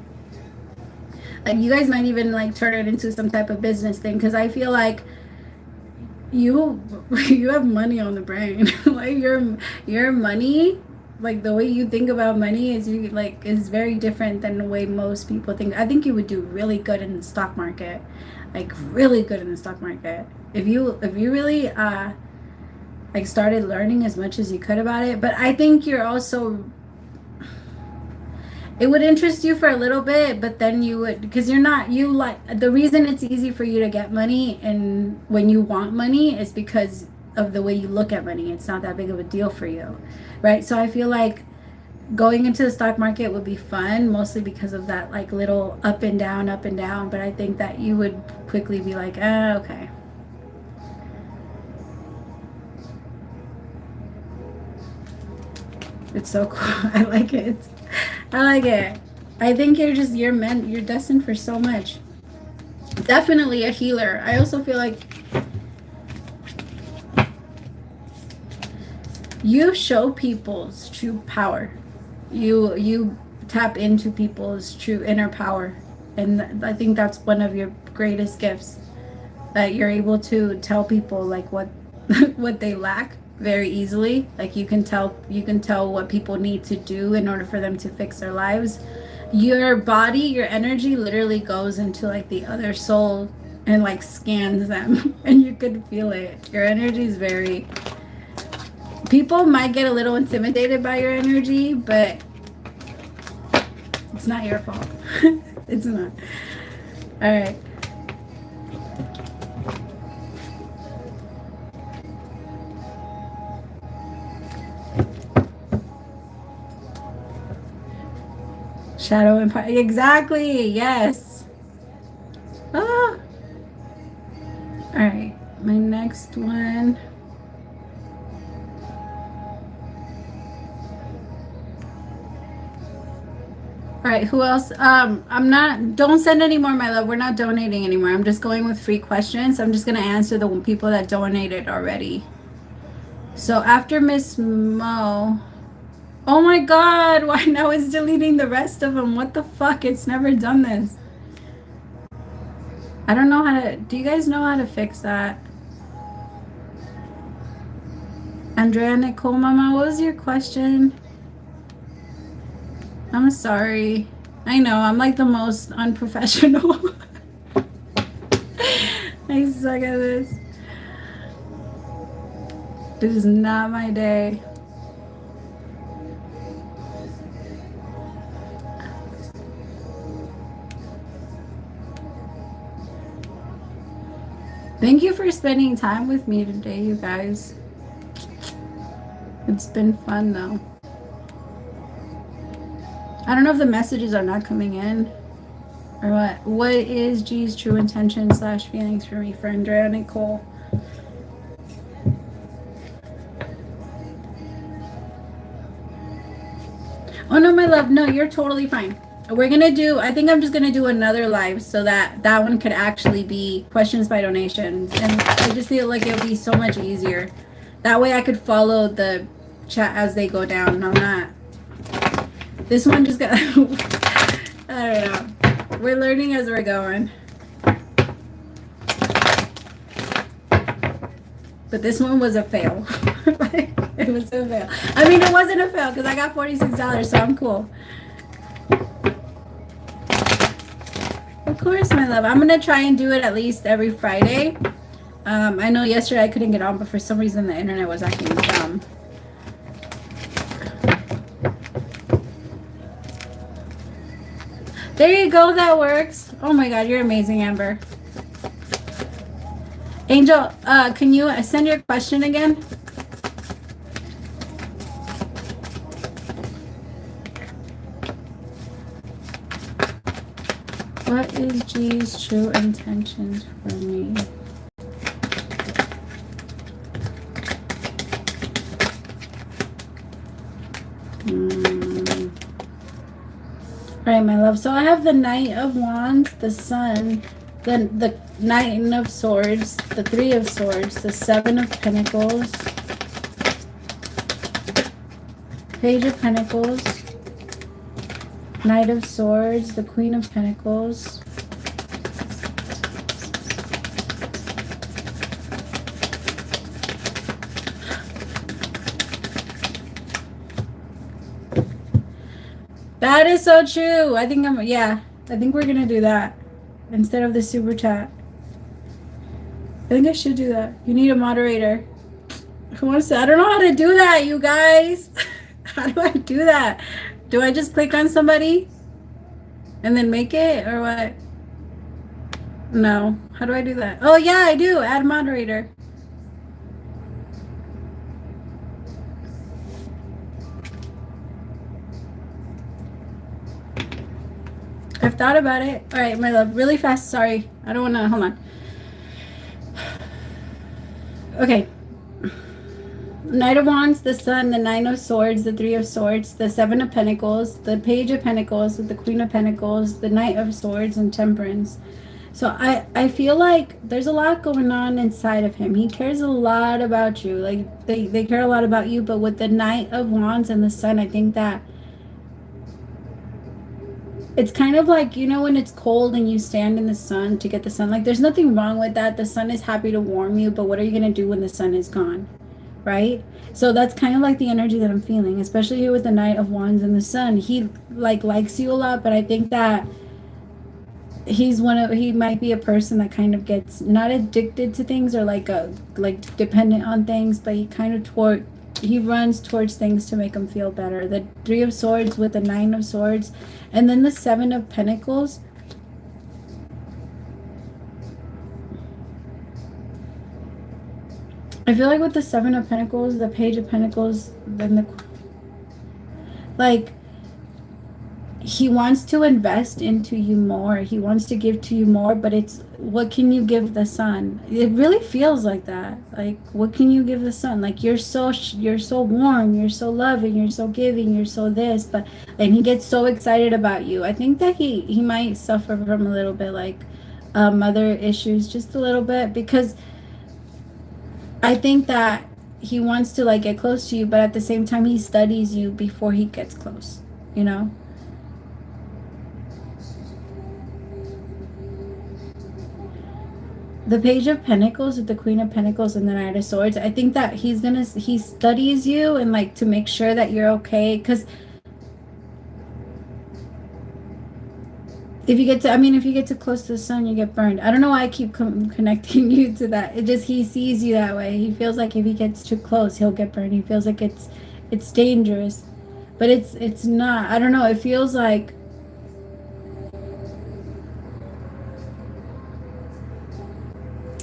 Like, you guys might even like turn it into some type of business thing, because I feel like you have money on the brain. Like, your money, like the way you think about money is very different than the way most people think. I think you would do really good in the stock market, like really good in the stock market, if you really like started learning as much as you could about it. But I think you're also, it would interest you for a little bit, but then you would, because the reason it's easy for you to get money and when you want money is because of the way you look at money. It's not that big of a deal for you, right? So I feel like going into the stock market would be fun, mostly because of that like little up and down, but I think that you would quickly be like, okay. It's so cool. I like it. I like it. I think you're destined for so much. Definitely a healer. I also feel like you show people's true power. You tap into people's true inner power. And I think that's one of your greatest gifts, that you're able to tell people like what what they lack very easily. Like, you can tell what people need to do in order for them to fix their lives. Your body, your energy literally goes into like the other soul and like scans them and you could feel it. Your energy is very, people might get a little intimidated by your energy, but it's not your fault. It's not. All right. Shadow Empire. Exactly. Yes. Ah. All right. My next one. All right. Who else? Don't send any more, my love. We're not donating anymore. I'm just going with free questions. I'm just going to answer the people that donated already. So after Miss Mo. Oh my god, why now it's deleting the rest of them? What the fuck? It's never done this. I don't know how to, do you guys know how to fix that? Andrea Nicole Mama, what was your question? I'm sorry. I know, I'm like the most unprofessional. I suck at this. This is not my day. Thank you for spending time with me today, you guys. It's been fun though. I don't know if the messages are not coming in or what. What is G's true intention / feelings for me, for Andrea Nicole? Oh no, my love, no, you're totally fine. We're gonna do, I think I'm just gonna do another live so that one could actually be questions by donations, and I just feel like it'll be so much easier. That way I could follow the chat as they go down. I'm not, this one just got I don't know, we're learning as we're going, but this one was a fail. It was a fail. I mean, it wasn't a fail because I got $46, so I'm cool. Of course, my love. I'm going to try and do it at least every Friday. I know yesterday I couldn't get on, but for some reason the internet was acting dumb. There you go, that works. Oh my god, you're amazing, Amber. Angel, can you send your question again? What is G's true intentions for me? All right, my love. So I have the Knight of Wands, the Sun, the Knight of Swords, the Three of Swords, the Seven of Pentacles, Page of Pentacles, Knight of Swords, the Queen of Pentacles. That is so true. I think I think we're gonna do that instead of the super chat. I think I should do that. You need a moderator. Who wants to? I don't know how to do that, you guys. How do I do that? Do I just click on somebody and then make it, or what? No. How do I do that? Oh yeah, I do. Add moderator. I've thought about it. All right, my love, really fast. Sorry, I don't want to. Hold on. Okay. Knight of Wands, the Sun, the Nine of Swords, the Three of Swords, the Seven of Pentacles, the Page of Pentacles, the Queen of Pentacles, the Knight of Swords, and Temperance. So I feel like there's a lot going on inside of him. He cares a lot about you. Like they care a lot about you, but with the Knight of Wands and the Sun, I think that it's kind of like, you know, when it's cold and you stand in the sun to get the sun. Like, there's nothing wrong with that. The sun is happy to warm you, but what are you going to do when the sun is gone? Right? So that's kind of like the energy that I'm feeling, especially here with the Knight of Wands and the Sun. He likes you a lot, but I think that he might be a person that kind of gets not addicted to things or like dependent on things, but he runs towards things to make him feel better. The Three of Swords with the Nine of Swords, and then the Seven of Pentacles. I feel like with the Seven of Pentacles, the Page of Pentacles, then he wants to invest into you more. He wants to give to you more, but it's, what can you give the Sun? It really feels like that. Like, what can you give the Sun? Like, you're so warm, you're so loving, you're so giving, you're so this, and he gets so excited about you. I think that he might suffer from a little bit like mother issues, just a little bit, because I think that he wants to get close to you, but at the same time he studies you before he gets close, you know? The Page of Pentacles with the Queen of Pentacles and the Knight of Swords. I think that he studies you and to make sure that you're okay, because if you get too close to the sun, you get burned. I don't know why I keep connecting you to that. It just, he sees you that way. He feels like if he gets too close, he'll get burned. He feels like it's dangerous, but it's not. I don't know. It feels like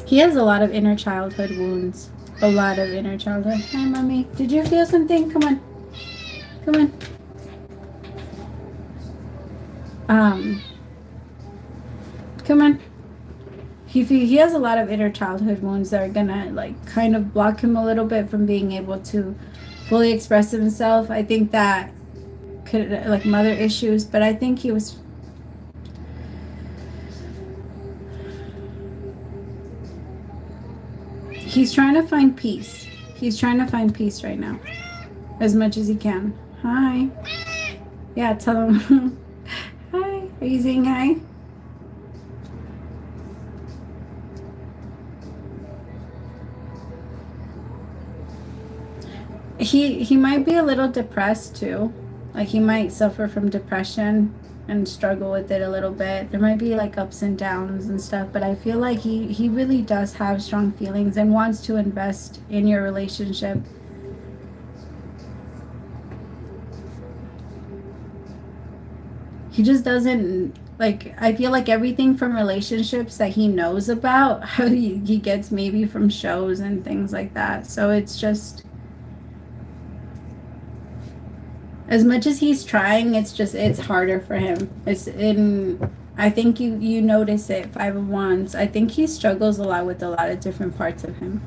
he has a lot of inner childhood wounds. A lot of inner childhood. Hi, mommy. Did you feel something? Come on. Come on. Come on. He has a lot of inner childhood wounds that are gonna kind of block him a little bit from being able to fully express himself. I think that could mother issues, but I think he's trying to find peace. He's trying to find peace right now as much as he can. Hi. Yeah, tell him. Hi. Are you saying hi? He might be a little depressed too. He might suffer from depression and struggle with it a little bit. There might be like ups and downs and stuff, but I feel like he really does have strong feelings and wants to invest in your relationship. He just doesn't, like, I feel like everything from relationships that he knows about, how he gets maybe from shows and things like that. So it's just, as much as he's trying, it's harder for him. It's in, I think you notice it, 5 of Wands. I think he struggles a lot with a lot of different parts of him.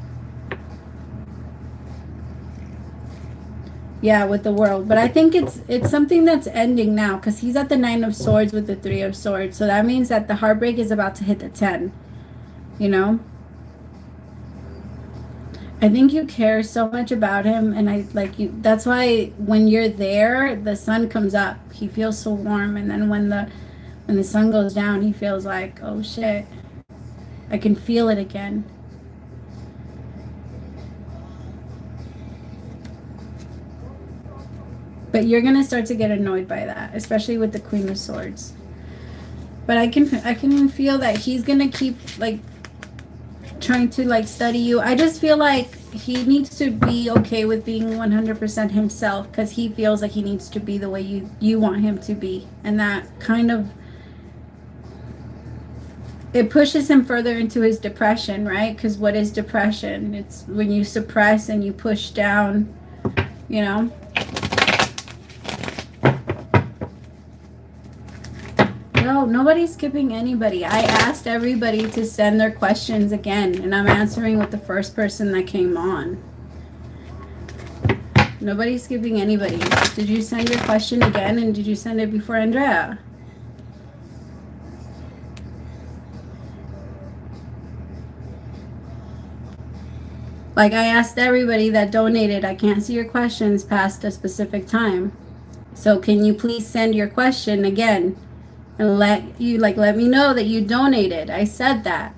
Yeah, with the World. But I think it's something that's ending now, because he's at the 9 of Swords with the 3 of Swords. So that means that the heartbreak is about to hit the 10. You know? I think you care so much about him, and I like you. That's why when you're there, the sun comes up. He feels so warm, and then when the sun goes down, he feels like, oh shit, I can feel it again. But you're gonna start to get annoyed by that, especially with the Queen of Swords. But I can feel that he's gonna keep like trying to like study you. I just feel like he needs to be okay with being 100% himself, because he feels like he needs to be the way you want him to be, and that kind of, it pushes him further into his depression, right? Because what is depression? It's when you suppress and you push down, you know. No, nobody's skipping anybody. I asked everybody to send their questions again, and I'm answering with the first person that came on. Nobody's skipping anybody. Did you send your question again, and did you send it before Andrea? Like, I asked everybody that donated, I can't see your questions past a specific time. So can you please send your question again? And let me know that you donated. I said that.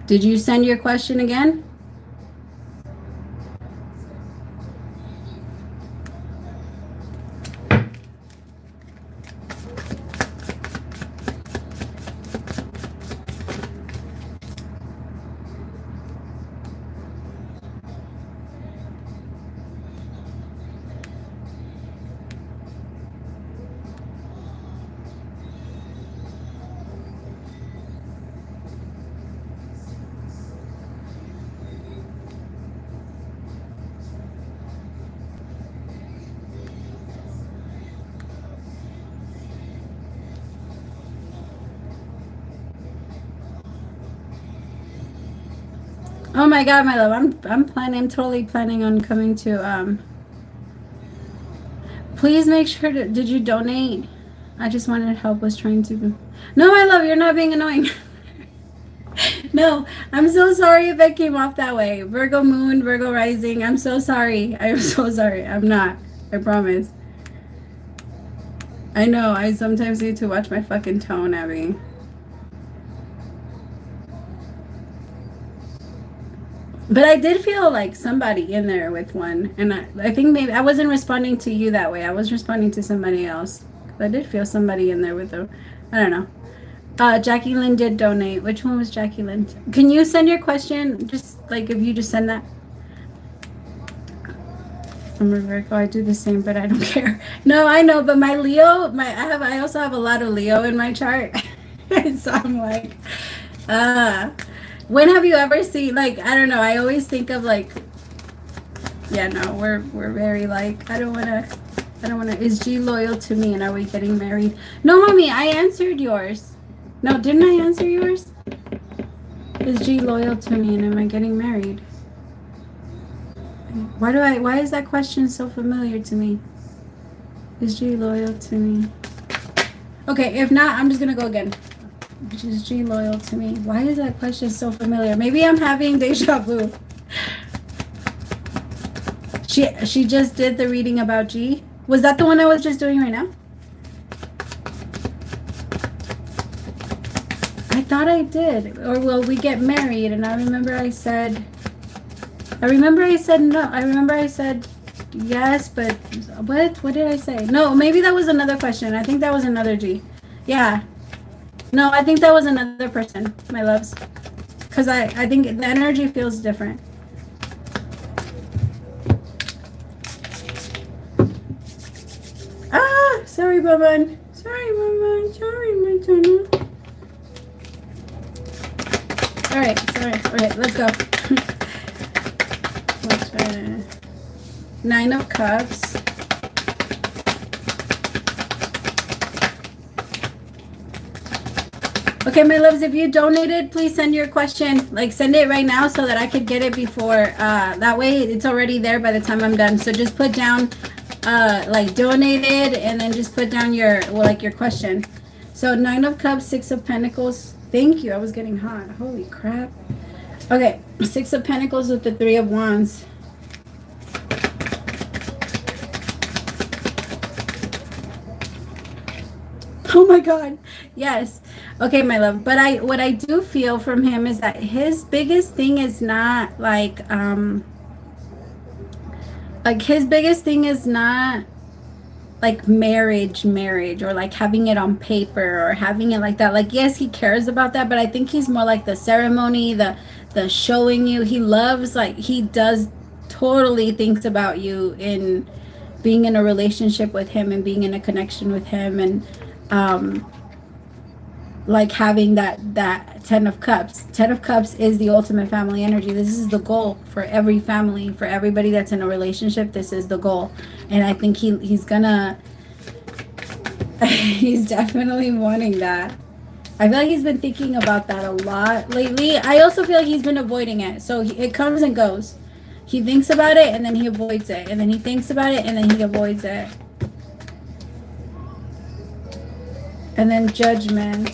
Did you send your question again? Oh my god, my love, I'm totally planning on coming to please make sure to, did you donate? I just wanted help, was trying to. No, my love, you're not being annoying. No, I'm so sorry if I came off that way. Virgo moon, Virgo rising. I'm so sorry. I'm so sorry. I'm not. I promise. I know, I sometimes need to watch my fucking tone, Abby. But I did feel like somebody in there with one. And I think maybe I wasn't responding to you that way. I was responding to somebody else. I did feel somebody in there with a, I don't know. Jackie Lynn did donate. Which one was Jackie Lynn? Can you send your question? Just like if you just send that. I'm a Virgo. I do the same, but I don't care. No, I know, but my Leo, I also have a lot of Leo in my chart. So I'm like, when have you ever seen, like, I don't know, I always think of like, yeah, no, we're very like, I don't wanna, is G loyal to me and are we getting married? No, mommy, I answered yours. No, didn't I answer yours? Is G loyal to me and am I getting married? Why is that question so familiar to me? Is G loyal to me? Okay, if not, I'm just gonna go again. Is G loyal to me? Why is that question so familiar? Maybe I'm having deja vu. She just did the reading about G. Was that the one I was just doing right now? I thought I did. Or will we get married? And I remember I said no. I remember I said Yes, but what did I say? No, maybe that was another question. I think that was another G. Yeah. No, I think that was another person, my loves. Because I think the energy feels different. Ah, sorry, Baban. Sorry, Baban. Sorry, my tunnel. All right, sorry. All right, let's go. Let's try 9 of Cups. Okay, my loves, if you donated, please send your question. Like, send it right now so that I could get it before. That way, it's already there by the time I'm done. So just put down, like, donated, and then just put down your, well, like, your question. So 9 of Cups, 6 of Pentacles. Thank you. I was getting hot. Holy crap. Okay, 6 of Pentacles with the 3 of Wands. Oh my God. Yes. Okay, my love. But what I do feel from him is that his biggest thing is not like his biggest thing is not like marriage or like having it on paper or having it like that. Like, yes, he cares about that, but I think he's more like the ceremony, the showing you. He loves, like, he does totally thinks about you in being in a relationship with him and being in a connection with him, and like having that 10 of Cups. 10 of Cups is the ultimate family energy. This is the goal for every family, for everybody that's in a relationship. This is the goal, and I think he's gonna he's definitely wanting that. I feel like he's been thinking about that a lot lately. I also feel like he's been avoiding it, so it comes and goes. He thinks about it and then he avoids it, and then he thinks about it and then he avoids it. And then Judgment.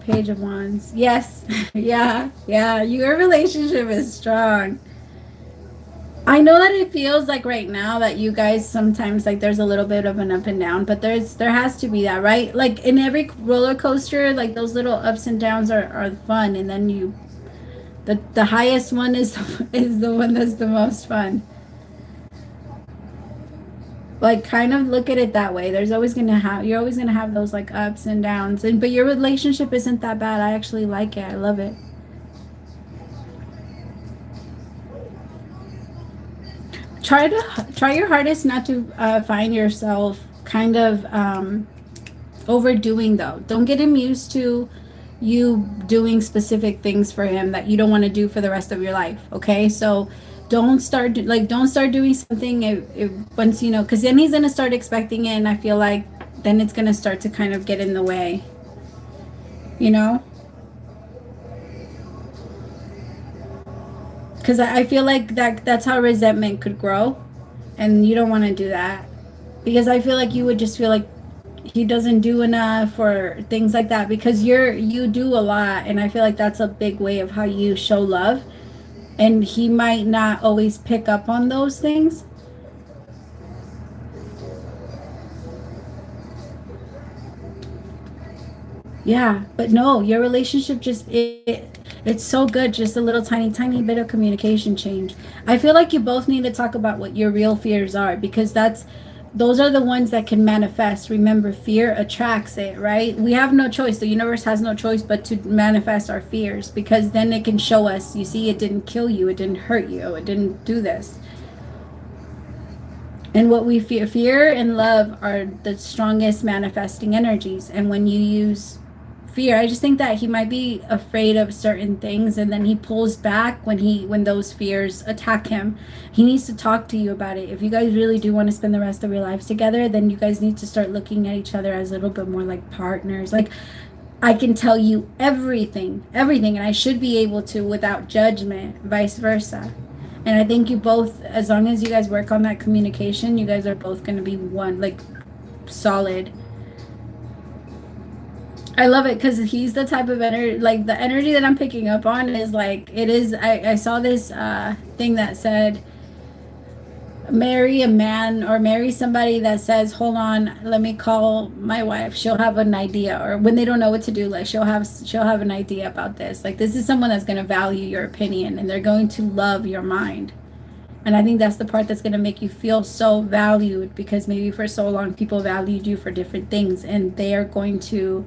Page of Wands. Yes. Yeah. Your relationship is strong. I know that it feels like right now that you guys sometimes, like, there's a little bit of an up and down, but there has to be that, right? Like in every roller coaster, like those little ups and downs are fun, and then the highest one is the one that's the most fun. Like, kind of look at it that way. You're always gonna have those like ups and downs, but your relationship isn't that bad. I actually like it. I love it. Try your hardest not to find yourself kind of overdoing, though. Don't get him used to you doing specific things for him that you don't want to do for the rest of your life. Okay, so don't start doing something if once you know, because then he's gonna start expecting it, and I feel like then it's gonna start to kind of get in the way, you know. Because I feel like that's how resentment could grow, and you don't want to do that, because I feel like you would just feel like he doesn't do enough or things like that, because you do a lot, and I feel like that's a big way of how you show love, and he might not always pick up on those things. Yeah, but no, your relationship just it's so good. Just a little tiny bit of communication change. I feel like you both need to talk about what your real fears are, because those are the ones that can manifest. Remember, fear attracts it, right? We have no choice. The universe has no choice but to manifest our fears, because then it can show us, you see, it didn't kill you, it didn't hurt you, it didn't do this. And what we fear and love are the strongest manifesting energies. And when you use fear, I just think that he might be afraid of certain things, and then he pulls back when those fears attack him. He needs to talk to you about it. If you guys really do want to spend the rest of your lives together, then you guys need to start looking at each other as a little bit more like partners. Like, I can tell you everything, and I should be able to without judgment, vice versa. And I think you both, as long as you guys work on that communication, you guys are both going to be one, like, solid. I love it, because he's the type of energy, like the energy that I'm picking up on is like, it is, I saw this thing that said, marry a man or marry somebody that says, hold on, let me call my wife, she'll have an idea. Or when they don't know what to do, like she'll have an idea about this. Like, this is someone that's going to value your opinion, and they're going to love your mind. And I think that's the part that's going to make you feel so valued, because maybe for so long people valued you for different things, and they are going to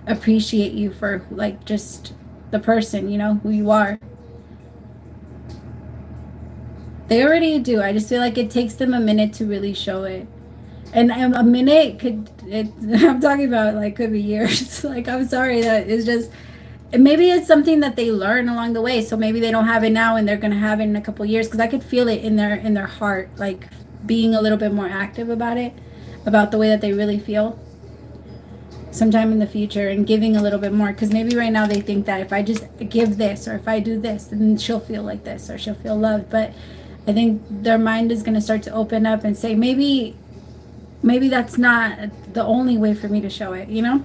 appreciate you for, like, just the person, who you are. They already do. I just feel like it takes them a minute to really show it. And a minute I'm talking about, like, could be years. Like, I'm sorry, that is just, maybe it's something that they learn along the way. So maybe they don't have it now and they're going to have it in a couple of years, because I could feel it in their heart, like, being a little bit more active about it, about the way that they really feel sometime in the future, and giving a little bit more, because maybe right now they think that if I just give this, or if I do this, then she'll feel like this, or she'll feel loved. But I think their mind is going to start to open up and say, maybe that's not the only way for me to show it, Yeah.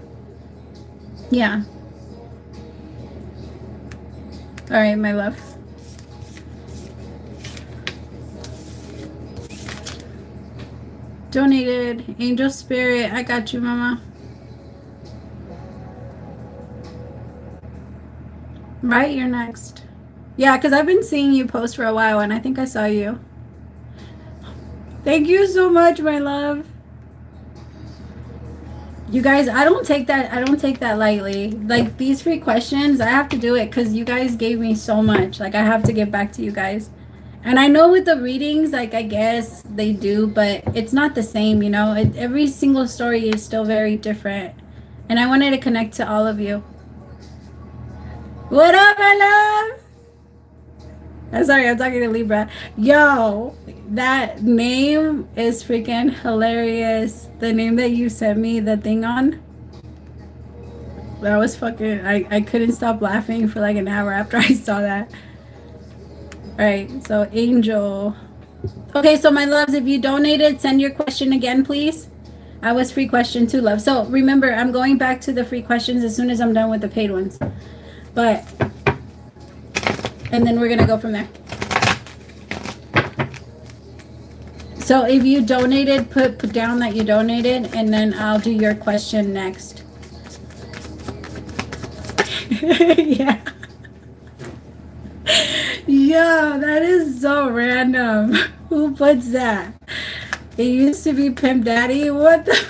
All right, my love. Donated. Angel Spirit. I got you, mama. Right, you're next. Yeah, because I've been seeing you post for a while, and I think I saw you. Thank you so much, my love. You guys, I don't take that lightly. Like, these free questions, I have to do it because you guys gave me so much. Like, I have to give back to you guys. And I know with the readings, like, I guess they do, but it's not the same, every single story is still very different. And I wanted to connect to all of you. What up, my love? I'm sorry, I'm talking to Libra. Yo, that name is freaking hilarious. The name that you sent me the thing on, that was fucking, I couldn't stop laughing for like an hour after I saw that. Alright, so Angel. Okay, so my loves, if you donated, send your question again, please. I was free question too, love. So remember, I'm going back to the free questions as soon as I'm done with the paid ones. But, and then we're going to go from there. So if you donated, put down that you donated, and then I'll do your question next. Yeah. Yo, that is so random. Who puts that? It used to be Pimp Daddy. What the?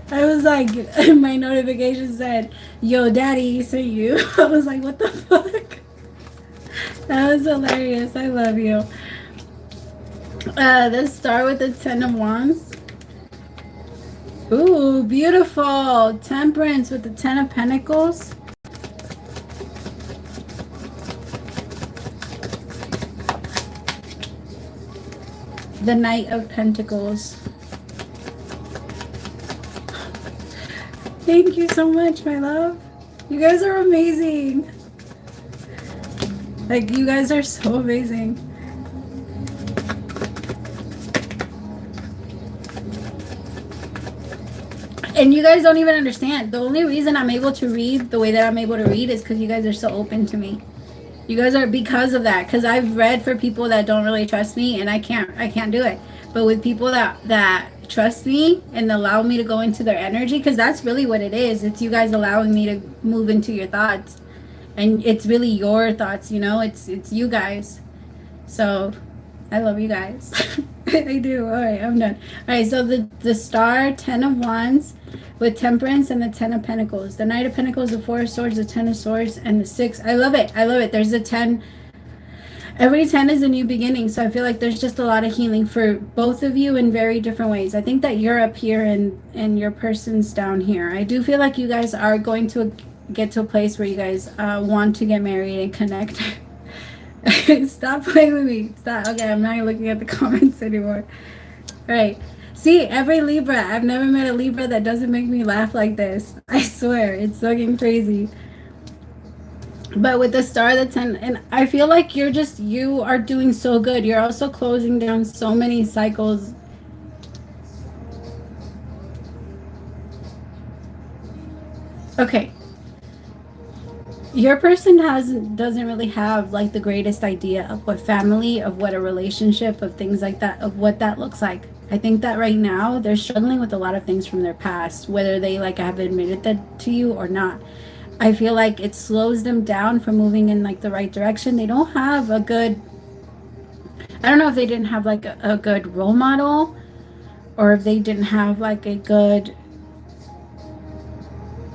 I was like, my notification said, yo, Daddy sent you. I was like, what the fuck? That was hilarious. I love you. Let's start with the 10 of Wands. Ooh, beautiful. Temperance with the 10 of Pentacles. The Knight of Pentacles. Thank you so much, my love. You guys are amazing. Like, you guys are so amazing. And you guys don't even understand. The only reason I'm able to read the way that I'm able to read is because you guys are so open to me. You guys are, because of that. Because I've read for people that don't really trust me, and I can't do it. But with people that trust me and allow me to go into their energy, because that's really what it is. It's you guys allowing me to move into your thoughts. And it's really your thoughts, it's you guys. So I love you guys. I do. All right, I'm done. All right, so the star, 10 of Wands with Temperance, and the 10 of Pentacles. The Knight of Pentacles, the 4 of Swords, the 10 of Swords, and the 6. I love it. I love it. There's a 10. Every 10 is a new beginning. So I feel like there's just a lot of healing for both of you in very different ways. I think that you're up here and your person's down here. I do feel like you guys are going to get to a place where you guys want to get married and connect. Stop playing with me. Stop. Okay, I'm not looking at the comments anymore. All right. See, every Libra, I've never met a Libra that doesn't make me laugh like this. I swear, it's fucking crazy. But with the star, the 10, and I feel like you are doing so good. You're also closing down so many cycles. Okay. Your person doesn't really have like the greatest idea of what family, of what a relationship, of things like that, of what that looks like. I think that right now they're struggling with a lot of things from their past, whether they like have admitted that to you or not. I feel like it slows them down from moving in like the right direction. They don't have a good, I don't know if they didn't have like a good role model, or if they didn't have like a good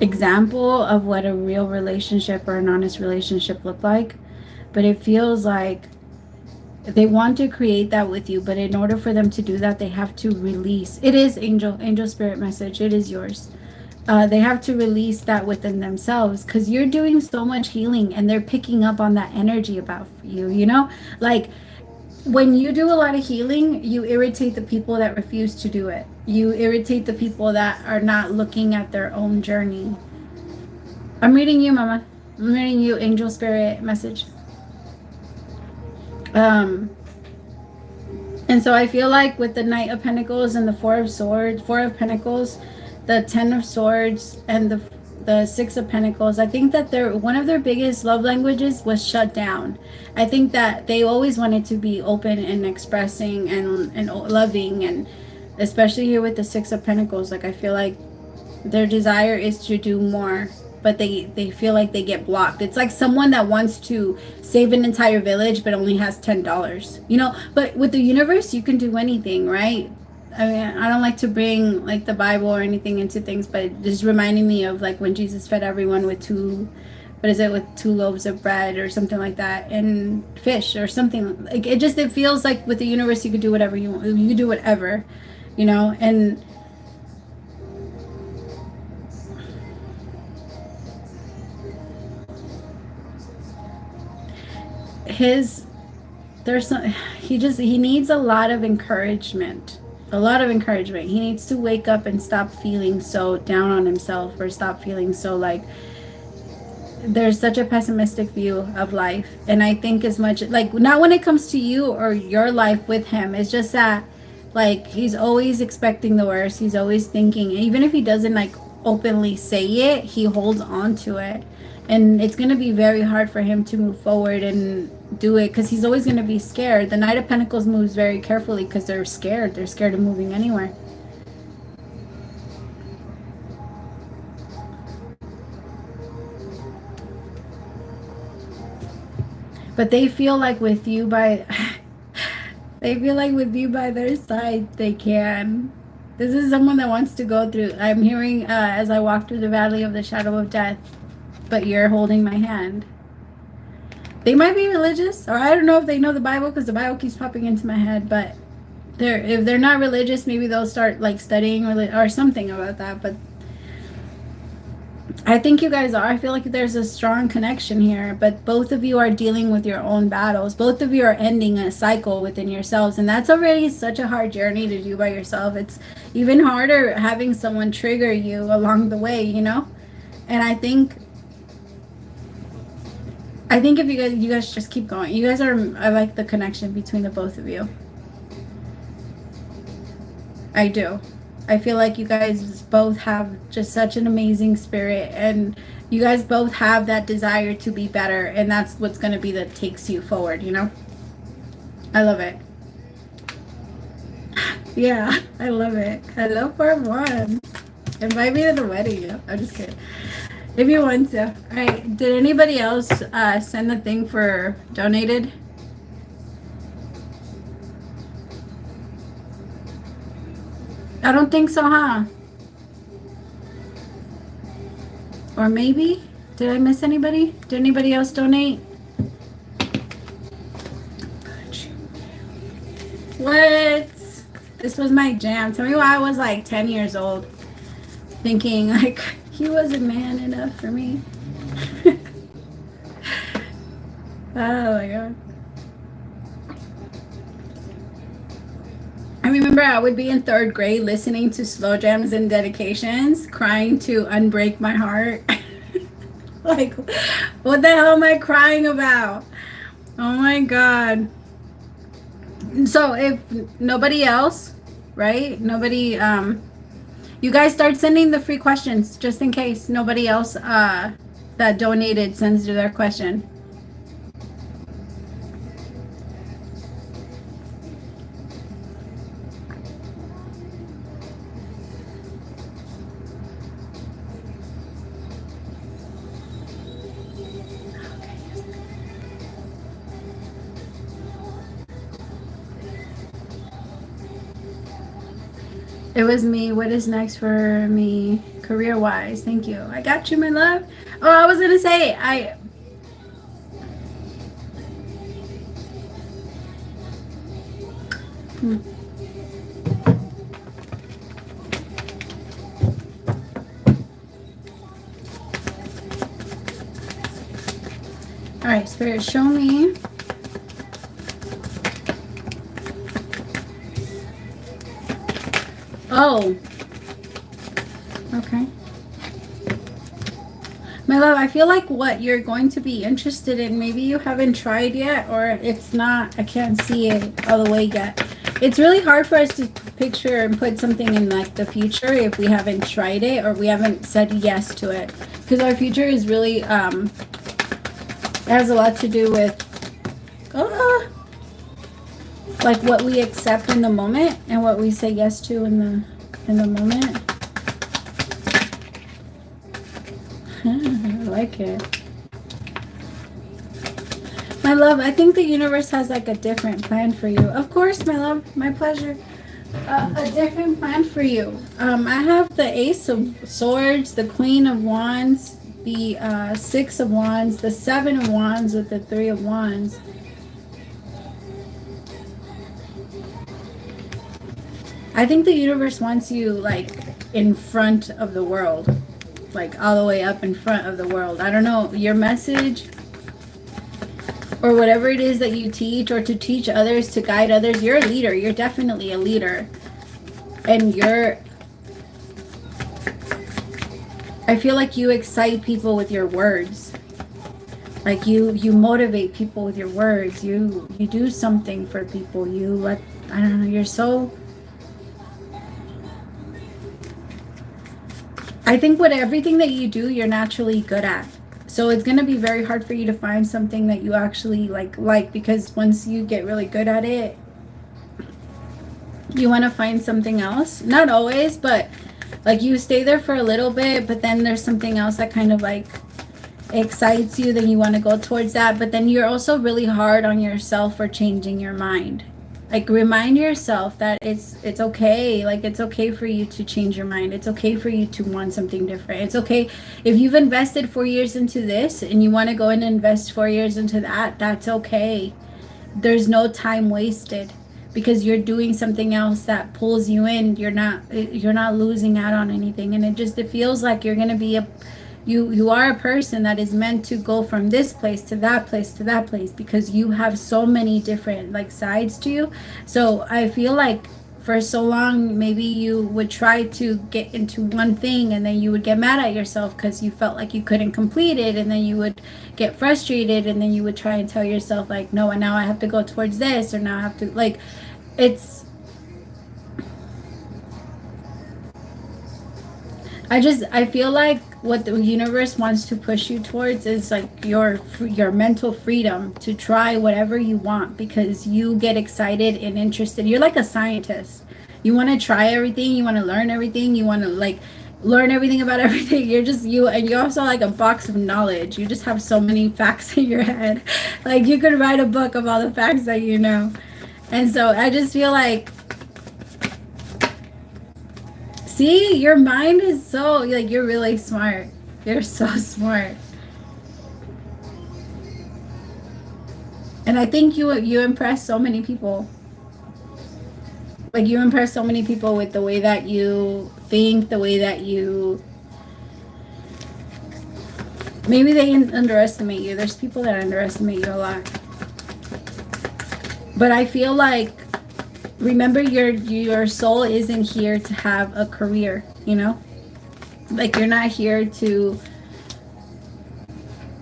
example of what a real relationship or an honest relationship looked like. But it feels like they want to create that with you, but in order for them to do that, they have to release. It is angel spirit message, it is yours. They have to release that within themselves, because you're doing so much healing and they're picking up on that energy about you, you know, like when you do a lot of healing, you irritate the people that refuse to do it. You irritate the people that are not looking at their own journey. I'm reading you, Mama. I'm reading you, angel spirit message. And so I feel like with the Knight of Pentacles and the Four of Pentacles, the Ten of Swords, and the Six of Pentacles, I think that one of their biggest love languages was shut down. I think that they always wanted to be open and expressing and loving, and especially here with the Six of Pentacles, like I feel like their desire is to do more, but they feel like they get blocked. It's like someone that wants to save an entire village but only has $10, you know. But with the universe, you can do anything, right? I mean, I don't like to bring like the Bible or anything into things, but it just reminding me of like when Jesus fed everyone with two loaves of bread or something like that, and fish or something. Like it feels like with the universe, you could do whatever you want. You could do whatever, you know. And he needs a lot of encouragement. He needs to wake up and stop feeling so down on himself, or stop feeling so like there's such a pessimistic view of life. And I think as much like, not when it comes to you or your life with him, it's just that like he's always expecting the worst. He's always thinking, even if he doesn't like openly say it, he holds on to it. And it's going to be very hard for him to move forward and do it, because he's always going to be scared. The Knight of Pentacles moves very carefully because they're scared of moving anywhere. But they feel like with you by their side, they can. This is someone that wants to go through. I'm hearing as I walk through the valley of the shadow of death, but you're holding my hand. They might be religious, or I don't know if they know the Bible, because the Bible keeps popping into my head. But if they're not religious, maybe they'll start like studying or something about that. But I think you guys are. I feel like there's a strong connection here, but both of you are dealing with your own battles. Both of you are ending a cycle within yourselves, and that's already such a hard journey to do by yourself. It's even harder having someone trigger you along the way, you know? And I think if you guys just keep going. You guys I like the connection between the both of you. I do. I feel like you guys both have just such an amazing spirit, and you guys both have that desire to be better, and that's what's going to be that takes you forward, you know? I love it. Yeah, I love it. Hello, for one. Invite me to the wedding. I'm just kidding. If you want to. All right. Did anybody else send the thing for donated? I don't think so, huh? Or maybe? Did I miss anybody? Did anybody else donate? What? This was my jam. Tell me why I was like 10 years old thinking like he wasn't man enough for me. Oh my god. I remember I would be in 3rd grade listening to slow jams and dedications, crying to Unbreak My Heart. Like, what the hell am I crying about? Oh my god. So if nobody else, right? Nobody, you guys start sending the free questions just in case nobody else that donated sends to their question. It was me. What is next for me career-wise? Thank you. I got you, my love. Oh, I was gonna say I. Hmm. All right, Spirit, show me. Oh. Okay. My love, I feel like what you're going to be interested in, maybe you haven't tried yet, or it's not, I can't see it all the way yet. It's really hard for us to picture and put something in like the future if we haven't tried it or we haven't said yes to it. Because our future is really, has a lot to do with, like what we accept in the moment and what we say yes to in the moment. I like it. My love, I think the universe has like a different plan for you. Of course, my love, my pleasure. A different plan for you. I have the Ace of Swords, the Queen of Wands, the Six of Wands, the Seven of Wands with the Three of Wands. I think the universe wants you like in front of the world, like all the way up in front of the world. I don't know, your message or whatever it is that you teach or to teach others, to guide others. You're a leader. You're definitely a leader. And I feel like you excite people with your words. Like you motivate people with your words. You do something for people. I don't know, you're so, I think with everything that you do, you're naturally good at. So it's going to be very hard for you to find something that you actually like because once you get really good at it, you want to find something else. Not always, but like you stay there for a little bit, but then there's something else that kind of like excites you, then you want to go towards that. But then you're also really hard on yourself for changing your mind. Like remind yourself that it's okay. Like it's okay for you to change your mind. It's okay for you to want something different. It's okay if you've invested 4 years into this and you want to go and invest 4 years into that. That's okay. There's no time wasted because you're doing something else that pulls you in. You're not losing out on anything, and it feels like you're gonna be you are a person that is meant to go from this place to that place to that place because you have so many different like sides to you. So I feel like for so long maybe you would try to get into one thing and then you would get mad at yourself because you felt like you couldn't complete it, and then you would get frustrated, and then you would try and tell yourself like, no, and now I have to go towards this, or now I have to like, I feel like what the universe wants to push you towards is like your mental freedom to try whatever you want because you get excited and interested. You're like a scientist. You want to try everything, you want to learn everything, you want to like learn everything about everything. You're just you, and you're also like a box of knowledge. You just have so many facts in your head. Like you could write a book of all the facts that you know. And so I just feel like, see, your mind is so, like, you're really smart. You're so smart. And I think you impress so many people. Like, you impress so many people with the way that you think, the way that you... Maybe they underestimate you. There's people that underestimate you a lot. But I feel like, remember, your soul isn't here to have a career, you know? Like, you're not here to,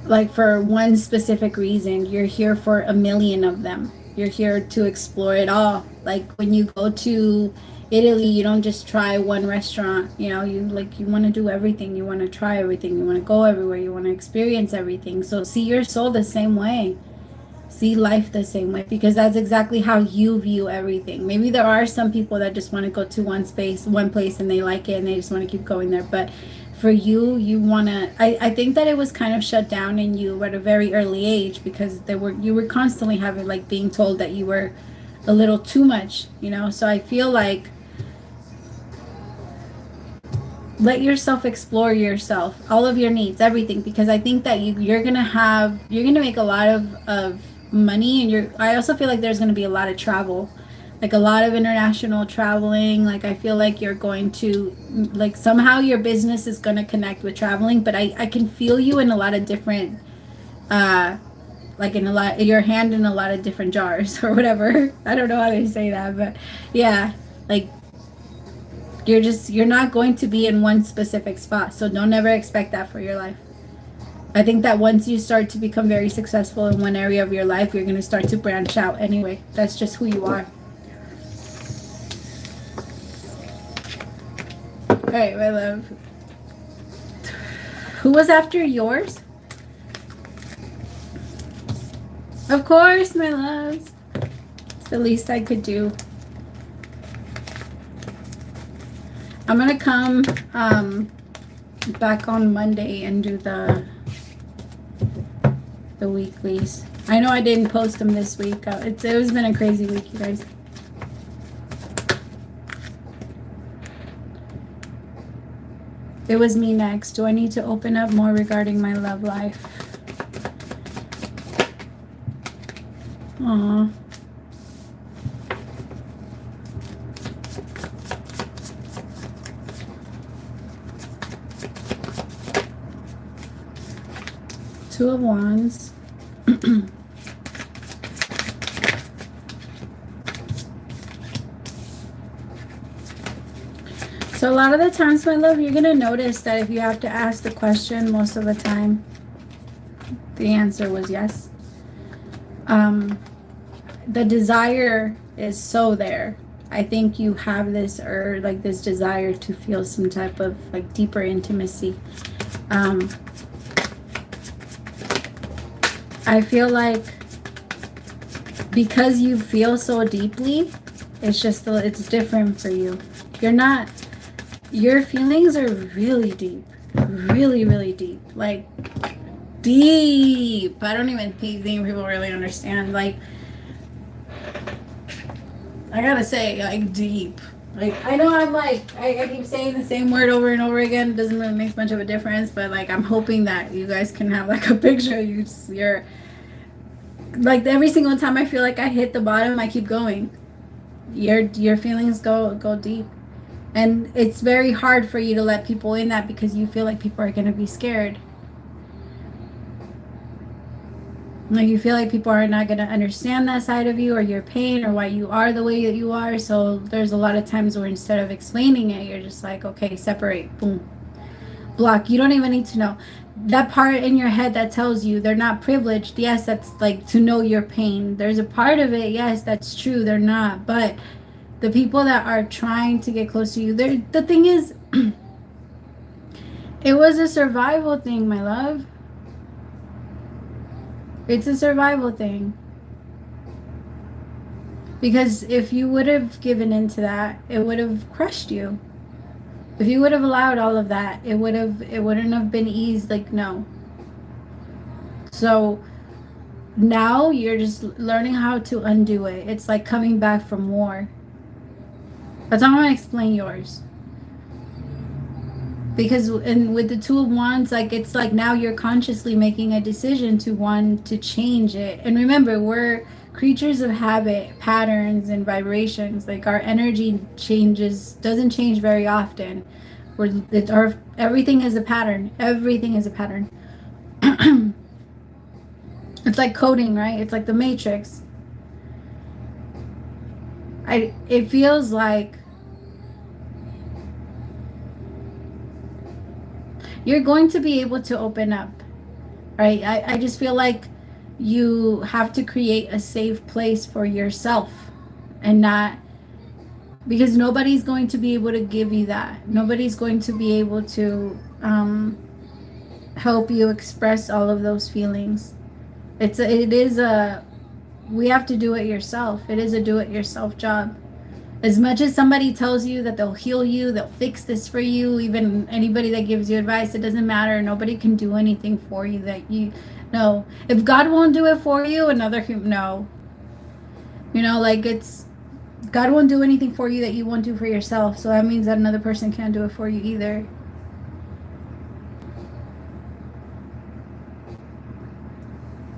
like, for one specific reason. You're here for a million of them. You're here to explore it all. Like, when you go to Italy, you don't just try one restaurant. You like, you want to do everything. You want to try everything. You want to go everywhere. You want to experience everything. So see your soul the same way. See life the same way, because that's exactly how you view everything. Maybe there are some people that just want to go to one place, and they like it and they just want to keep going there. But for you, you want to, I think that it was kind of shut down in you at a very early age, because you were constantly having, like, being told that you were a little too much. So I feel like, let yourself explore yourself, all of your needs, everything, because I think that you're gonna make a lot of money, and I also feel like there's gonna be a lot of travel, like a lot of international traveling. Like, I feel like you're going to, like, somehow your business is gonna connect with traveling, but I can feel you in a lot of different, uh like, in a lot, your hand in a lot of different jars or whatever. I don't know how to say that, but yeah, like, you're not going to be in one specific spot, so don't ever expect that for your life. I think that once you start to become very successful in one area of your life, you're going to start to branch out anyway. That's just who you are. All right, my love. Who was after yours? Of course, my loves. It's the least I could do. I'm gonna come back on Monday and do the weeklies. I know I didn't post them this week. It has been a crazy week, you guys. It was me next. Do I need to open up more regarding my love life? Aww. Two of Wands. So a lot of the times, my love, you're going to notice that if you have to ask the question, most of the time, the answer was yes. The desire is so there. I think you have this, or like this desire to feel some type of like deeper intimacy. I feel like because you feel so deeply, it's different for you. Your feelings are really deep, really, really deep, like deep. I don't even think people really understand. Like, I gotta say, like, deep. Like, I know I'm like, I keep saying the same word over and over again. It doesn't really make much of a difference, but like, I'm hoping that you guys can have like a picture. You're like, every single time I feel like I hit the bottom, I keep going. Your feelings go deep, and it's very hard for you to let people in that, because you feel like people are gonna be scared. Like, you feel like people are not going to understand that side of you, or your pain, or why you are the way that you are. So there's a lot of times where instead of explaining it, you're just like, okay, separate, boom, block. You don't even need to know. That part in your head that tells you they're not privileged, yes, that's like to know your pain. There's a part of it, yes, that's true, they're not. But the people that are trying to get close to you, the thing is, it was a survival thing, my love. It's a survival thing. Because if you would have given into that, it would have crushed you. If you would have allowed all of that, it wouldn't have been easy. Like, no. So now you're just learning how to undo it. It's like coming back from war. That's how I'm gonna explain yours. Because with the Two of Wands, like, it's like now you're consciously making a decision to want to change it. And remember, we're creatures of habit, patterns, and vibrations. Like, our energy doesn't change very often. Everything is a pattern. Everything is a pattern. It's like coding, right? It's like the Matrix. It feels like you're going to be able to open up, right? I just feel like you have to create a safe place for yourself, and not because nobody's going to be able to give you that. Nobody's going to be able to help you express all of those feelings. We have to do it yourself. It is a do it yourself job. As much as somebody tells you that they'll heal you, they'll fix this for you, even anybody that gives you advice, it doesn't matter. Nobody can do anything for you that you no. If God won't do it for you, another no. You know, like it's God won't do anything for you that you won't do for yourself. So that means that another person can't do it for you either.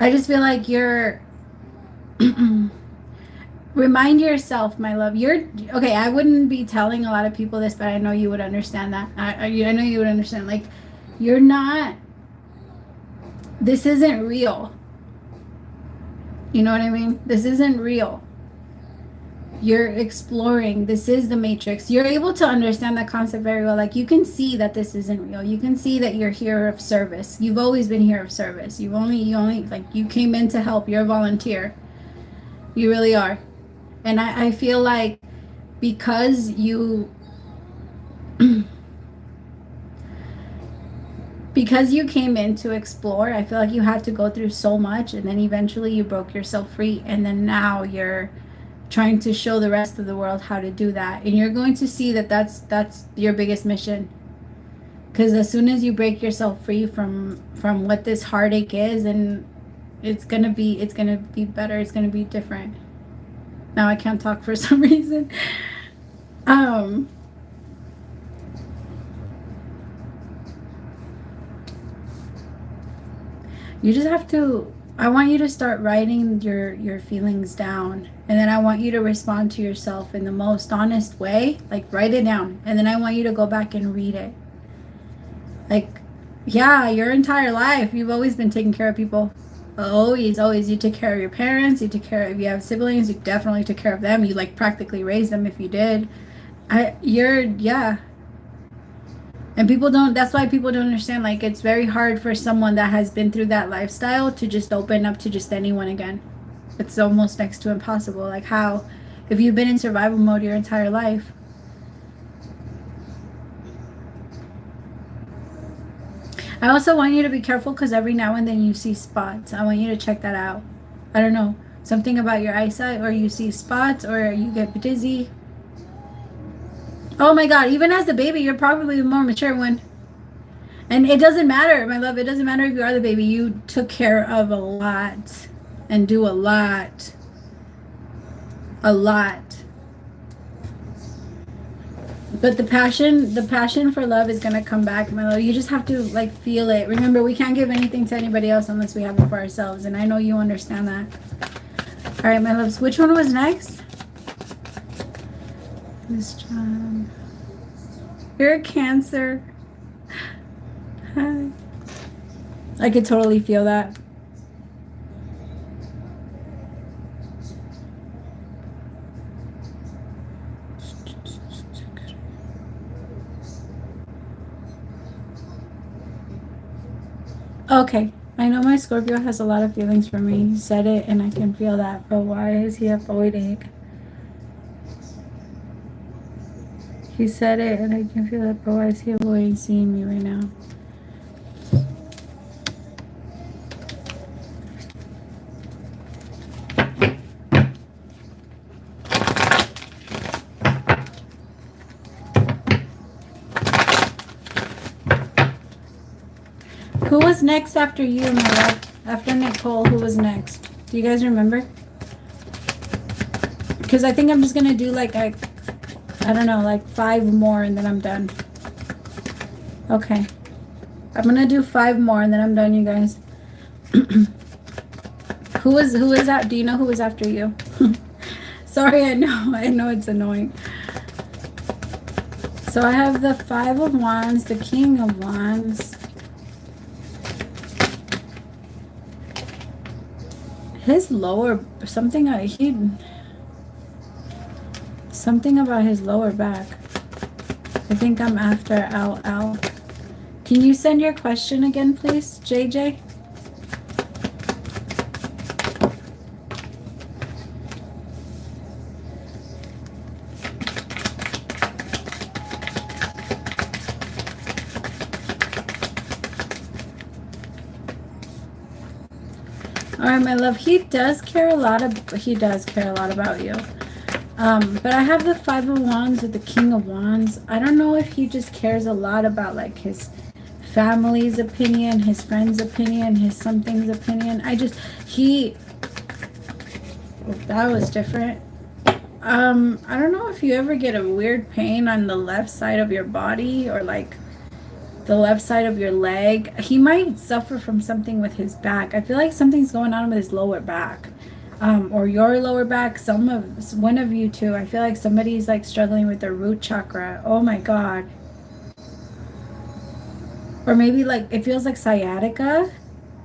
I just feel like you're remind yourself, my love, you're okay. I wouldn't be telling a lot of people this, but I know you would understand that. I know you would understand. Like, you're not, this isn't real. You know what I mean? This isn't real. You're exploring. This is the matrix. You're able to understand that concept very well. Like, you can see that this isn't real. You can see that you're here of service. You've always been here of service. You only like, you came in to help. You're a volunteer. You really are. And I feel like because you because you came in to explore, I feel like you had to go through so much, and then eventually you broke yourself free, and then now you're trying to show the rest of the world how to do that. And you're going to see that that's your biggest mission. Because as soon as you break yourself free from what this heartache is, and it's gonna be better, it's gonna be different. Now I can't talk for some reason. You just have to, I want you to start writing your feelings down, and then I want you to respond to yourself in the most honest way. Like, write it down, and then I want you to go back and read it. Like, yeah, your entire life you've always been taking care of people. Always you took care of your parents, you took care of, if you have siblings, you definitely took care of them. You like practically raised them if you did. Yeah. And people don't, that's why people don't understand. Like, it's very hard for someone that has been through that lifestyle to just open up to just anyone again. It's almost next to impossible. Like, how, if you've been in survival mode your entire life. I also want you to be careful, because every now and then you see spots. I want you to check that out. I don't know, something about your eyesight, or you see spots, or you get dizzy. Oh my God, even as the baby, you're probably the more mature one. And it doesn't matter, my love. It doesn't matter if you are the baby. You took care of a lot and do a lot. A lot. But the passion for love is going to come back, my love. You just have to, like, feel it. Remember, we can't give anything to anybody else unless we have it for ourselves. And I know you understand that. All right, my loves. Which one was next? This time. You're a Cancer. Hi. I could totally feel that. Okay, I know my Scorpio has a lot of feelings for me. He said it and I can feel that, but why is he avoiding? He said it and I can feel it, but why is he avoiding seeing me right now? Who was next after you, my love? After Nicole, who was next? Do you guys remember? Because I think I'm just going to do like I don't know, like 5 more and then I'm done. Okay. I'm going to do 5 more and then I'm done, you guys. Who is that? Do you know who was after you? Sorry, I know it's annoying. So I have the 5 of Wands, the King of Wands. His lower, something about his lower back. I think I'm after Al. Can you send your question again, please, JJ? All right, my love. He does care a lot about you. But I have the Five of Wands with the King of Wands. I don't know if he just cares a lot about like his family's opinion, his friend's opinion, his something's opinion. He, oh, that was different. I don't know if you ever get a weird pain on the left side of your body or like the left side of your leg. He might suffer from something with his back. I feel like something's going on with his lower back. Or your lower back, one of you two. I feel like somebody's like struggling with their root chakra. Oh my god. Or maybe like it feels like sciatica.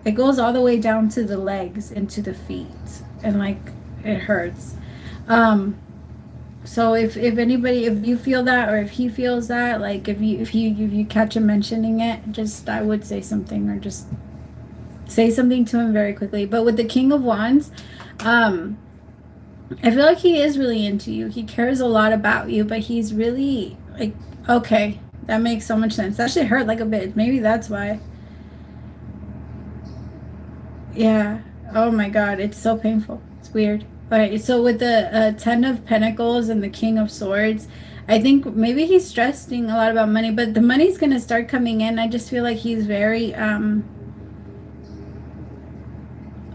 It goes all the way down to the legs and to the feet, and like it hurts. So if anybody, if you feel that, or if he feels that, like if you catch him mentioning it, just I would say something, or just say something to him very quickly. But with the King of Wands, I feel like he is really into you. He cares a lot about you, but he's really like, okay, that makes so much sense. That should hurt like a bit. Maybe that's why. Yeah. Oh my god, it's so painful. It's weird. All right, so with the Ten of Pentacles and the King of Swords, I think maybe he's stressing a lot about money, but the money's going to start coming in. I just feel like he's very, I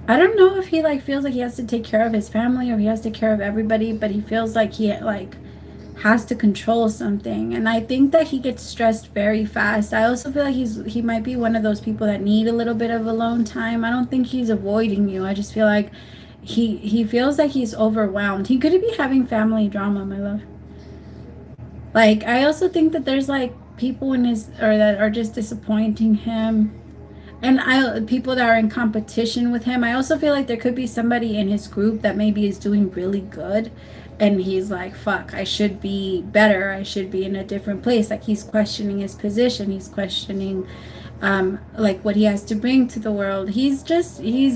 don't know if he like feels like he has to take care of his family or he has to take care of everybody, but he feels like he like has to control something. And I think that he gets stressed very fast. I also feel like he might be one of those people that need a little bit of alone time. I don't think he's avoiding you. I just feel like he feels like he's overwhelmed. He could be having family drama, my love. Like I also think that there's like people in his, or that are just disappointing him, and people that are in competition with him. I also feel like there could be somebody in his group that maybe is doing really good, and he's like, fuck, I should be better, I should be in a different place. Like he's questioning his position, he's questioning like what he has to bring to the world. He's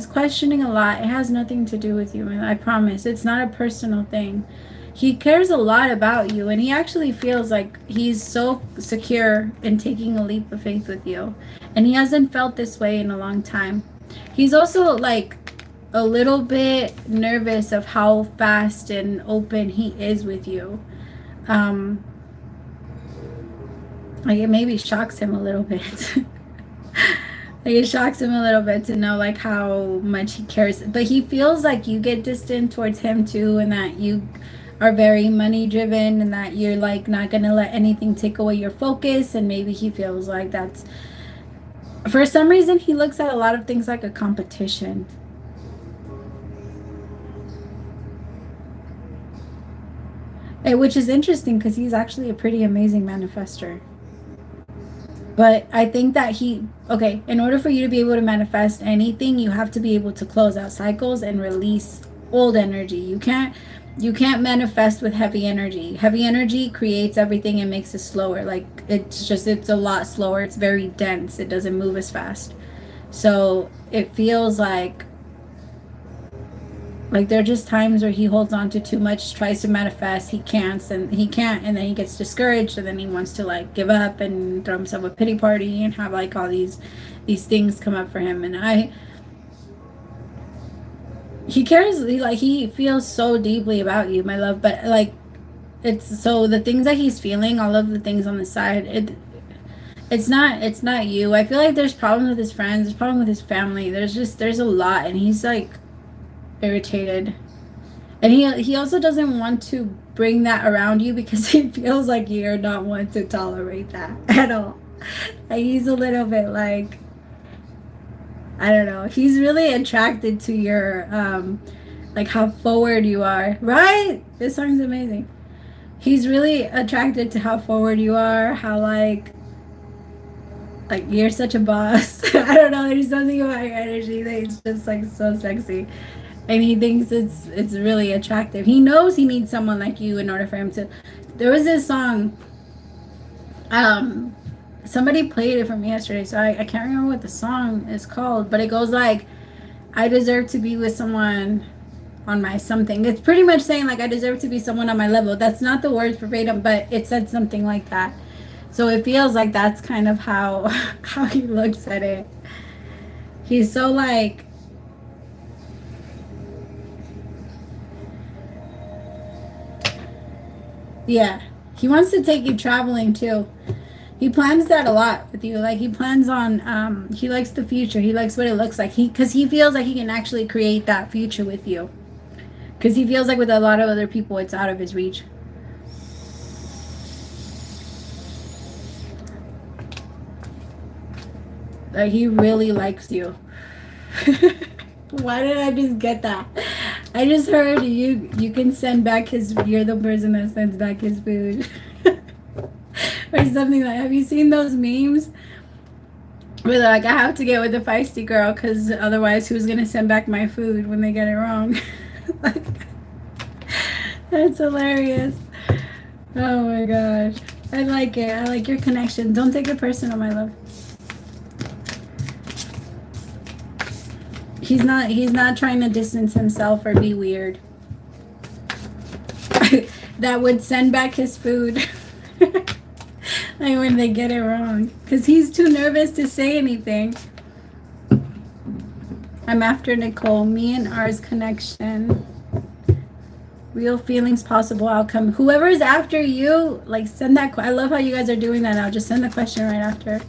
questioning a lot. It has nothing to do with you, and I promise it's not a personal thing. He cares a lot about you, and he actually feels like he's so secure in taking a leap of faith with you, and he hasn't felt this way in a long time. He's also like a little bit nervous of how fast and open he is with you. Like it maybe shocks him a little bit. Like it shocks him a little bit to know like how much he cares, but he feels like you get distant towards him too, and that you are very money driven, and that you're like not gonna let anything take away your focus. And maybe he feels like that's, for some reason, he looks at a lot of things like a competition. Which is interesting because he's actually a pretty amazing manifester. But I think that okay, in order for you to be able to manifest anything, you have to be able to close out cycles and release old energy. You can't manifest with heavy energy. Heavy energy creates everything and makes it slower. Like it's a lot slower. It's very dense. It doesn't move as fast. So it feels like there are just times where he holds on to too much, tries to manifest, he can't, and then he gets discouraged, and then he wants to like give up and throw himself a pity party and have like all these things come up for him. And he cares, he feels so deeply about you, my love, but like it's so the things that he's feeling, all of the things on the side, it's not you. I feel like there's problems with his friends, there's problems with his family, there's a lot, and he's like irritated, and he also doesn't want to bring that around you because he feels like you're not one to tolerate that at all. Like he's a little bit like, I don't know, he's really attracted to your like how forward you are, right? This song's amazing. He's really attracted to how forward you are, how like you're such a boss. I don't know, there's something about your energy that is just like so sexy, and he thinks it's really attractive. He knows he needs someone like you in order for him to. There was this song, somebody played it for me yesterday, so I can't remember what the song is called, but it goes like, I deserve to be with someone on my something. It's pretty much saying like I deserve to be someone on my level. That's not the words verbatim, but it said something like that. So it feels like that's kind of how he looks at it. He's so like, Yeah. He wants to take you traveling too. He plans that a lot with you. Like he plans on he likes the future. He likes what it looks like. Cuz he feels like he can actually create that future with you. Cuz he feels like with a lot of other people it's out of his reach. Like he really likes you. Why did I just get that? I just heard you can send back his, you're the person that sends back his food. Or something like, have you seen those memes where they're like, I have to get with the feisty girl because otherwise who's gonna send back my food when they get it wrong? Like, that's hilarious. Oh my gosh, I like it. I like your connection. Don't take it personal, my love. He's not trying to distance himself or be weird. That would send back his food. Like when they get it wrong, because he's too nervous to say anything. I'm after Nicole. Me and ours connection. Real feelings, possible outcome. Whoever is after you, like send that. I love how you guys are doing that now. Just send the question right after.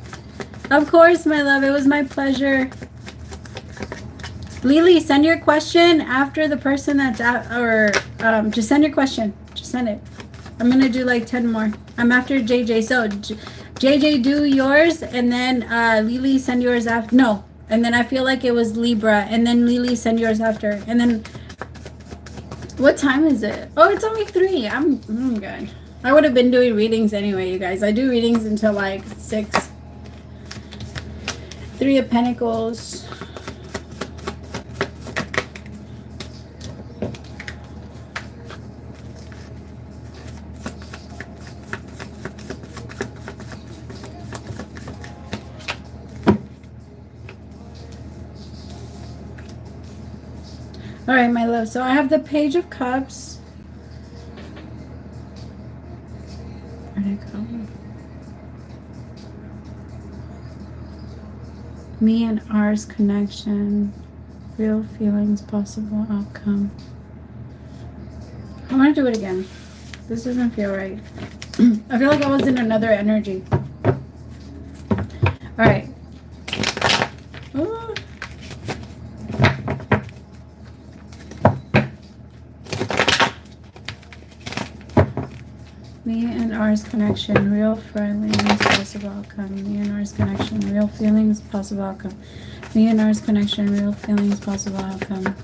Of course, my love. It was my pleasure. Lily, send your question after the person that's at, or just send your question. Just send it. I'm gonna do like 10 more. I'm after JJ. So JJ, do yours, and then Lily, send yours after. No, and then I feel like it was Libra, and then Lily, send yours after, and then. What time is it? Oh, it's only 3. I'm good. I would have been doing readings anyway, you guys. I do readings until like 6. 3 of Pentacles. All right, my love. So I have the Page of Cups. Where'd it go? Me and ours connection. Real feelings, possible outcome. I'm going to do it again. This doesn't feel right. I feel like I was in another energy. All right. Ooh. Me and ours connection, real feelings, possible outcome. Me and ours connection, real feelings, possible outcome. Me and ours connection, real feelings, possible outcome.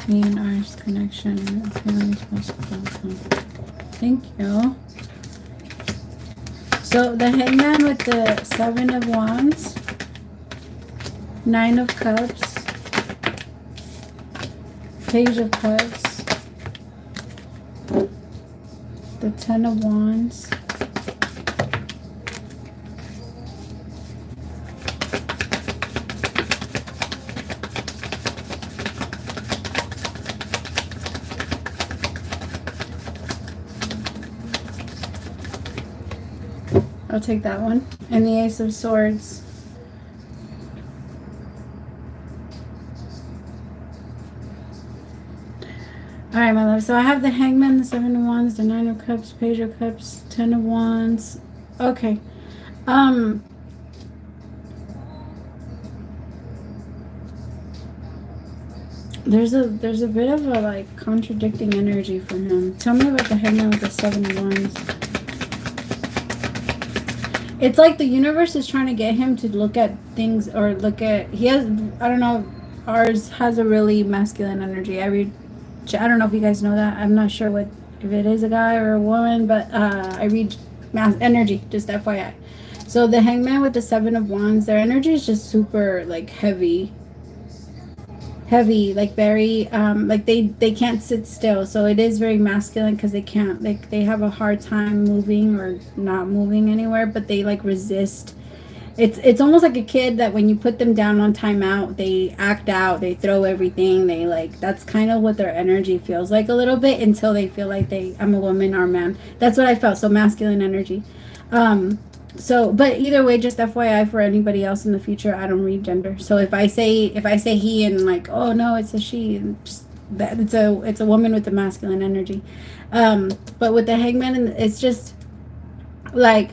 Me and ours connection, real feelings, possible outcome. Thank you. So the Hangman with the 7 of Wands, 9 of Cups, Page of Cups, the 10 of Wands, I'll take that one, and the Ace of Swords. All right, my love. So I have the Hangman, the 7 of Wands, the 9 of Cups, Page of Cups, 10 of Wands. Okay. There's a bit of a like contradicting energy from him. Tell me about the Hangman with the 7 of Wands. It's like the universe is trying to get him to look at things, or look at, he has, I don't know, ours has a really masculine energy. I don't know if you guys know that. I'm not sure if it is a guy or a woman, but I read energy, just FYI. So the Hangman with the 7 of Wands, their energy is just super like heavy, like very like they can't sit still. So it is very masculine because they can't, like they have a hard time moving or not moving anywhere, but they like resist. It's almost like a kid that when you put them down on timeout, they act out, they throw everything, they like, that's kind of what their energy feels like a little bit, until they feel like I'm a woman or a man. That's what I felt. So masculine energy. So, but either way, just FYI for anybody else in the future, I don't read gender. So if I say he and like, oh no, it's a she, just that it's a woman with the masculine energy. But with the hangman, it's just like,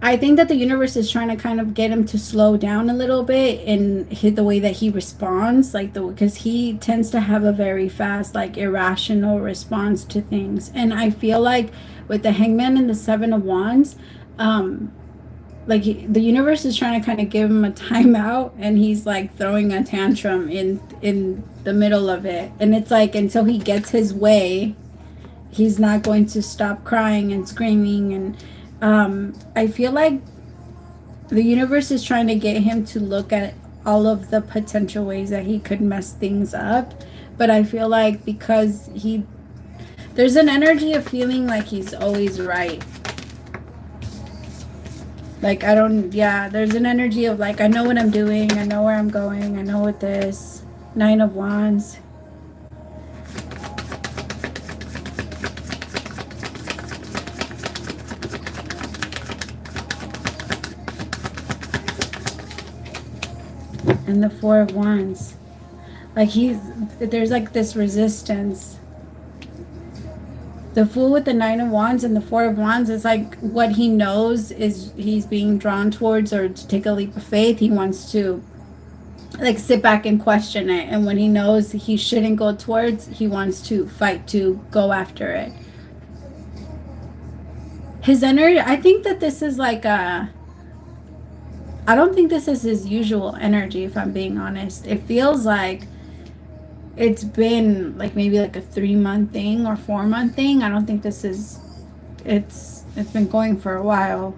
I think that the universe is trying to kind of get him to slow down a little bit in the way that he responds, like the because he tends to have a very fast, like irrational response to things. And I feel like with the hangman and the seven of wands, um, like the universe is trying to kind of give him a timeout, and he's like throwing a tantrum in the middle of it. And it's like until he gets his way, he's not going to stop crying and screaming. And I feel like the universe is trying to get him to look at all of the potential ways that he could mess things up. But I feel like because there's an energy of feeling like he's always right. Like, I don't, yeah, there's an energy of like, I know what I'm doing, I know where I'm going, I know what this. Nine of Wands. And the Four of Wands. Like there's like this resistance. The Fool with the Nine of Wands and the Four of Wands is like what he knows is he's being drawn towards, or to take a leap of faith. He wants to like sit back and question it. And when he knows he shouldn't go towards, he wants to fight to go after it. His energy, I think that this is like I don't think this is his usual energy, if I'm being honest. It feels like it's been like maybe like a 3-month thing or 4-month thing. I don't think this is, it's been going for a while.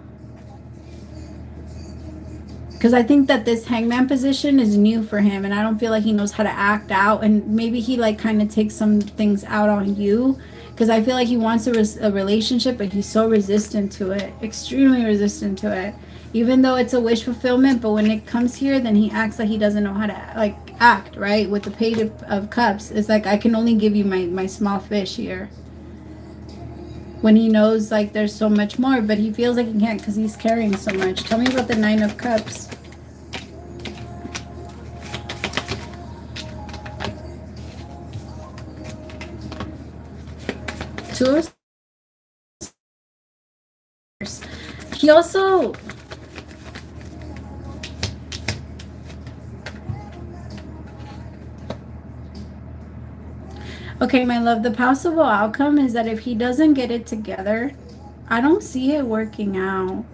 Because I think that this hangman position is new for him, and I don't feel like he knows how to act out. And maybe he like kind of takes some things out on you, because I feel like he wants a relationship, but he's so resistant to it, extremely resistant to it. Even though it's a wish fulfillment, but when it comes here, then he acts like he doesn't know how to like act, right? With the Page of Cups, it's like, I can only give you my small fish here. When he knows like there's so much more, but he feels like he can't because he's carrying so much. Tell me about the Nine of Cups. Two of Swords. He also, okay, my love, the possible outcome is that if he doesn't get it together, I don't see it working out.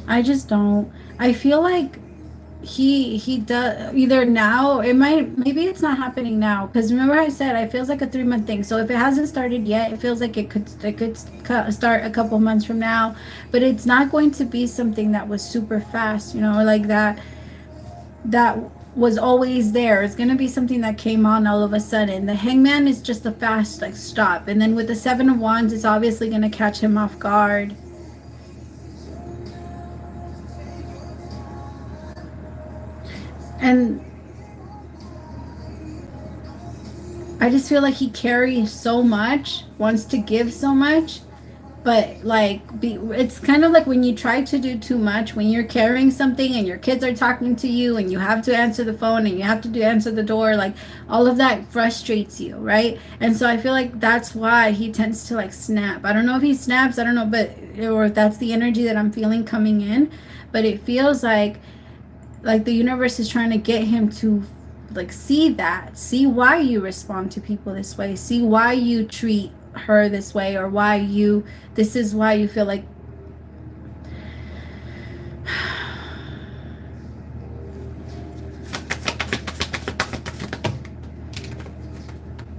I just don't. I feel like he does either now, it might, maybe it's not happening now, because remember I said it feels like a 3-month thing. So if it hasn't started yet, it feels like it could start a couple months from now. But it's not going to be something that was super fast, you know, like that was always there. It's going to be something that came on all of a sudden. The hangman is just a fast like stop, and then with the Seven of Wands, it's obviously going to catch him off guard. And I just feel like he carries so much, wants to give so much, but like it's kind of like when you try to do too much, when you're carrying something and your kids are talking to you and you have to answer the phone and you have to answer the door, like all of that frustrates you, right? And so I feel like that's why he tends to like snap. I don't know if he snaps, I don't know, but or if that's the energy that I'm feeling coming in, but it feels like the universe is trying to get him to like see why you respond to people this way, see why you treat her this way, or this is why you feel like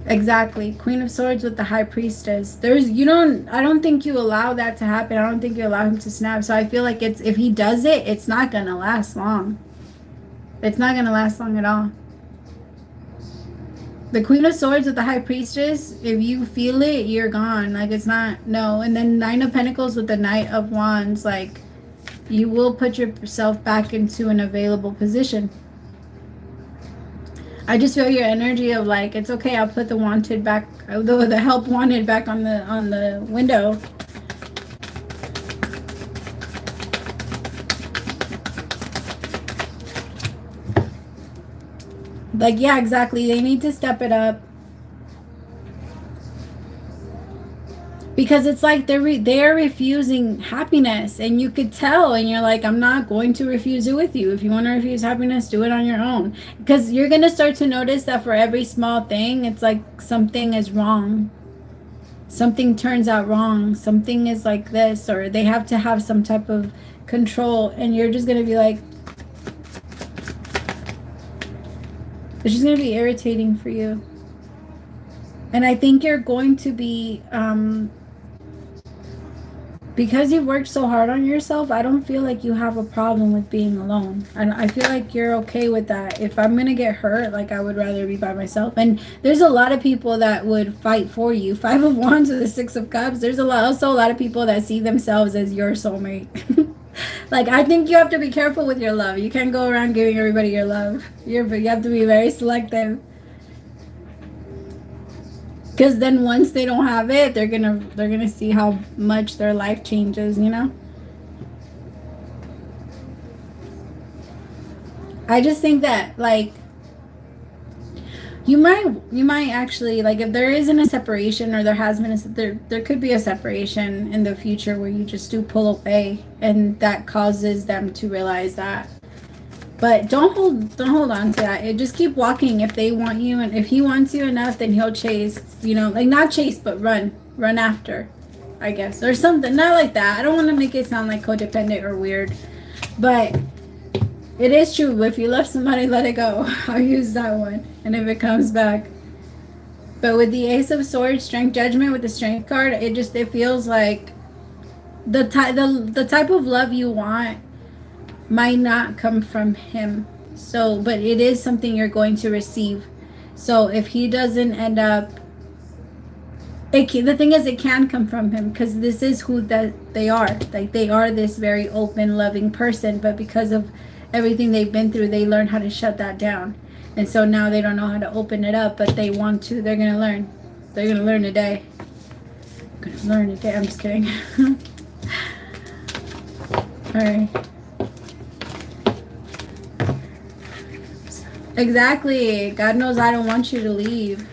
exactly. Queen of Swords with the High Priestess. I don't think you allow that to happen. I don't think you allow him to snap. So I feel like if he does it, it's not gonna last long. It's not going to last long at all. The Queen of Swords with the High Priestess, if you feel it, you're gone. Like, it's not, no. And then Nine of Pentacles with the Knight of Wands, like, you will put yourself back into an available position. I just feel your energy of like, it's okay, I'll put the wanted back, the help wanted back on the window. Like, yeah, exactly. They need to step it up. Because it's like they're refusing happiness, and you could tell, and you're like, I'm not going to refuse it with you. If you want to refuse happiness, do it on your own. Because you're going to start to notice that for every small thing, it's like something is wrong. Something turns out wrong. Something is like this, or they have to have some type of control, and you're just going to be like, it's just going to be irritating for you. And I think you're going to be, because you've worked so hard on yourself, I don't feel like you have a problem with being alone. And I feel like you're okay with that. If I'm going to get hurt, like, I would rather be by myself. And there's a lot of people that would fight for you. 5 of Wands with the 6 of Cups. There's also a lot of people that see themselves as your soulmate. Like, I think you have to be careful with your love. You can't go around giving everybody your love. You have to be very selective. Because then once they don't have it, they're gonna see how much their life changes, you know? I just think that, like, you might actually, like, if there isn't a separation, or there has been there could be a separation in the future where you just do pull away, and that causes them to realize that. But don't hold on to that. Just keep walking. If they want you, and if he wants you enough, then he'll chase, you know, like, not chase, but run after, I guess, or something. Not like that. I don't want to make it sound like codependent or weird, but it is true. If you love somebody, let it go. I'll use that one. And if it comes back. But with the Ace of Swords, Strength Judgment with the Strength card, it feels like the type of love you want might not come from him. So, but it is something you're going to receive. So if he doesn't end up, the thing is, it can come from him, because this is who that they are. Like, they are this very open, loving person, but because of everything they've been through, they learn how to shut that down. And so now they don't know how to open it up, but they want to. They're gonna learn. They're gonna learn today. I'm just kidding. All right. Exactly. God knows I don't want you to leave.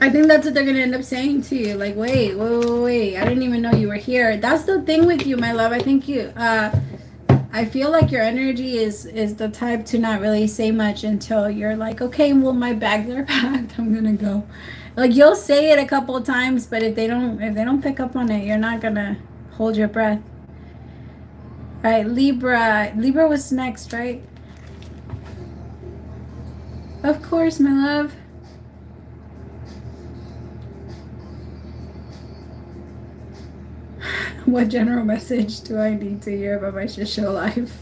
I think that's what they're going to end up saying to you. Like, wait. I didn't even know you were here. That's the thing with you, my love. I think I feel like your energy is the type to not really say much until you're like, okay, well, my bags are packed. I'm going to go. Like, you'll say it a couple of times, but if they don't pick up on it, you're not going to hold your breath. All right, Libra. Libra was next, right? Of course, my love. What general message do I need to hear about my social life?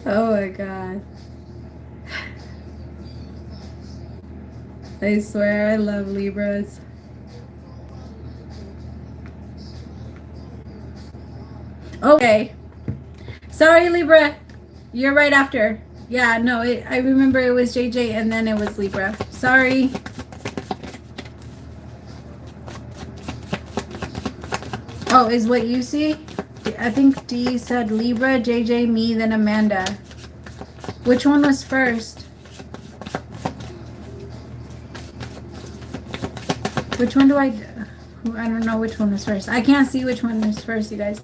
Oh my god. I swear, I love Libras. Okay. Sorry, Libra. You're right after. Yeah, no, I remember it was JJ and then it was Libra. Sorry. Oh, is what you see? I think D said Libra, JJ, me, then Amanda. Which one was first? Which one do I don't know which one was first. I can't see which one was first, you guys.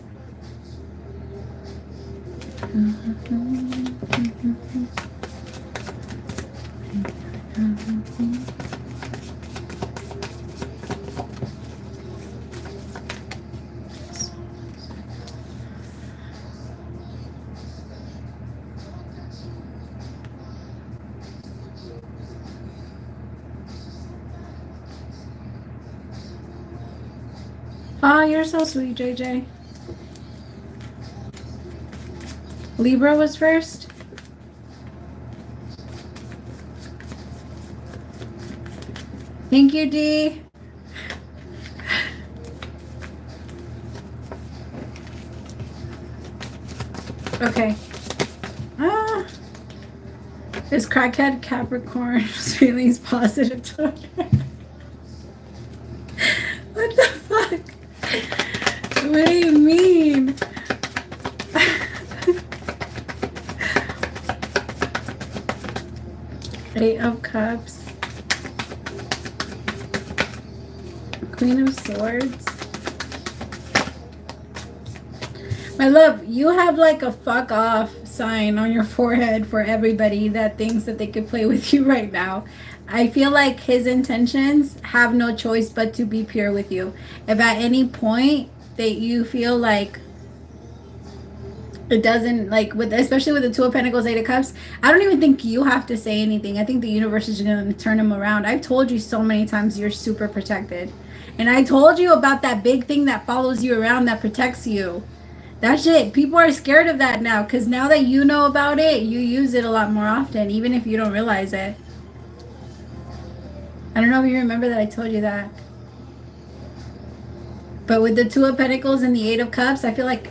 Oh, you're so sweet, JJ. Libra was first? Thank you, D. Okay. Is crackhead Capricorn's feelings positive tone? What the fuck? What do you mean? Eight of Cups. Queen of Swords. My love, you have like a fuck off sign on your forehead for everybody that thinks that they could play with you right now. I feel like his intentions have no choice but to be pure with you. If at any point that you feel like it doesn't, like, with, especially with the Two of Pentacles, Eight of Cups, I don't even think you have to say anything. I think the universe is going to turn him around. I've told you so many times you're super protected. And I told you about that big thing that follows you around that protects you. That shit, people are scared of that now, because now that you know about it, you use it a lot more often, even if you don't realize it. I don't know if you remember that I told you that. But with the Two of Pentacles and the Eight of Cups, I feel like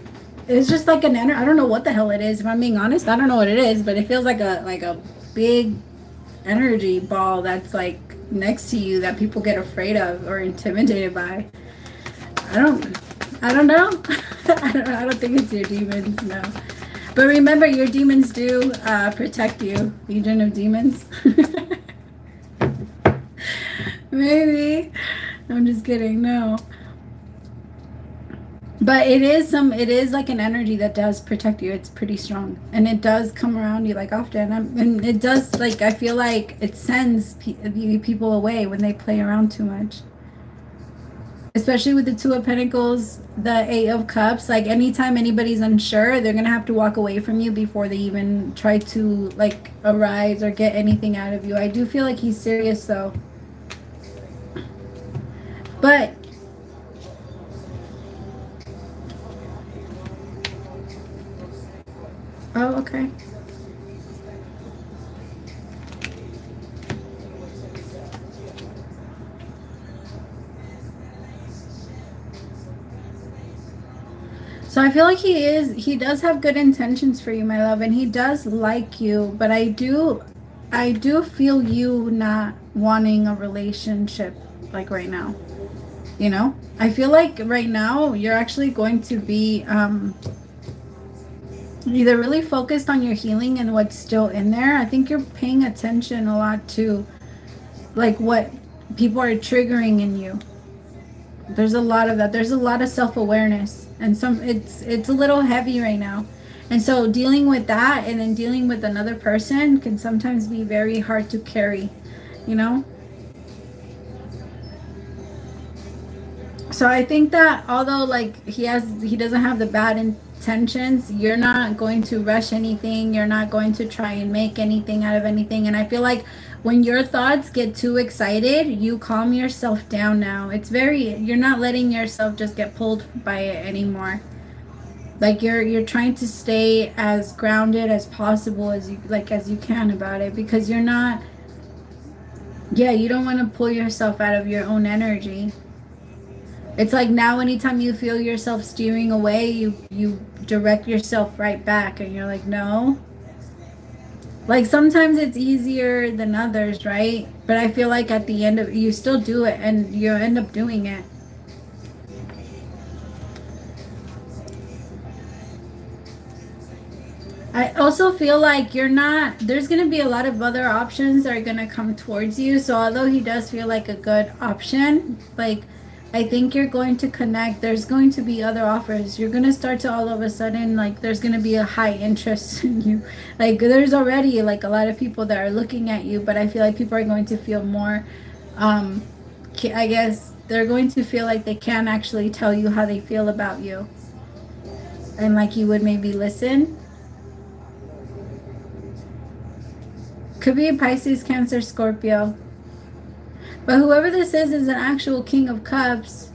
it's just like an energy. I don't know what the hell it is. If I'm being honest, I don't know what it is, but it feels like a big energy ball that's like next to you that people get afraid of or intimidated by. I don't know. I don't think it's your demons, no. But remember, your demons do protect you. Legion of Demons. Maybe. I'm just kidding. No. But it is like an energy that does protect you. It's pretty strong. And it does come around you like often. And it does, like, I feel like it sends people away when they play around too much. Especially with the Two of Pentacles, the Eight of Cups. Like, anytime anybody's unsure, they're going to have to walk away from you before they even try to, like, arise or get anything out of you. I do feel like he's serious, though. But oh, okay. So I feel like he does have good intentions for you, my love, and he does like you, but I do feel you not wanting a relationship like right now. You know, I feel like right now you're actually going to be either really focused on your healing and what's still in there. I think you're paying attention a lot to like what people are triggering in you. There's a lot of that. There's a lot of self-awareness, and it's a little heavy right now. And so dealing with that and then dealing with another person can sometimes be very hard to carry, you know? So I think that although like he doesn't have the bad intentions, you're not going to rush anything. You're not going to try and make anything out of anything. And I feel like when your thoughts get too excited, you calm yourself down now. You're not letting yourself just get pulled by it anymore. Like you're trying to stay as grounded as possible as you can about it, because you're not, you don't want to pull yourself out of your own energy. It's like now anytime you feel yourself steering away, you direct yourself right back, and you're like, no. Like sometimes it's easier than others, right? But I feel like at the end of you still do it and you end up doing it. I also feel like there's going to be a lot of other options that are going to come towards you. So although he does feel like a good option, like I think you're going to connect. There's going to be other offers. You're going to start to all of a sudden, like there's going to be a high interest in you. Like there's already like a lot of people that are looking at you, but I feel like people are going to feel more, I guess they're going to feel like they can actually tell you how they feel about you. And like you would maybe listen. Could be a Pisces, Cancer, Scorpio. But whoever this is an actual King of Cups.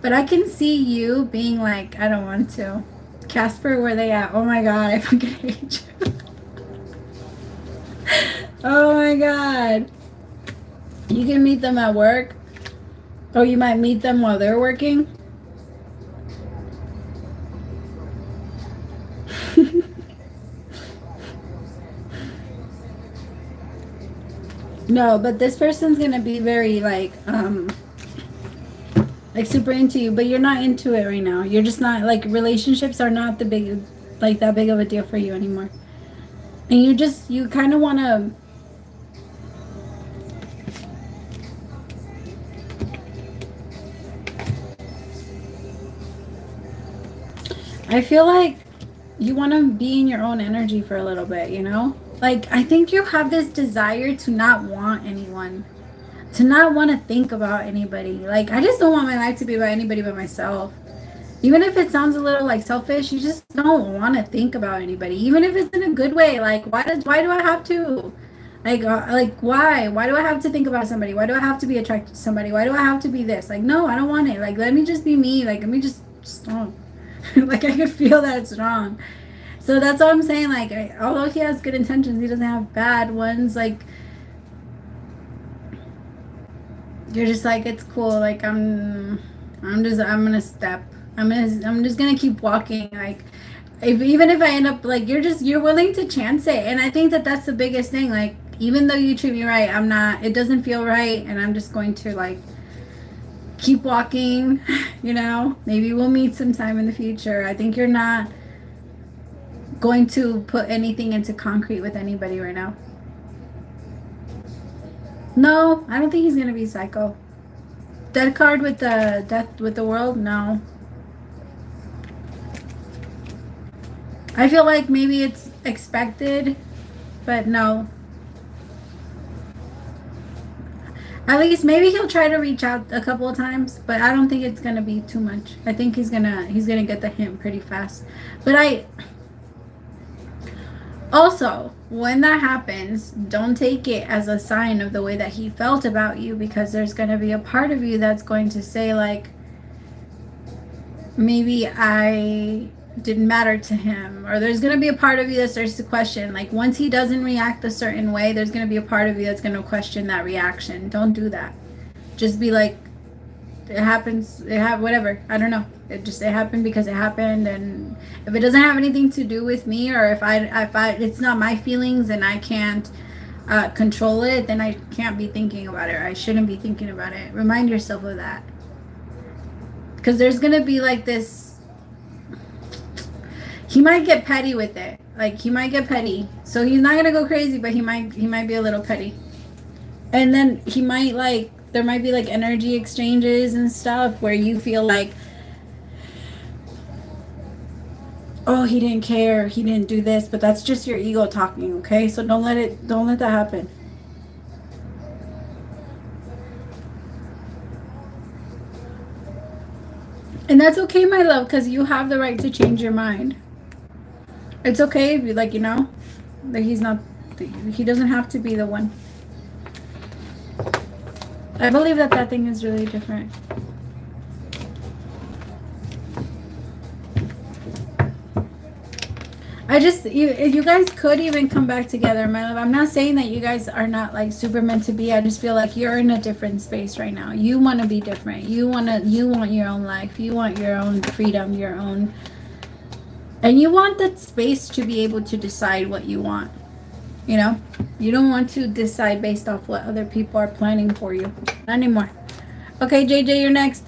But I can see you being like, I don't want to. Casper, where they at? Oh my god, I fucking hate you. Oh my god. You can meet them at work. Or you might meet them while they're working. No, but this person's gonna be very like super into you, but you're not into it right now. You're just not, like, relationships are not that big of a deal for you anymore. And you kind of want to I feel like you want to be in your own energy for a little bit, you know? Like, I think you have this desire to not want anyone, to not want to think about anybody. Like, I just don't want my life to be about anybody but myself. Even if it sounds a little like selfish, you just don't want to think about anybody. Even if it's in a good way. Like, why do I have to? Like why do I have to think about somebody? Why do I have to be attracted to somebody? Why do I have to be this? Like, no, I don't want it. Like, let me just be me. Like, let me just stop. Like, I could feel that it's wrong. So that's what I'm saying. Like, although he has good intentions, he doesn't have bad ones. Like, you're just like, it's cool. Like, I'm gonna step. I'm just gonna keep walking. Like, even if I end up like, you're willing to chance it, and I think that that's the biggest thing. Like, even though you treat me right, I'm not. It doesn't feel right, and I'm just going to like keep walking. You know, maybe we'll meet sometime in the future. I think you're not going to put anything into concrete with anybody right now. No, I don't think he's gonna be psycho. Death card with the death with the world, no. I feel like maybe it's expected, but no. At least maybe he'll try to reach out a couple of times, but I don't think it's gonna be too much. I think he's gonna get the hint pretty fast. But I also, when that happens, don't take it as a sign of the way that he felt about you, because there's gonna be a part of you that's going to say like, maybe I didn't matter to him, or there's going to be a part of you that starts to question, like, once he doesn't react a certain way, there's going to be a part of you that's going to question that reaction. Don't do that. Just be like, it happens, whatever, I don't know, it happened because it happened. And if it doesn't have anything to do with me, or if I it's not my feelings and I can't control it, then I can't be thinking about it, or I shouldn't be thinking about it. Remind yourself of that, because there's gonna be like this, he might get petty with it. Like, he might get petty, so he's not gonna go crazy, but he might be a little petty. And then he might, like, there might be like energy exchanges and stuff where you feel like, oh, he didn't care, he didn't do this, but that's just your ego talking. Okay, so don't let that happen. And that's okay, my love, because you have the right to change your mind. It's okay if you, like, you know, that he doesn't have to be the one. I believe that thing is really different. You guys could even come back together, my love. I'm not saying that you guys are not like super meant to be. I just feel like you're in a different space right now. You want to be different. You want your own life. You want your own freedom, your own, and you want that space to be able to decide what you want. You know, you don't want to decide based off what other people are planning for you. Not anymore. Okay, JJ, you're next.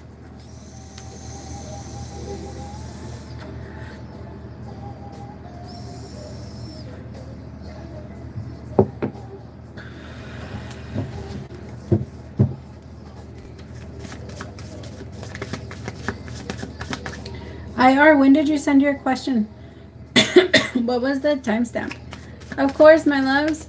IR, when did you send your question? What was the timestamp? Of course, my loves.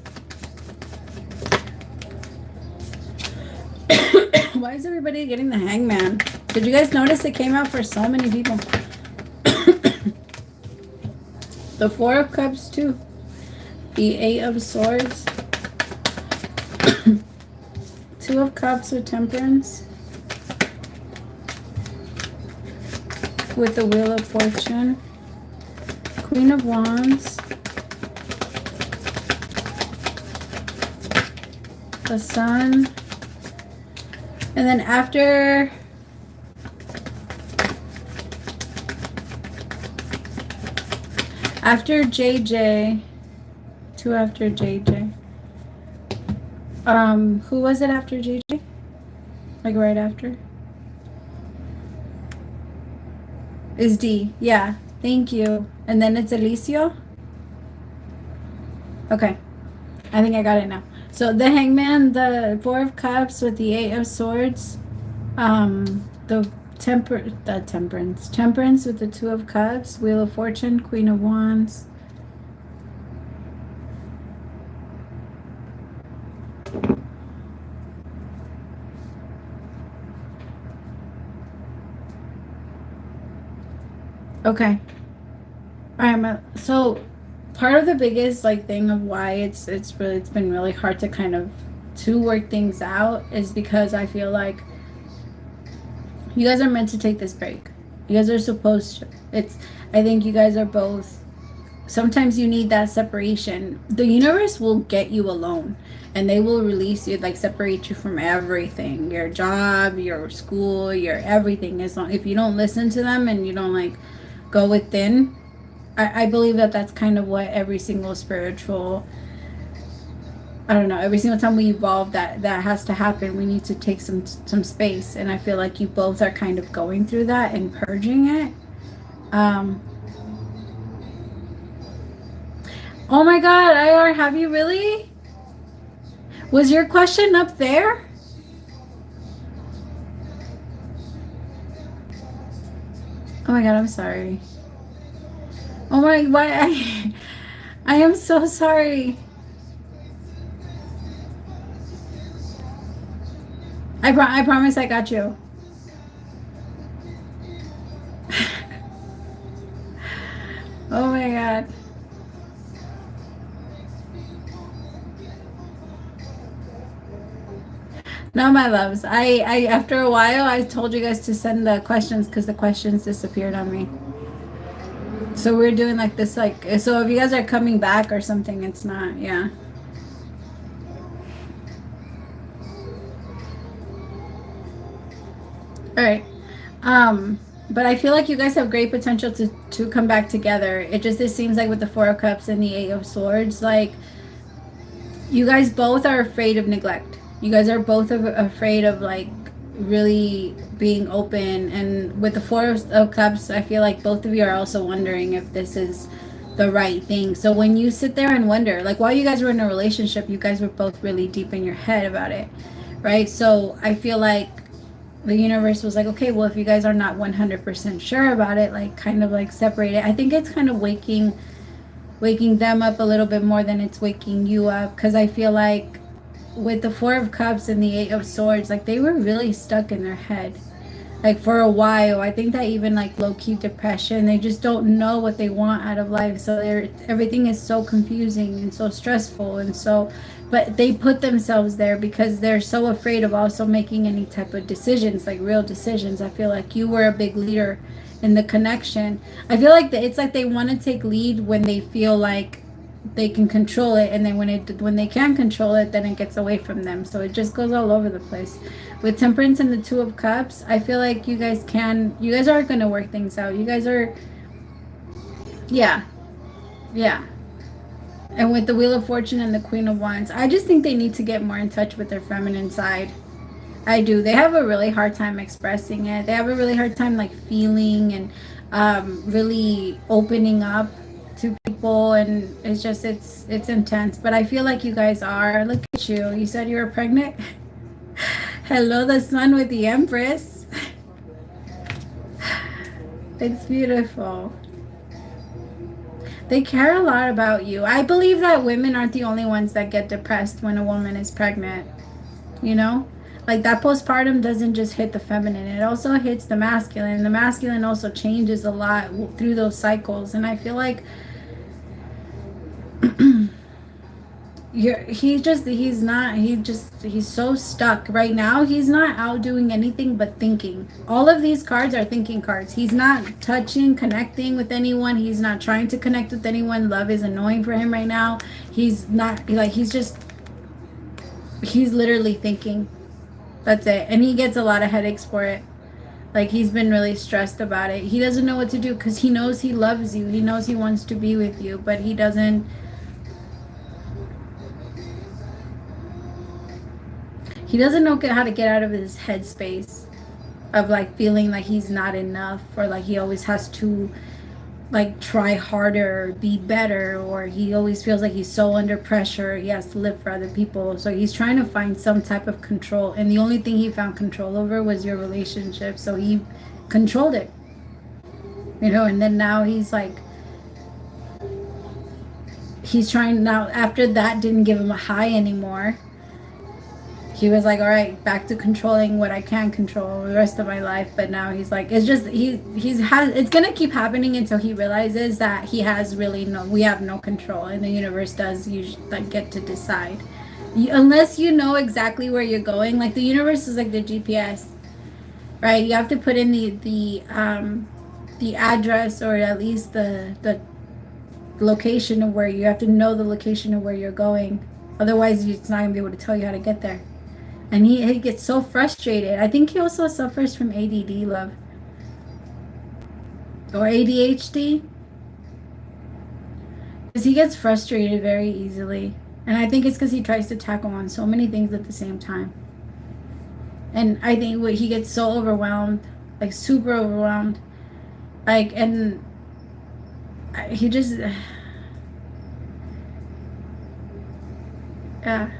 Why is everybody getting the hangman? Did you guys notice it came out for so many people? The Four of Cups too. The Eight of Swords. Two of Cups with Temperance. With the Wheel of Fortune. Queen of Wands. The Sun. And then after JJ, two after JJ. Who was it after JJ? Like right after? Is D. Yeah, thank you. And then it's Alicio. Okay, I think I got it now. So the Hangman, the Four of Cups with the Eight of Swords, the Temperance with the Two of Cups, Wheel of Fortune, Queen of Wands. Okay. All right. So part of the biggest like thing of why it's been really hard to kind of to work things out is because I feel like you guys are meant to take this break. You guys are supposed to. I think you guys are both. Sometimes you need that separation. The universe will get you alone and they will release you, like separate you from everything, your job, your school, your everything. As long if you don't listen to them and you don't like go within, I believe that that's kind of what every single spiritual, I don't know, every single time we evolve, that has to happen. We need to take some space, and I feel like you both are kind of going through that and purging it. Oh my God, IR, have you really? Was your question up there? Oh my God, I'm sorry. Oh my, why I am so sorry. I promise I got you. Oh my God. No, my loves. I after a while, I told you guys to send the questions because the questions disappeared on me. So we're doing like this, like, so if you guys are coming back or something, it's not, yeah. All right. But I feel like you guys have great potential to come back together. It seems like with the Four of Cups and the Eight of Swords, like you guys both are afraid of neglect. You guys are both afraid of like really being open. And with the Four of Cups, I feel like both of you are also wondering if this is the right thing. So when you sit there and wonder, like while you guys were in a relationship, you guys were both really deep in your head about it, right? So I feel like the universe was like, okay, well, if you guys are not 100% sure about it, like kind of like separate it. I think it's kind of waking them up a little bit more than it's waking you up, because I feel like with the Four of Cups and the Eight of Swords, like they were really stuck in their head like for a while. I think that even like low-key depression, they just don't know what they want out of life, so everything is so confusing and so stressful, and so but they put themselves there because they're so afraid of also making any type of decisions, like real decisions. I feel like you were a big leader in the connection. I feel like it's like they want to take lead when they feel like they can control it, and then when they can't control it, then it gets away from them. So it just goes all over the place. With Temperance and the Two of Cups, I feel like you guys are going to work things out. You guys are, yeah, yeah. And with the Wheel of Fortune and the Queen of Wands, I just think they need to get more in touch with their feminine side. I do. They have a really hard time expressing it. They have a really hard time like feeling and really opening up to people, and it's intense. But I feel like you guys are. Look at you. You said you were pregnant. Hello, the sun with the Empress. It's beautiful. They care a lot about you. I believe that women aren't the only ones that get depressed when a woman is pregnant. You know? Like that postpartum doesn't just hit the feminine. It also hits the masculine. The masculine also changes a lot through those cycles. And I feel like he's so stuck right now. He's not out doing anything but thinking. All of these cards are thinking cards. He's not connecting with anyone. He's not trying to connect with anyone. Love is annoying for him right now. He's not like, he's literally thinking. That's it. And he gets a lot of headaches for it. Like he's been really stressed about it. He doesn't know what to do because he knows he loves you. He knows he wants to be with you, but he doesn't know how to get out of his headspace of like feeling like he's not enough, or like he always has to like try harder, be better, or he always feels like he's so under pressure. He has to live for other people. So he's trying to find some type of control. And the only thing he found control over was your relationship. So he controlled it. And then now he's like, he's trying now, after that didn't give him a high anymore. He was like, all right, back to controlling what I can control the rest of my life. But now he's like, it's just it's gonna keep happening until he realizes that he has really we have no control, and the universe does usually like get to decide. Unless you know exactly where you're going, like the universe is like the GPS, right? You have to put in the address, or at least the location of where you have to know the location of where you're going. Otherwise, it's not gonna be able to tell you how to get there. And he gets so frustrated. I think he also suffers from ADD, love. Or ADHD. Because he gets frustrated very easily. And I think it's because he tries to tackle on so many things at the same time. And I think he gets so overwhelmed. Like, super overwhelmed. Like, and he just... Yeah.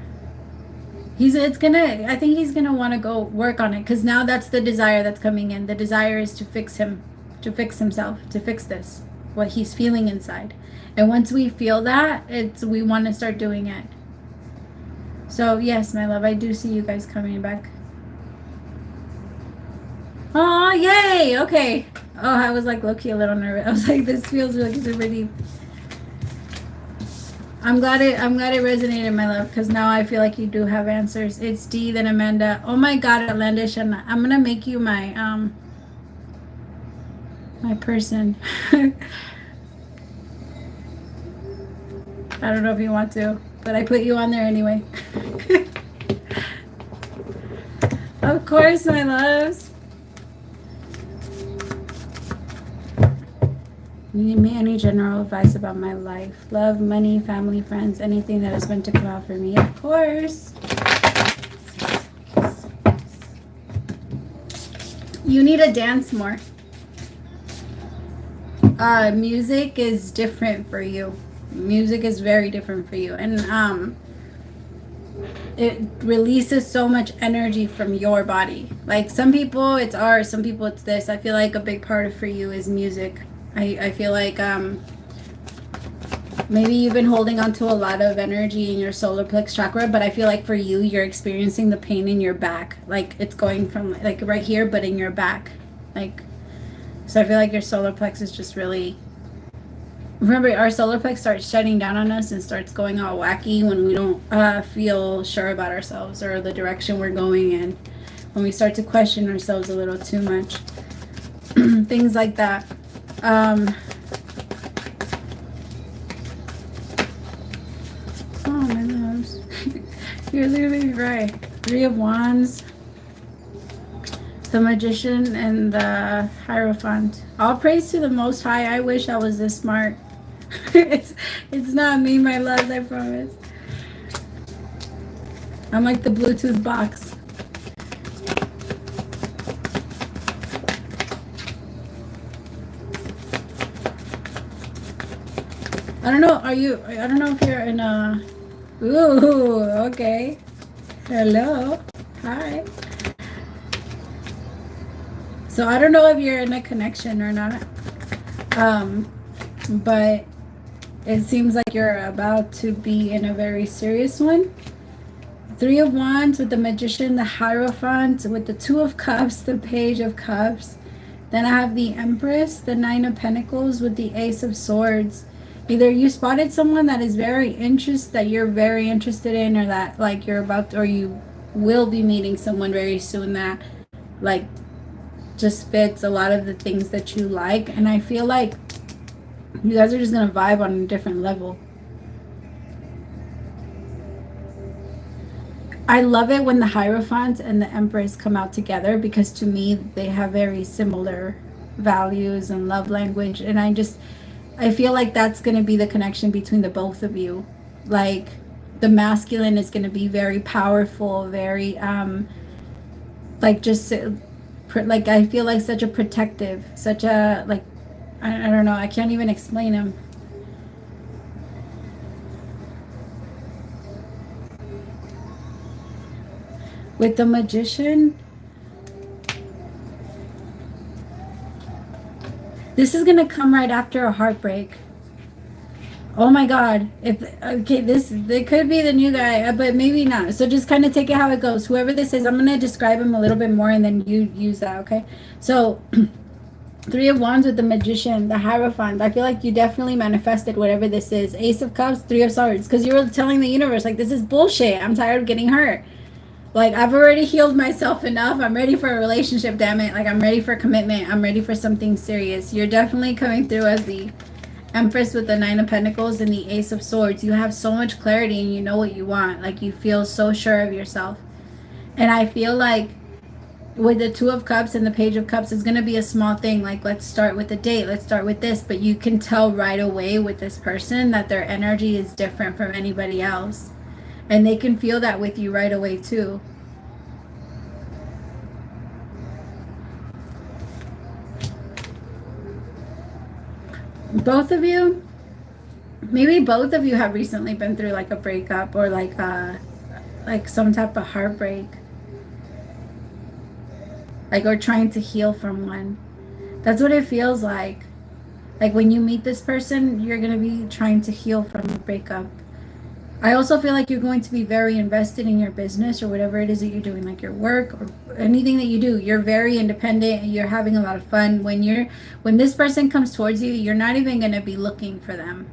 I think he's gonna want to go work on it, because now that's the desire that's coming in. The desire is to fix himself, to fix this, what he's feeling inside. And once we feel that, we want to start doing it. So yes, my love, I do see you guys coming back. Oh, yay! Okay. Oh, I was like low-key a little nervous. I was like, this feels like super deep. I'm glad it resonated, my love, because now I feel like you do have answers. It's D, then Amanda. Oh my God, Atlantish, and I'm gonna make you my my person. I don't know if you want to, but I put you on there anyway. Of course, my loves. Need me any general advice about my life? Love, money, family, friends, anything that is meant to come out for me? Of course. You need to dance more. Music is different for you. Music is very different for you. And it releases so much energy from your body. Like, some people it's art, some people it's this. I feel like a big part of for you is music. I feel like maybe you've been holding on to a lot of energy in your solar plex chakra, but I feel like for you, you're experiencing the pain in your back. Like, it's going from like right here, but in your back. Like, so I feel like your solar plex is just really... Remember, our solar plex starts shutting down on us and starts going all wacky when we don't feel sure about ourselves or the direction we're going in. When we start to question ourselves a little too much. Things like that. Oh, my loves. You're literally right. 3 of Wands, the Magician, and the Hierophant. All praise to the Most High. I wish I was this smart. It's not me, my loves, I promise. I'm like the Bluetooth box. I don't know, I don't know if you're in a... Ooh, okay. Hello. Hi. So I don't know if you're in a connection or not. But it seems like you're about to be in a very serious one. 3 of Wands with the Magician, the Hierophant, with the 2 of Cups, the Page of Cups. Then I have the Empress, the 9 of Pentacles with the Ace of Swords. Either you spotted someone that is that you're very interested in, or that like you're about to, or you will be meeting someone very soon that like just fits a lot of the things that you like. And I feel like you guys are just gonna vibe on a different level. I love it when the Hierophant and the Empress come out together, because to me they have very similar values and love language, and I feel like that's going to be the connection between the both of you. Like, the masculine is going to be very powerful, very like just like I feel like such a protective, such a like I don't know. I can't even explain him. With the Magician, this is gonna come right after a heartbreak. Oh my God! If okay, this could be the new guy, but maybe not. So just kind of take it how it goes. Whoever this is, I'm gonna describe him a little bit more, and then you use that. Okay. So Three of Wands with the Magician, the Hierophant. I feel like you definitely manifested whatever this is. Ace of Cups, Three of Swords, because you were telling the universe like this is bullshit. I'm tired of getting hurt. Like I've already healed myself enough. I'm ready for a relationship. Damn it! Like I'm ready for commitment. I'm ready for something serious. You're definitely coming through as the Empress with the Nine of Pentacles and the Ace of Swords. You have so much clarity and you know what you want. Like you feel so sure of yourself. And I feel like with the Two of Cups and the Page of Cups, it's going to be a small thing. Like, let's start with the date. Let's start with this. But you can tell right away with this person that their energy is different from anybody else. And they can feel that with you right away, too. Both of you, maybe both of you have recently been through like a breakup or like some type of heartbreak. Like, or trying to heal from one. That's what it feels like. Like when you meet this person, you're going to be trying to heal from a breakup. I also feel like you're going to be very invested in your business or whatever it is that you're doing, like your work or anything that you do. You're very independent and you're having a lot of fun. When this person comes towards you, you're not even going to be looking for them.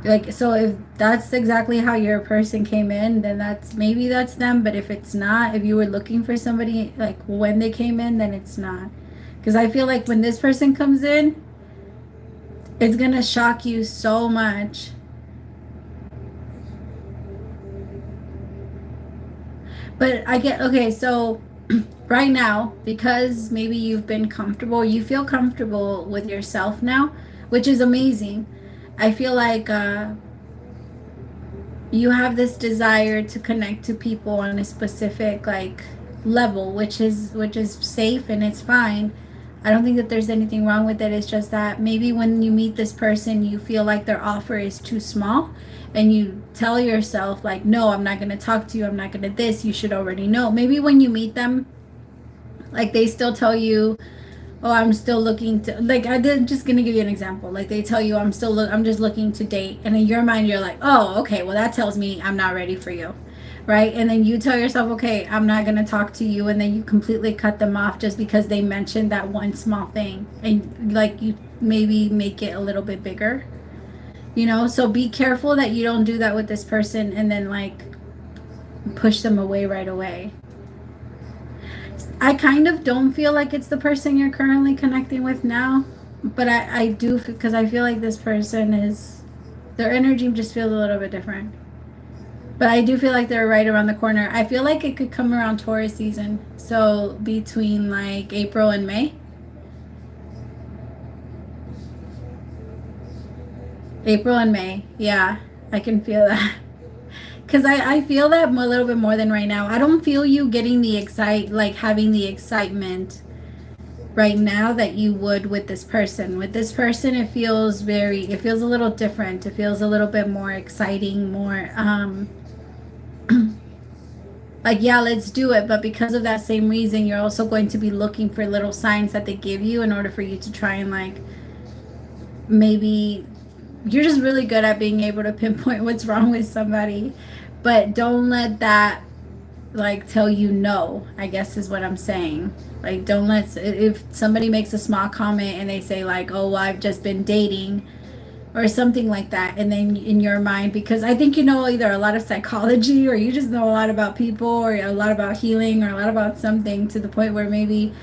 Like, so if that's exactly how your person came in, then maybe that's them. But if it's not, if you were looking for somebody like when they came in, then it's not. Because I feel like when this person comes in, it's gonna shock you so much. But okay, so right now, because maybe you've been comfortable, you feel comfortable with yourself now, which is amazing. I feel like you have this desire to connect to people on a specific like level, which is safe and it's fine. I don't think that there's anything wrong with it. It's just that maybe when you meet this person, you feel like their offer is too small and you tell yourself like, no, I'm not going to talk to you. I'm not going to this. You should already know. Maybe when you meet them, like they still tell you, oh, I'm still looking to, like, just gonna give you an example. Like they tell you, I'm just looking to date, and in your mind, you're like, oh, okay, well that tells me I'm not ready for you, right? And then you tell yourself, okay, I'm not gonna talk to you, and then you completely cut them off just because they mentioned that one small thing, and like you maybe make it a little bit bigger, So be careful that you don't do that with this person, and then like push them away right away. I kind of don't feel like it's the person you're currently connecting with now, but I do, because I feel like this person their energy just feels a little bit different. But I do feel like they're right around the corner. I feel like it could come around Taurus season. So between like April and May. April and May. Yeah, I can feel that. Because I feel that a little bit more than right now. I don't feel you getting having the excitement right now that you would with this person. With this person, it feels a little different. It feels a little bit more exciting, more, like, yeah, let's do it. But because of that same reason, you're also going to be looking for little signs that they give you in order for you to try and like, maybe you're just really good at being able to pinpoint what's wrong with somebody, but don't let that like tell you no, I guess is what I'm saying. Like, don't if somebody makes a small comment and they say like, oh, well, I've just been dating or something like that, and then in your mind, because I think you know either a lot of psychology or you just know a lot about people or a lot about healing or a lot about something, to the point where maybe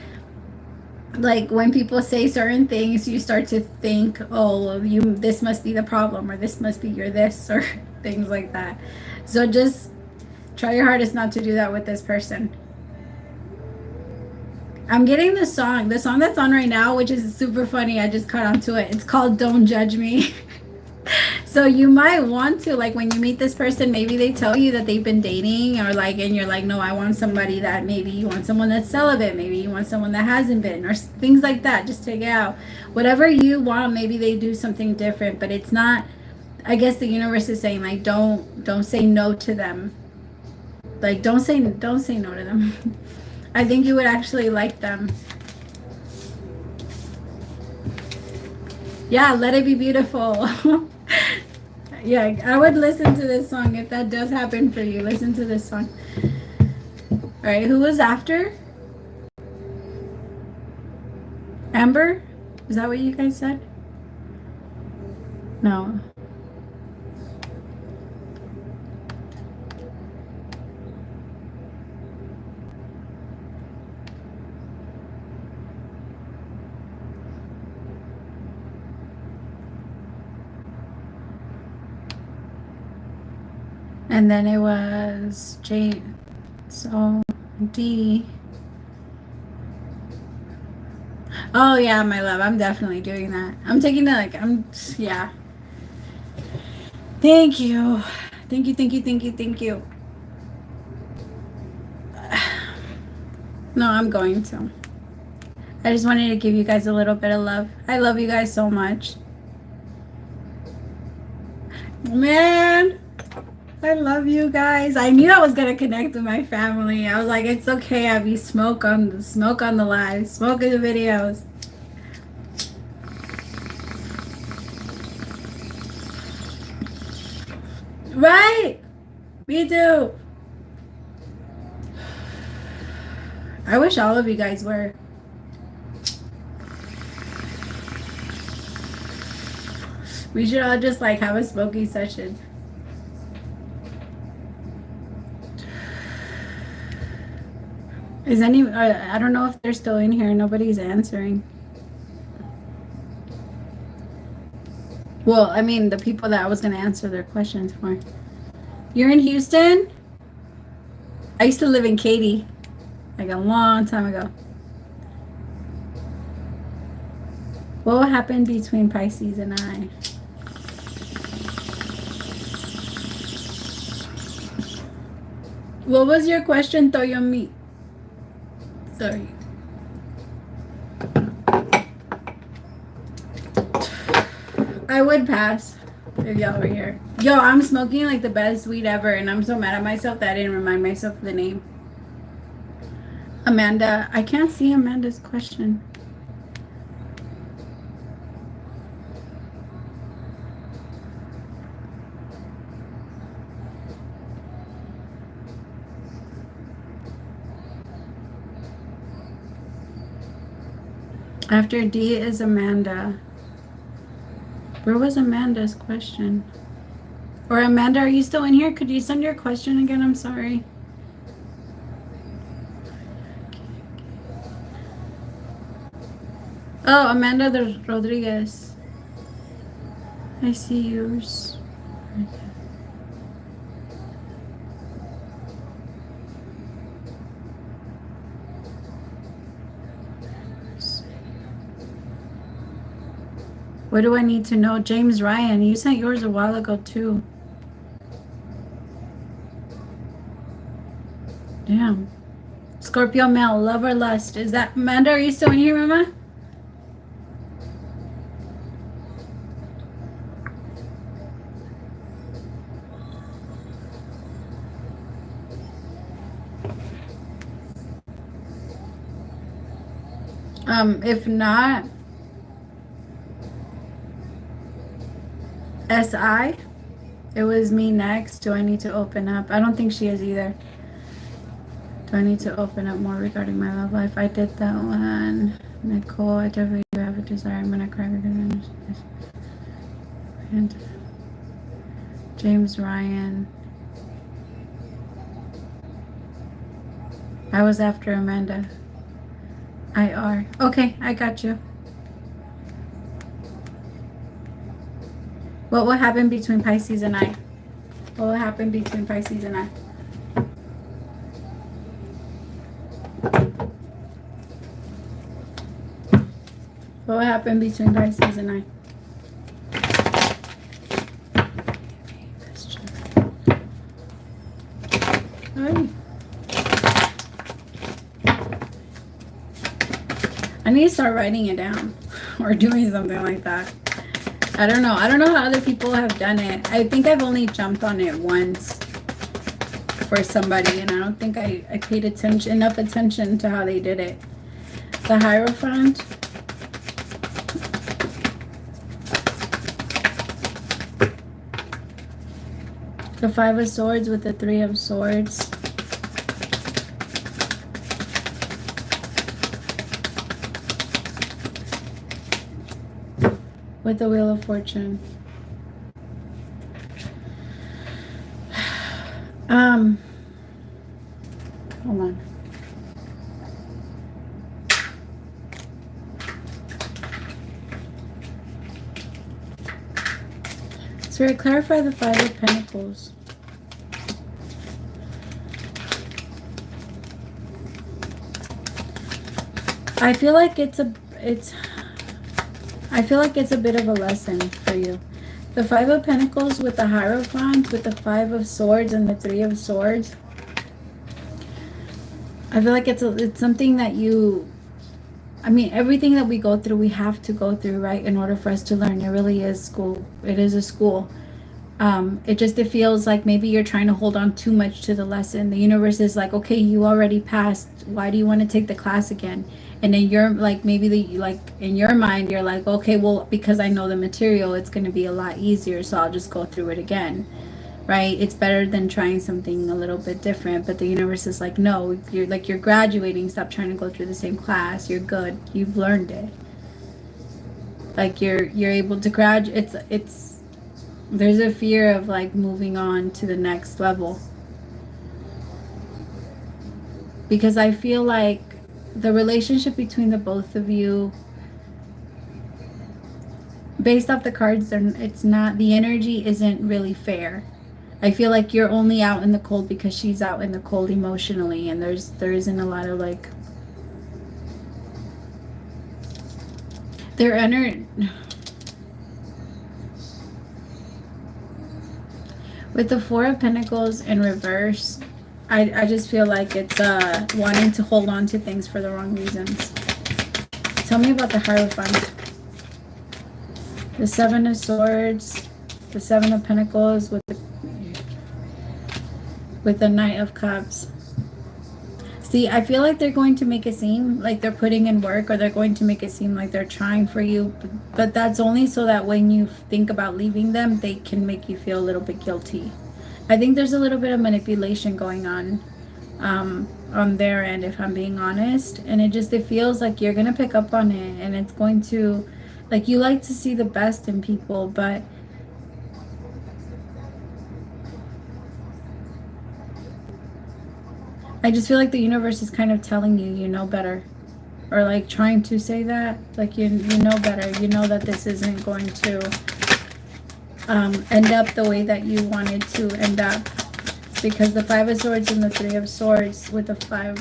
like when people say certain things, you start to think, oh, this must be the problem, or this must be your this, or things like that. So just try your hardest not to do that with this person. I'm getting the song that's on right now, which is super funny. I just caught onto it. It's called Don't Judge Me. So you might want to, like, when you meet this person, maybe they tell you that they've been dating, or like, and you're like, no, I want somebody that, maybe you want someone that's celibate, maybe you want someone that hasn't been, or things like that. Just take it out. Whatever you want, maybe they do something different, but it's not. I guess the universe is saying, like, don't say no to them. Like, don't say no to them. I think you would actually like them. Yeah, let it be beautiful. Yeah, I would listen to this song if that does happen for you. Listen to this song. All right, who was after? Amber? Is that what you guys said? No. And then it was J. So D. Oh yeah, my love. I'm definitely doing that. I'm taking it like yeah. Thank you. Thank you, thank you, thank you, thank you. No, I'm going to. I just wanted to give you guys a little bit of love. I love you guys so much. Man, I love you guys. I knew I was gonna connect with my family. I was like, it's okay, Abby. Smoke on the live, smoke in the videos. Right? Me too. I wish all of you guys were. We should all just like have a smoky session. Is any? I don't know if they're still in here. Nobody's answering. Well, I mean, the people that I was gonna answer their questions for. You're in Houston? I used to live in Katy, like a long time ago. What happened between Pisces and I? What was your question, Toyomi? Sorry. I would pass if y'all were here. Yo, I'm smoking like the best weed ever, and I'm so mad at myself that I didn't remind myself of the name. Amanda. I can't see Amanda's question. After D is Amanda. Where was Amanda's question? Or Amanda, are you still in here? Could you send your question again? I'm sorry. Oh, Amanda Rodriguez. I see yours. What do I need to know? James Ryan, you sent yours a while ago too. Damn. Scorpio male, love or lust. Is that Amanda? Are you still in here, Mama? If not, SI. It was me next. Do I need to open up? I don't think she is either. Do I need to open up more regarding my love life? I did that one. Nicole, I definitely do have a desire. I'm gonna cry because I understand this. And James Ryan. I was after Amanda. IR. Okay, I got you. What will happen between Pisces and I? What will happen between Pisces and I? What will happen between Pisces and I? I need to start writing it down or doing something like that. I don't know. I don't know how other people have done it. I think I've only jumped on it once for somebody, and I don't think I paid enough attention to how they did it. The Hierophant. The Five of Swords with the Three of Swords. With the Wheel of Fortune. Hold on. So we clarify the Five of Pentacles. I feel like it's a bit of a lesson for you. The Five of Pentacles with the Hierophant, with the Five of Swords and the Three of Swords. I feel like it's something that you, I mean, everything that we go through, we have to go through, right, in order for us to learn. It really is school. It is a school. It feels like maybe you're trying to hold on too much to the lesson. The universe is like, okay, you already passed. Why do you want to take the class again? And then you're like, maybe in your mind, you're like, okay, well, because I know the material, it's going to be a lot easier. So I'll just go through it again. Right? It's better than trying something a little bit different. But the universe is like, no, you're graduating. Stop trying to go through the same class. You're good. You've learned it. Like you're able to graduate. There's a fear of like moving on to the next level. Because I feel like the relationship between the both of you, based off the cards, it's not, the energy isn't really fair. I feel like you're only out in the cold because she's out in the cold emotionally, and there isn't a lot of like their energy. With the Four of Pentacles in reverse, I just feel like it's wanting to hold on to things for the wrong reasons. Tell me about the Hierophant. The Seven of Swords, the Seven of Pentacles with the Knight of Cups. See, I feel like they're going to make it seem like they're putting in work, or they're going to make it seem like they're trying for you. But that's only so that when you think about leaving them, they can make you feel a little bit guilty. I think there's a little bit of manipulation going on their end, if I'm being honest. And it feels like you're going to pick up on it, and it's going to, like, you like to see the best in people, but I just feel like the universe is kind of telling you, you know better, or like trying to say that, like you know better. You know that this isn't going to end up the way that you wanted to end up, because the Five of Swords and the Three of Swords with the five,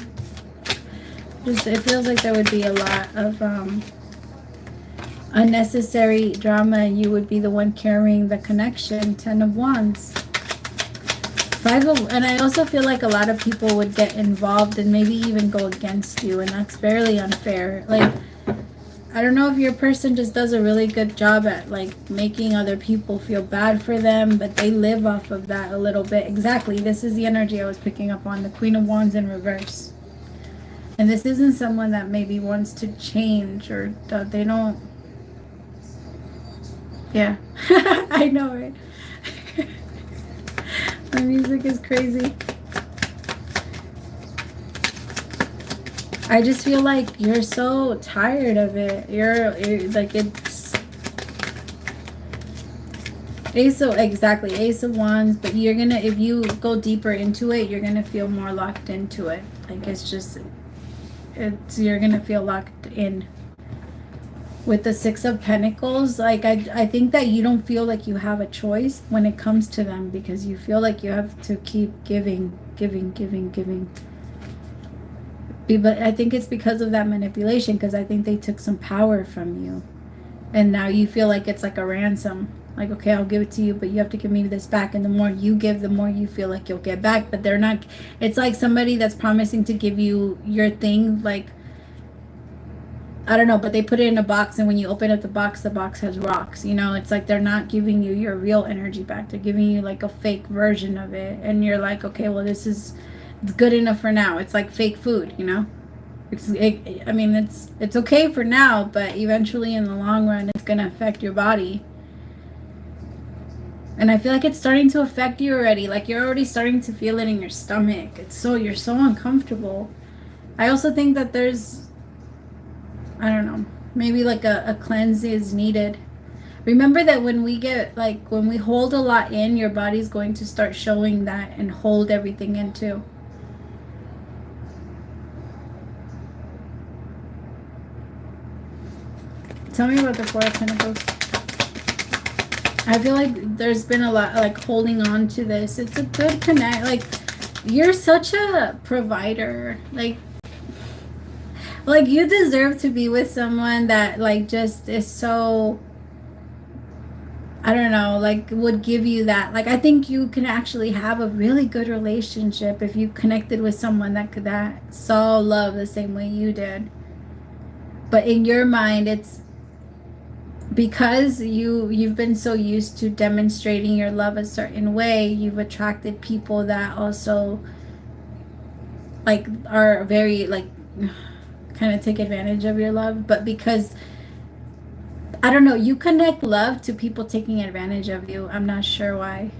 it feels like there would be a lot of unnecessary drama, and you would be the one carrying the connection. Ten of Wands. And I also feel like a lot of people would get involved and maybe even go against you, and that's fairly unfair. Like, I don't know if your person just does a really good job at like making other people feel bad for them, but they live off of that a little bit. Exactly. This is the energy I was picking up on, the Queen of Wands in reverse. And this isn't someone that maybe wants to change, or they don't. Yeah. I know, right? The music is crazy. I just feel like you're so tired of it. You're like, it's Ace of Wands, but you're gonna, if you go deeper into it, you're gonna feel more locked into it. Like you're gonna feel locked in. With the Six of Pentacles, like I think that you don't feel like you have a choice when it comes to them, because you feel like you have to keep giving. But I think it's because of that manipulation, because I think they took some power from you, and now you feel like it's like a ransom. Like, okay, I'll give it to you, but you have to give me this back. And the more you give, the more you feel like you'll get back. But they're not. It's like somebody that's promising to give you your thing, like I don't know, but they put it in a box, and when you open up the box has rocks. You know, it's like they're not giving you your real energy back. They're giving you like a fake version of it, and you're like, okay, well, it's good enough for now. It's like fake food, you know. I mean, it's okay for now, but eventually, in the long run, it's gonna affect your body. And I feel like it's starting to affect you already. Like you're already starting to feel it in your stomach. You're so uncomfortable. I also think that there's, I don't know, maybe like a cleanse is needed. Remember that when we hold a lot in, your body's going to start showing that and hold everything in too. Tell me about the Four of Pentacles. I feel like there's been a lot like holding on to this. It's a good connect. Like you're such a provider. Like you deserve to be with someone that like just is so, I don't know, like would give you that. Like I think you can actually have a really good relationship if you connected with someone that saw love the same way you did. But in your mind, it's because you've been so used to demonstrating your love a certain way, you've attracted people that also like are very like kind of take advantage of your love. But because I don't know, you connect love to people taking advantage of you. I'm not sure why.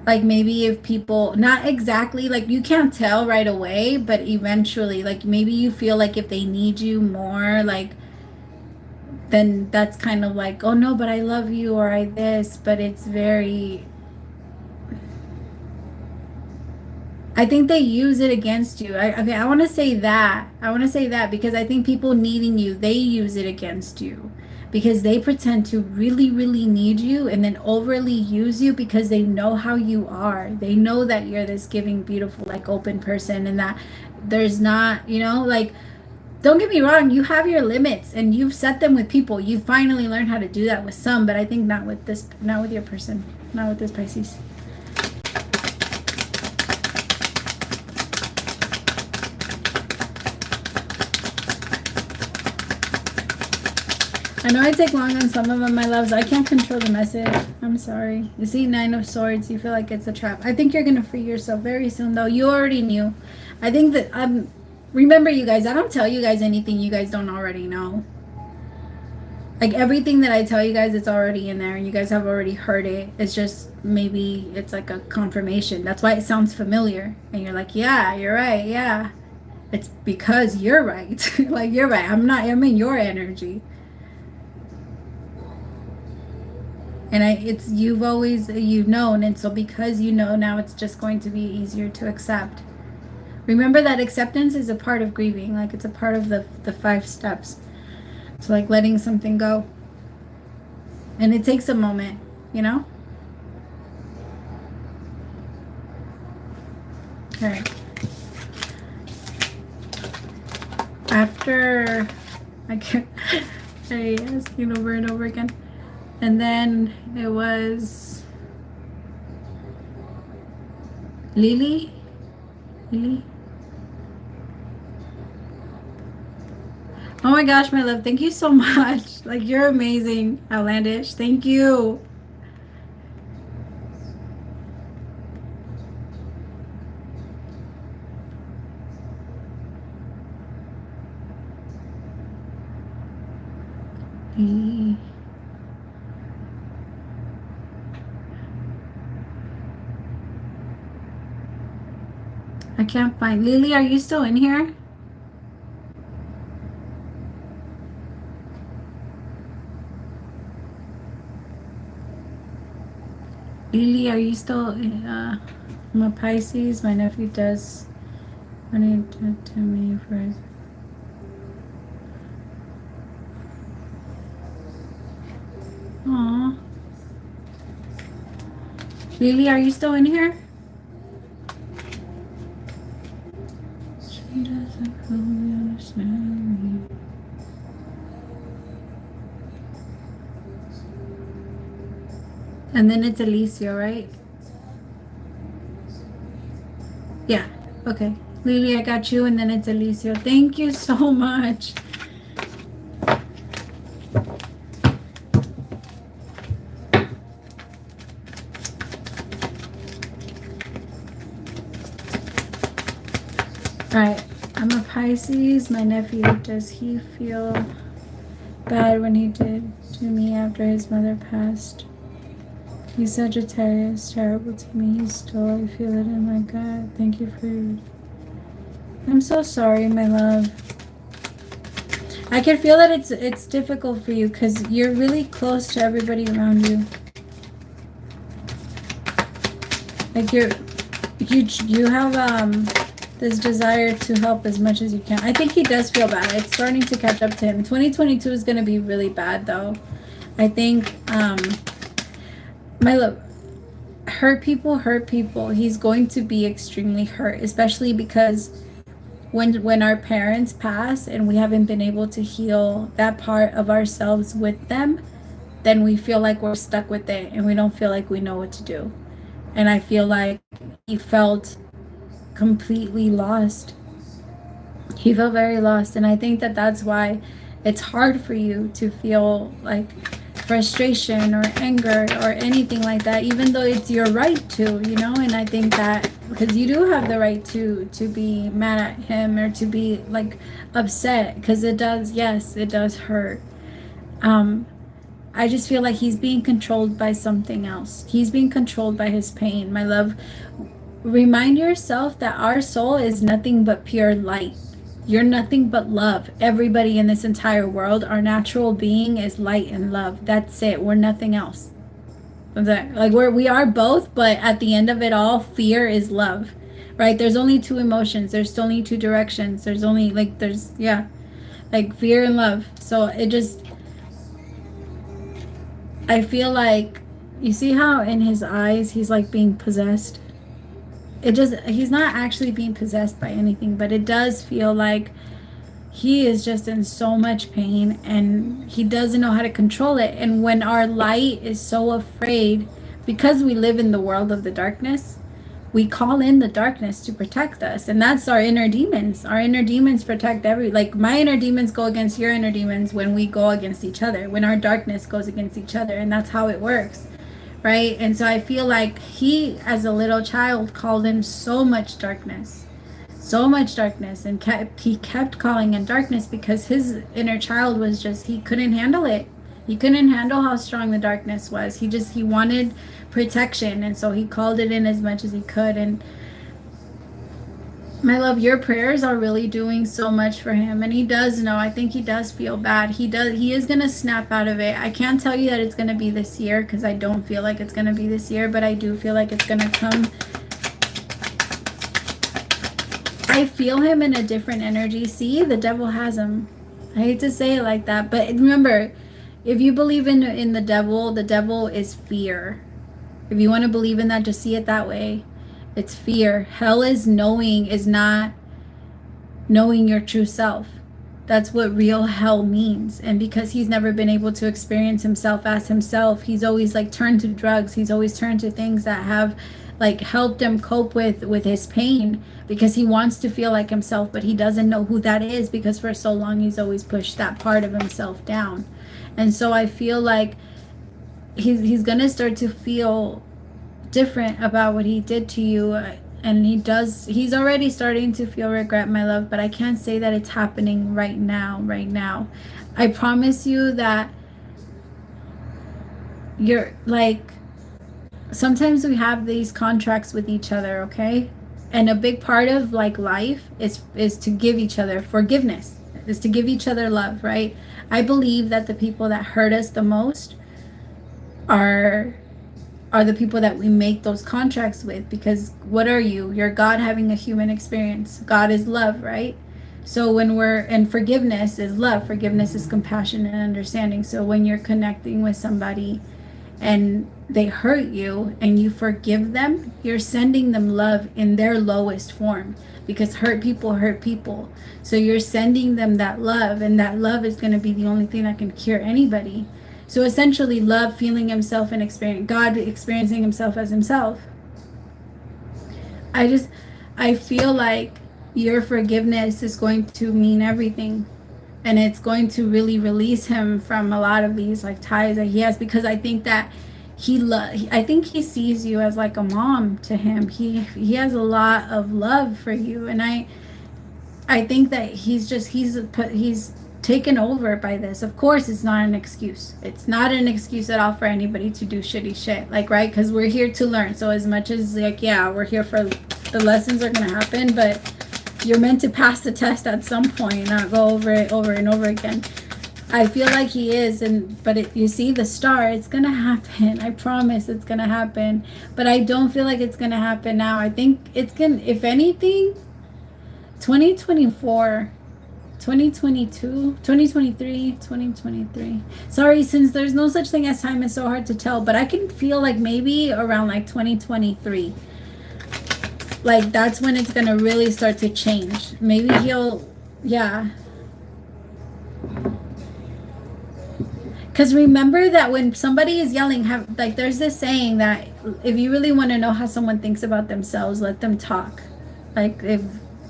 Like maybe if people, not exactly, like you can't tell right away, but eventually, like maybe you feel like if they need you more, like then that's kind of like, oh no, but I love you, or I this. But it's very, I think they use it against you. Okay, I want to say that. I want to say that because I think people needing you, they use it against you because they pretend to really, really need you and then overly use you because they know how you are. They know that you're this giving, beautiful, like open person, and that there's not, you know, like, don't get me wrong, you have your limits and you've set them with people. You finally learned how to do that with some, but I think not with this, not with your person, not with this Pisces. I know I take long on some of them, my loves. I can't control the message. I'm sorry. You see, Nine of Swords, you feel like it's a trap. I think you're going to free yourself very soon, though. You already knew. I think that, remember, you guys, I don't tell you guys anything you guys don't already know. Like, everything that I tell you guys, it's already in there, and you guys have already heard it. It's just, maybe it's like a confirmation. That's why it sounds familiar. And you're like, yeah, you're right, yeah. It's because you're right. Like, you're right. I'm in your energy. And you've known, and so because you know now, it's just going to be easier to accept. Remember that acceptance is a part of grieving, like it's a part of the 5 steps. So like letting something go, and it takes a moment, you know. All right, after I kept asking over and over again. And then it was Lily. Oh my gosh, my love. Thank you so much. Like, you're amazing, Outlandish. Thank you. Lily. I can't find Lily. Are you still in here? Lily, are you still? I'm a Pisces. My nephew does. I need to me first. Aww. Lily, are you still in here? She doesn't fully understand me. And then it's Alicia, right? Yeah. Okay. Lily, I got you, and then it's Alicio. Thank you so much. Alright, I'm a Pisces. My nephew, does he feel bad when he did to me after his mother passed? He's Sagittarius, terrible to me. He's still, I feel it in my gut. Thank you for your... I'm so sorry, my love. I can feel that it's difficult for you because you're really close to everybody around you. Like you have this desire to help as much as you can. I think he does feel bad. It's starting to catch up to him. 2022 is going to be really bad though. I think my love, hurt people. He's going to be extremely hurt, especially because when our parents pass and we haven't been able to heal that part of ourselves with them, then we feel like we're stuck with it and we don't feel like we know what to do. And I feel like he felt completely lost. He felt very lost, and I think that that's why it's hard for you to feel like frustration or anger or anything like that, even though it's your right to, you know. And I think that because you do have the right to be mad at him or to be like upset, because it does, yes, it does hurt. I just feel like he's being controlled by something else. He's being controlled by his pain, my love. Remind yourself that our soul is nothing but pure light. You're nothing but love. Everybody in this entire world, our natural being is light and love. That's it. We're nothing else. Like we are both, but at the end of it all, fear is love, right? There's only two emotions. There's only two directions. There's only like fear and love. So it just, I feel like, you see how in his eyes he's like being possessed? He's not actually being possessed by anything, but it does feel like he is just in so much pain and he doesn't know how to control it. And when our light is so afraid, because we live in the world of the darkness, we call in the darkness to protect us. And that's our inner demons. Our inner demons protect like my inner demons go against your inner demons when we go against each other, when our darkness goes against each other. And that's how it works. Right? And so I feel like he, as a little child, called in so much darkness, and he kept calling in darkness because his inner child was just, he couldn't handle it. He couldn't handle how strong the darkness was. He wanted protection, and so he called it in as much as he could. And my love, your prayers are really doing so much for him, and he does know. I think he does feel bad. He is going to snap out of it. I can't tell you that it's going to be this year because I don't feel like it's going to be this year, but I do feel like it's going to come. I feel him in a different energy. See, the devil has him. I hate to say it like that, but remember, if you believe in the devil is fear. If you want to believe in that, just see it that way. It's fear. Hell is not knowing your true self. That's what real hell means. And because he's never been able to experience himself as himself, he's always like turned to drugs. He's always turned to things that have like helped him cope with his pain, because he wants to feel like himself, but he doesn't know who that is because for so long he's always pushed that part of himself down. And so I feel like he's gonna start to feel different about what he did to you, and he's already starting to feel regret, my love, but I can't say that it's happening right now. I promise you that you're like, sometimes we have these contracts with each other, okay? And a big part of like life is to give each other forgiveness, is to give each other love, right? I believe that the people that hurt us the most are the people that we make those contracts with, because what are you? You're God having a human experience. God is love, right? So and forgiveness is love. Forgiveness is compassion and understanding. So when you're connecting with somebody and they hurt you and you forgive them, you're sending them love in their lowest form, because hurt people. So you're sending them that love, and that love is going to be the only thing that can cure anybody. So essentially, love, feeling himself and God experiencing himself as himself. I feel like your forgiveness is going to mean everything. And it's going to really release him from a lot of these like ties that he has, because I think that I think he sees you as like a mom to him. He has a lot of love for you, and I think that he's taken over by this. Of course, it's not an excuse. It's not an excuse at all for anybody to do shitty shit. Like, right? Because we're here to learn. So as much as like, yeah, we're here for the lessons are gonna happen, but you're meant to pass the test at some point, not go over it over and over again. I feel like he is, but you see the star, it's gonna happen. I promise it's gonna happen. But I don't feel like it's gonna happen now. I think it's gonna, if anything, 2024, 2022, 2023, 2023. Sorry, since there's no such thing as time, it's so hard to tell, but I can feel like maybe around like 2023. Like that's when it's gonna really start to change. Maybe yeah. Because remember that when somebody is yelling, like there's this saying that if you really want to know how someone thinks about themselves, let them talk. Like if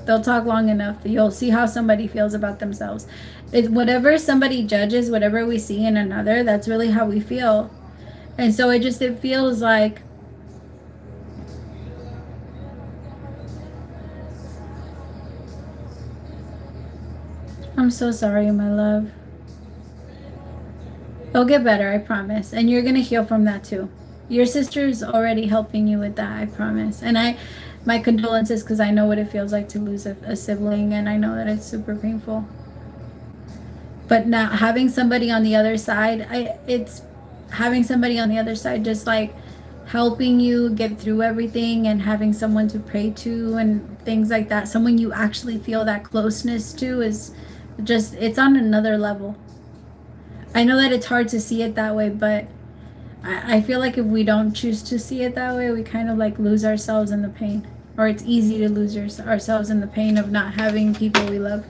they'll talk long enough, you'll see how somebody feels about themselves. Whatever somebody judges, whatever we see in another, that's really how we feel. And so it feels like, I'm so sorry, my love. It'll get better, I promise. And you're going to heal from that too. Your sister's already helping you with that, I promise. And my condolences, because I know what it feels like to lose a sibling, and I know that it's super painful. But now having somebody on the other side, it's having somebody on the other side just like helping you get through everything, and having someone to pray to and things like that. Someone you actually feel that closeness to is just, it's on another level. I know that it's hard to see it that way, but I feel like if we don't choose to see it that way, we kind of like lose ourselves in the pain. Or it's easy to lose ourselves in the pain of not having people we love.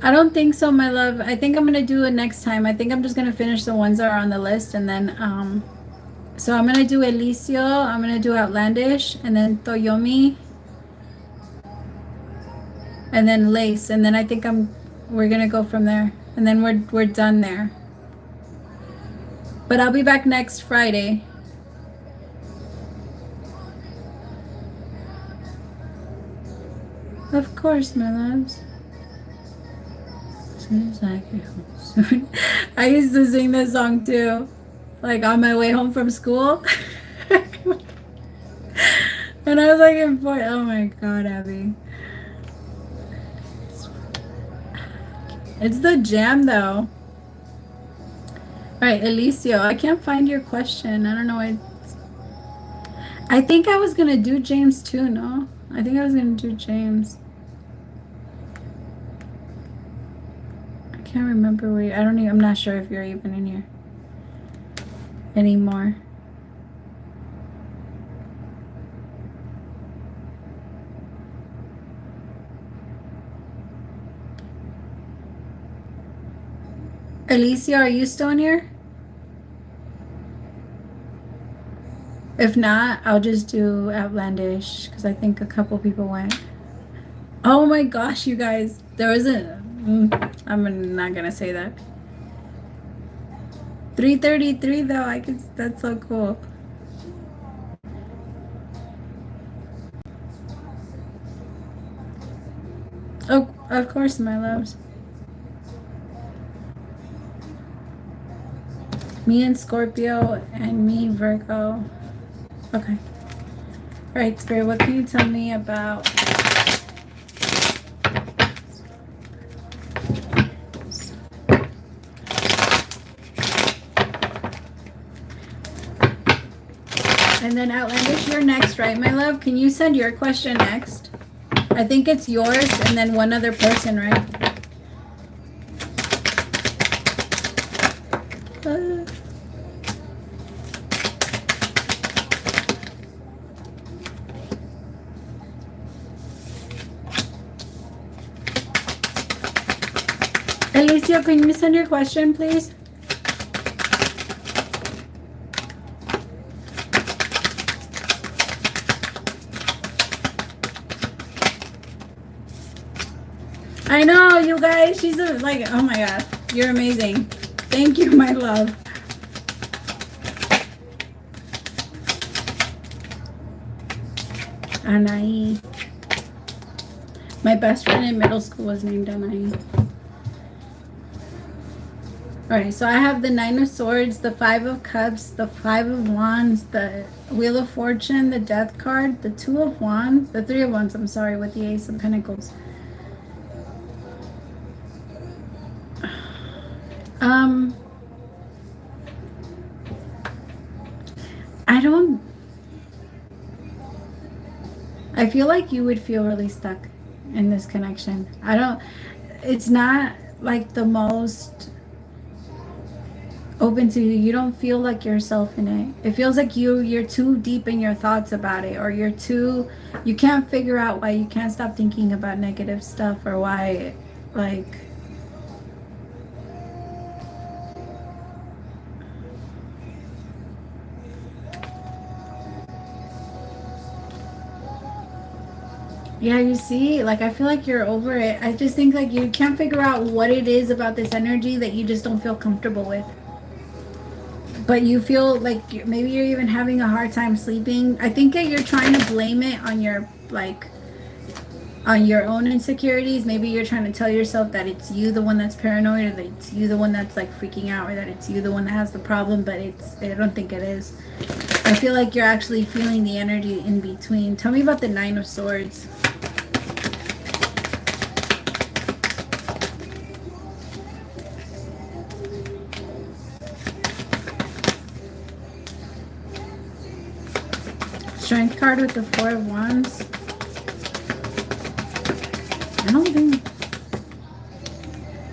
I don't think so, my love. I think I'm going to do it next time. I think I'm just going to finish the ones that are on the list, and then so I'm going to do Elicio, I'm going to do Outlandish, and then Toyomi, and then Lace, and then I think we're going to go from there. And then we're done there. But I'll be back next Friday. Of course, my loves. As soon as I get home soon. I used to sing this song too. Like on my way home from school. And I was like in Fort, oh my god, Abby. It's the jam though. Alright, Elicio, I can't find your question. I don't know why. I think I was gonna do James too, no? I think I was gonna do James. I can't remember where I'm not sure if you're even in here anymore. Alicia, are you still in here? If not, I'll just do Outlandish, because I think a couple people went. Oh my gosh, you guys. There was I'm not going to say that. 3:33 though, that's so cool. Oh, of course, my loves. Me and Scorpio, and me Virgo. Okay. All right, Spirit, what can you tell me about? And then Outlandish, you're next, right, my love? Can you send your question next? I think it's yours and then one other person, right? Alicia, can you send your question, please? I know, you guys. She's like, oh my god, you're amazing. Thank you, my love. Anai. My best friend in middle school was named Anai. Alright, so I have the Nine of Swords, the Five of Cups, the Five of Wands, the Wheel of Fortune, the Death card, the Two of Wands, the Three of Wands, I'm sorry, with the Ace of Pentacles. I feel like you would feel really stuck in this connection. It's not like the most open to you. You don't feel like yourself in it. It feels like you're too deep in your thoughts about it, or you can't figure out why you can't stop thinking about negative stuff, or why, like, yeah, you see, like, I feel like you're over it. I just think like you can't figure out what it is about this energy that you just don't feel comfortable with. But you feel like maybe you're even having a hard time sleeping. I think that you're trying to blame it on on your own insecurities. Maybe you're trying to tell yourself that it's you the one that's paranoid, or that it's you the one that's like freaking out, or that it's you the one that has the problem, but I don't think it is. I feel like you're actually feeling the energy in between. Tell me about the Nine of Swords. Strength card with the Four of Wands. I don't think.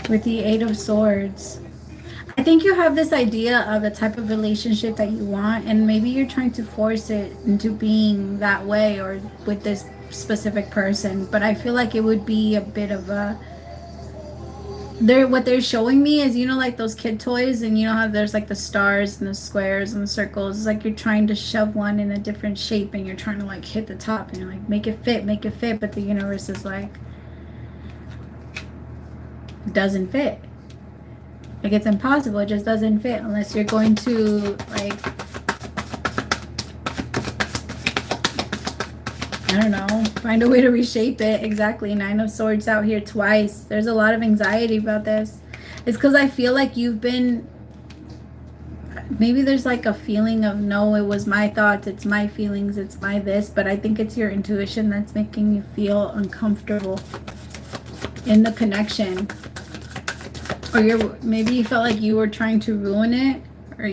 With the Eight of Swords. I think you have this idea of the type of relationship that you want, and maybe you're trying to force it into being that way, or with this specific person. But I feel like it would be a bit of a... what they're showing me is, you know, like those kid toys, and you know how there's like the stars and the squares and the circles. It's like you're trying to shove one in a different shape, and you're trying to like hit the top, and you're like, make it fit, but the universe is like, it doesn't fit. Like, it's impossible. It just doesn't fit unless you're going to, like, I don't know, find a way to reshape it. Exactly. Nine of Swords out here twice. There's a lot of anxiety about this. It's because I feel like you've been, maybe there's like a feeling of, no, it was my thoughts, it's my feelings, it's my this, but I think it's your intuition that's making you feel uncomfortable in the connection. Or maybe you felt like you were trying to ruin it, or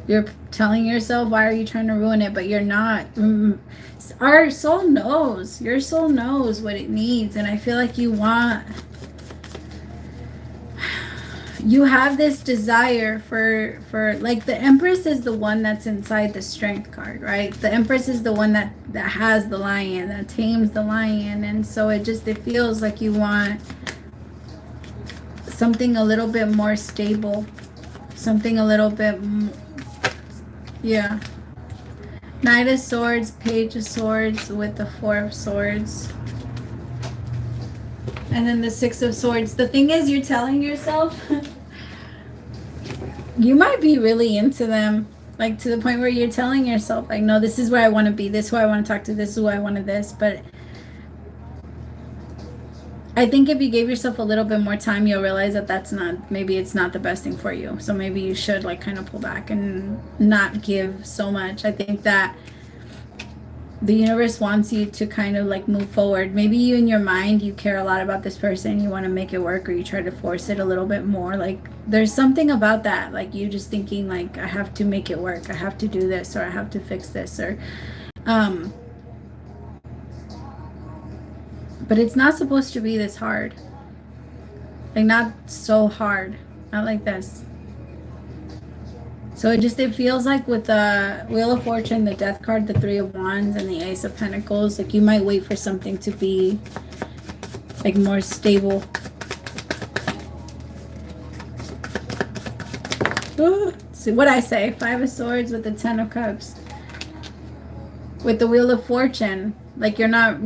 you're telling yourself, why are you trying to ruin it? But you're not. Our soul knows. Your soul knows what it needs, and I feel like you have this desire for like, the Empress is the one that's inside the Strength card, right? The Empress is the one that has the lion, that tames the lion, and so it feels like you want something a little bit more stable, something a little bit, yeah. Knight of Swords, Page of Swords with the Four of Swords, and then the Six of Swords. The thing is, you're telling yourself you might be really into them, like, to the point where you're telling yourself, like, no, this is where I want to be, this is who I want to talk to, this is who I wanted this. But I think if you gave yourself a little bit more time, you'll realize that maybe it's not the best thing for you. So maybe you should, like, kind of pull back and not give so much. I think that the universe wants you to kind of like move forward. Maybe you, in your mind, you care a lot about this person, you want to make it work, or you try to force it a little bit more. Like, there's something about that, like you just thinking like, I have to make it work, I have to do this, or I have to fix this, or but it's not supposed to be this hard. Like, not so hard. Not like this. So it feels like with the Wheel of Fortune, the Death card, the Three of Wands, and the Ace of Pentacles, like, you might wait for something to be like more stable. Ooh, see what I say. Five of Swords with the Ten of Cups. With the Wheel of Fortune, like, you're not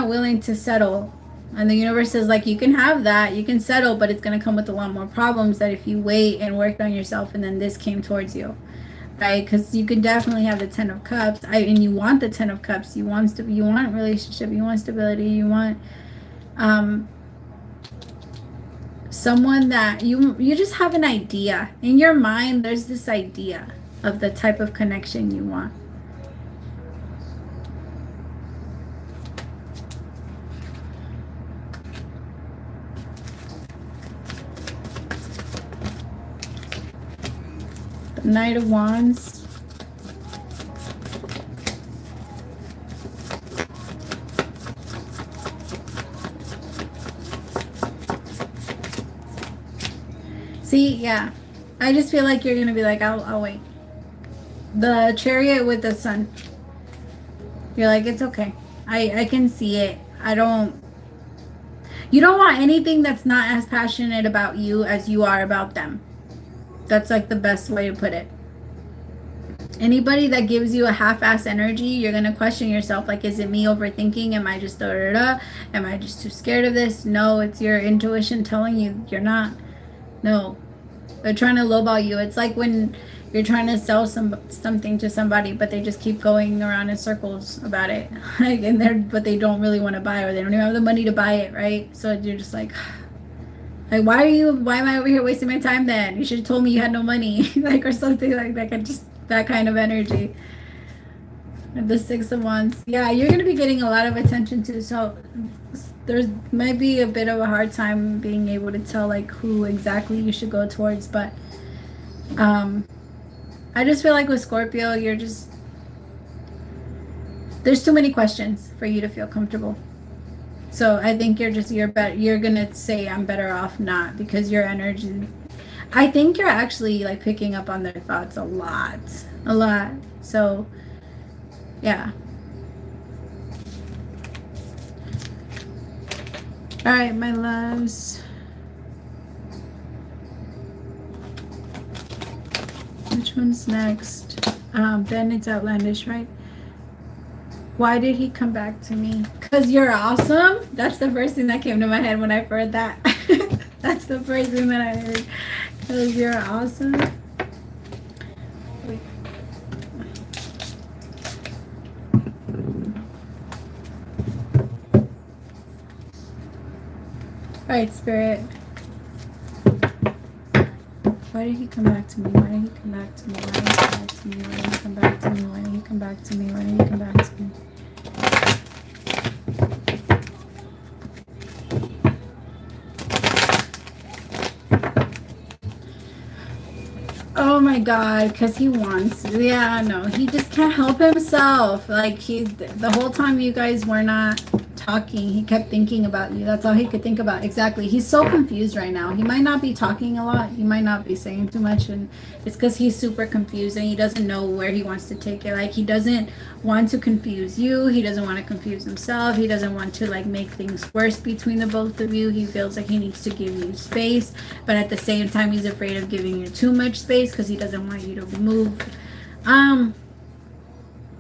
willing to settle. And the universe is like, you can have that, you can settle, but it's going to come with a lot more problems that if you wait and work on yourself and then this came towards you, right? Because you can definitely have the 10 of cups, and you want the 10 of cups. You want you want relationship, you want stability, you want someone that you just have an idea in your mind. There's this idea of the type of connection you want. The Knight of Wands. See, yeah. I just feel like you're going to be like, I'll wait. The Chariot with the Sun. You're like, it's okay. I can see it. You don't want anything that's not as passionate about you as you are about them. That's like the best way to put it. Anybody that gives you a half-ass energy, you're going to question yourself. Like, is it me overthinking? Am I just Am I just too scared of this? No, it's your intuition telling you you're not. No. They're trying to lowball you. It's like when you're trying to sell something to somebody, but they just keep going around in circles about it. But they don't really want to buy, or they don't even have the money to buy it, right? So you're just like why am I over here wasting my time then? You should have told me you had no money. Like, or something like that. Just that kind of energy. The Six of Wands. Yeah, you're going to be getting a lot of attention too. So there's might be a bit of a hard time being able to tell like who exactly you should go towards, but I just feel like with Scorpio, there's too many questions for you to feel comfortable. So I think you're gonna say I'm better off not, because your energy, I think you're actually like picking up on their thoughts a lot. So yeah. All right, my loves. Which one's next? Then it's outlandish, right? Why did he come back to me? Because you're awesome. That's the first thing that came to my head when I heard that. That's the first thing that I heard. Because you're awesome. Wait. All right, Spirit. Why did he come back to me? Why did he come back to me? Why did he come back to me? Why did he come back to me? Why did he come back to me? Why did he come back to me? Oh my God, because he wants. Yeah, no, he just can't help himself. Like, the whole time you guys were not talking, he kept thinking about you. That's all he could think about. Exactly. He's so confused right now. He might not be talking a lot. He might not be saying too much, and it's because he's super confused and he doesn't know where he wants to take it. Like, he doesn't want to confuse you. He doesn't want to confuse himself. He doesn't want to like make things worse between the both of you. He feels like he needs to give you space, but at the same time he's afraid of giving you too much space because he doesn't want you to move.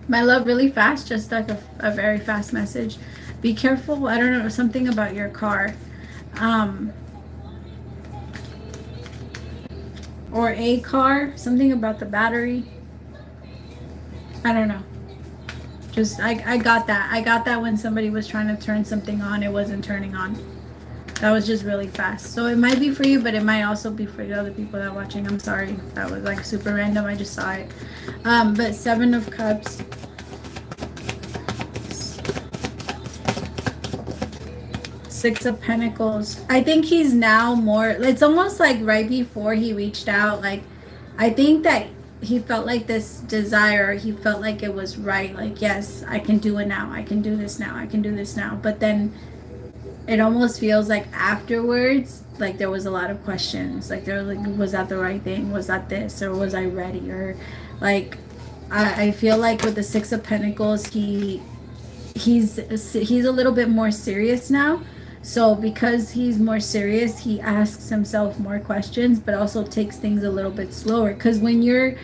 My love, really fast, just like a very fast message. Be careful. I don't know, something about your car. Or a car. Something about the battery. I don't know. Just, I got that. I got that when somebody was trying to turn something on, it wasn't turning on. That was just really fast. So it might be for you, but it might also be for the other people that are watching. I'm sorry if that was like super random. I just saw it. But Seven of Cups. Six of Pentacles. I think he's now more, it's almost like right before he reached out, like I think that he felt like this desire, he felt like it was right, like yes, I can do it now, I can do this now, I can do this now. But then it almost feels like afterwards, like there was a lot of questions, like there was like, was that the right thing, was that this, or was I ready, or like I feel like with the Six of Pentacles, he's a little bit more serious now. So because he's more serious, he asks himself more questions, but also takes things a little bit slower. Because when you're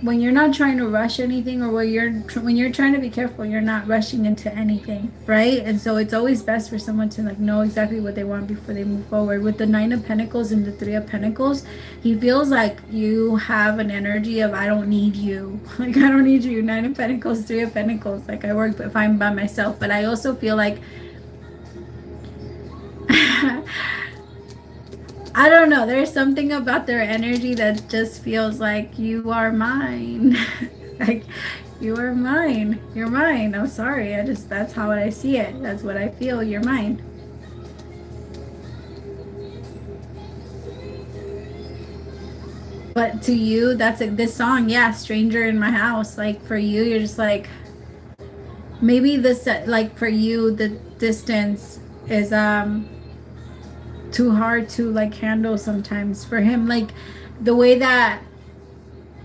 when you're not trying to rush anything, or when you're trying to be careful, you're not rushing into anything, right? And so it's always best for someone to like know exactly what they want before they move forward. With the Nine of Pentacles and the Three of Pentacles, he feels like you have an energy of I don't need you. Like I don't need you. Nine of Pentacles, Three of Pentacles. Like I work fine by myself, but I also feel like I don't know. There's something about their energy that just feels like you are mine. Like you are mine. You're mine. I'm sorry. That's how I see it. That's what I feel. You're mine. But to you, that's like this song, yeah, Stranger in My House. Like for you, you're just like maybe this like for you the distance is too hard to like handle sometimes for him, like the way that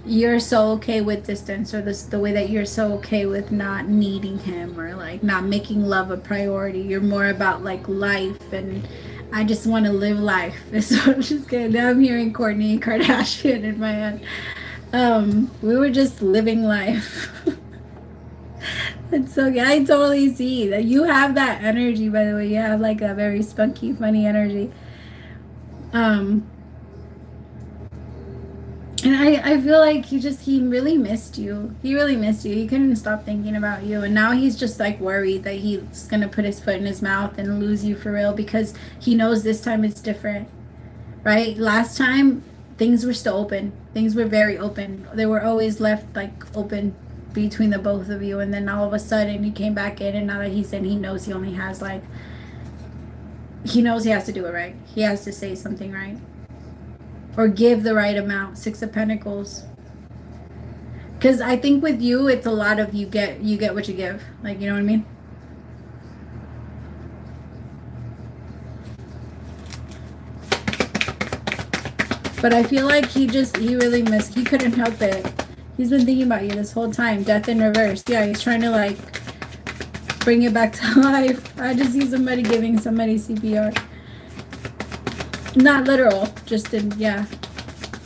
you're so okay with distance, or this the way that you're so okay with not needing him, or like not making love a priority. You're more about like life, and I just want to live life. So I'm just kidding. Now I'm hearing Kourtney Kardashian in my head. We were just living life. And so yeah, I totally see that you have that energy. By the way, you have like a very spunky, funny energy. And I feel like he really missed you. He really missed you. He couldn't stop thinking about you. And now he's just like worried that he's going to put his foot in his mouth and lose you for real, because he knows this time it's different, right? Last time things were still open. Things were very open. They were always left like open between the both of you. And then all of a sudden he came back in, and now that he's in, he knows he only has like, he knows he has to do it right. He has to say something right. Or give the right amount. Six of Pentacles. Because I think with you, it's a lot of you get what you give. Like, you know what I mean? But I feel like he really missed. He couldn't help it. He's been thinking about you this whole time. Death in reverse. Yeah, he's trying to like bring it back to life. I just see somebody giving somebody CPR. Not literal, just in, yeah.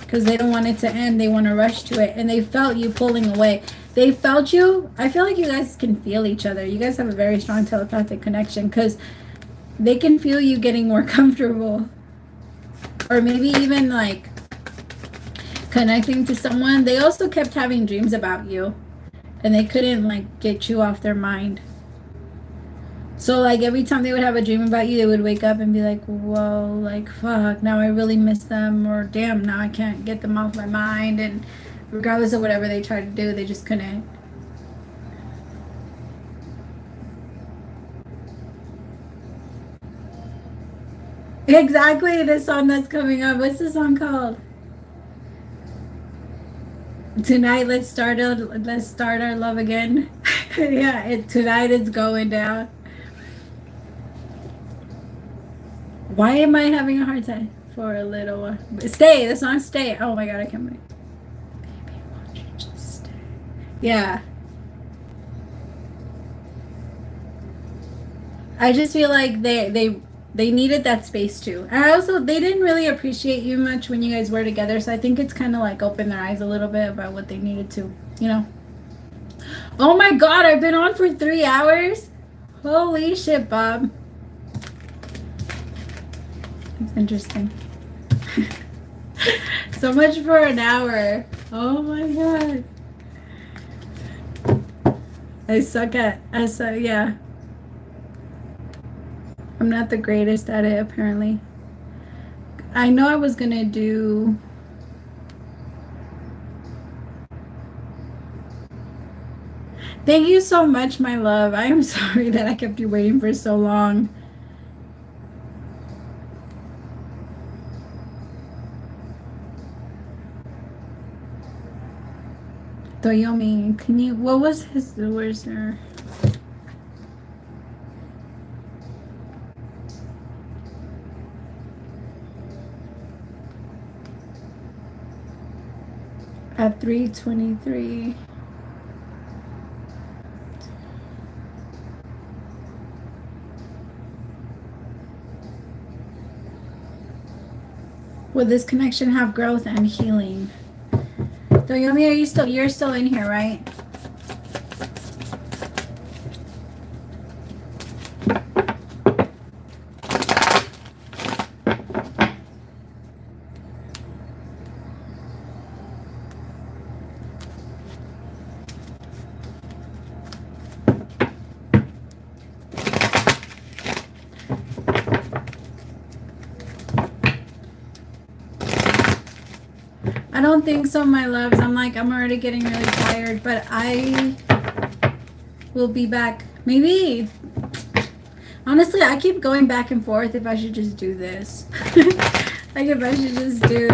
Because they don't want it to end. They want to rush to it. And they felt you pulling away. They felt you. I feel like you guys can feel each other. You guys have a very strong telepathic connection, because they can feel you getting more comfortable. Or maybe even like connecting to someone. They also kept having dreams about you, and they couldn't like get you off their mind. So like every time they would have a dream about you, they would wake up and be like, whoa, like fuck, now I really miss them, or damn, now I can't get them off my mind. And regardless of whatever they tried to do, they just couldn't. Exactly, the song that's coming up. What's the song called? Tonight, let's start our love again. Yeah, tonight it's going down. Why am I having a hard time? For a little while. Stay, the song Stay. Oh my god, I can't wait. Baby, won't you just stay? Yeah. I just feel like they needed that space too. And I also, they didn't really appreciate you much when you guys were together, so I think it's kind of like opened their eyes a little bit about what they needed to, you know. Oh my god, I've been on for 3 hours? Holy shit, Bob. It's interesting. So much for an hour. Oh my god. Yeah. I'm not the greatest at it, apparently. I know I was gonna do... Thank you so much, my love. I am sorry that I kept you waiting for so long. Toyomi, can you... What was his... Where's her... At 3:23. Will this connection have growth and healing? Yomi, you're still in here, right? I don't think so, my loves. I'm already getting really tired, but I will be back. Maybe, honestly, I keep going back and forth if I should just do this. Like if I should just do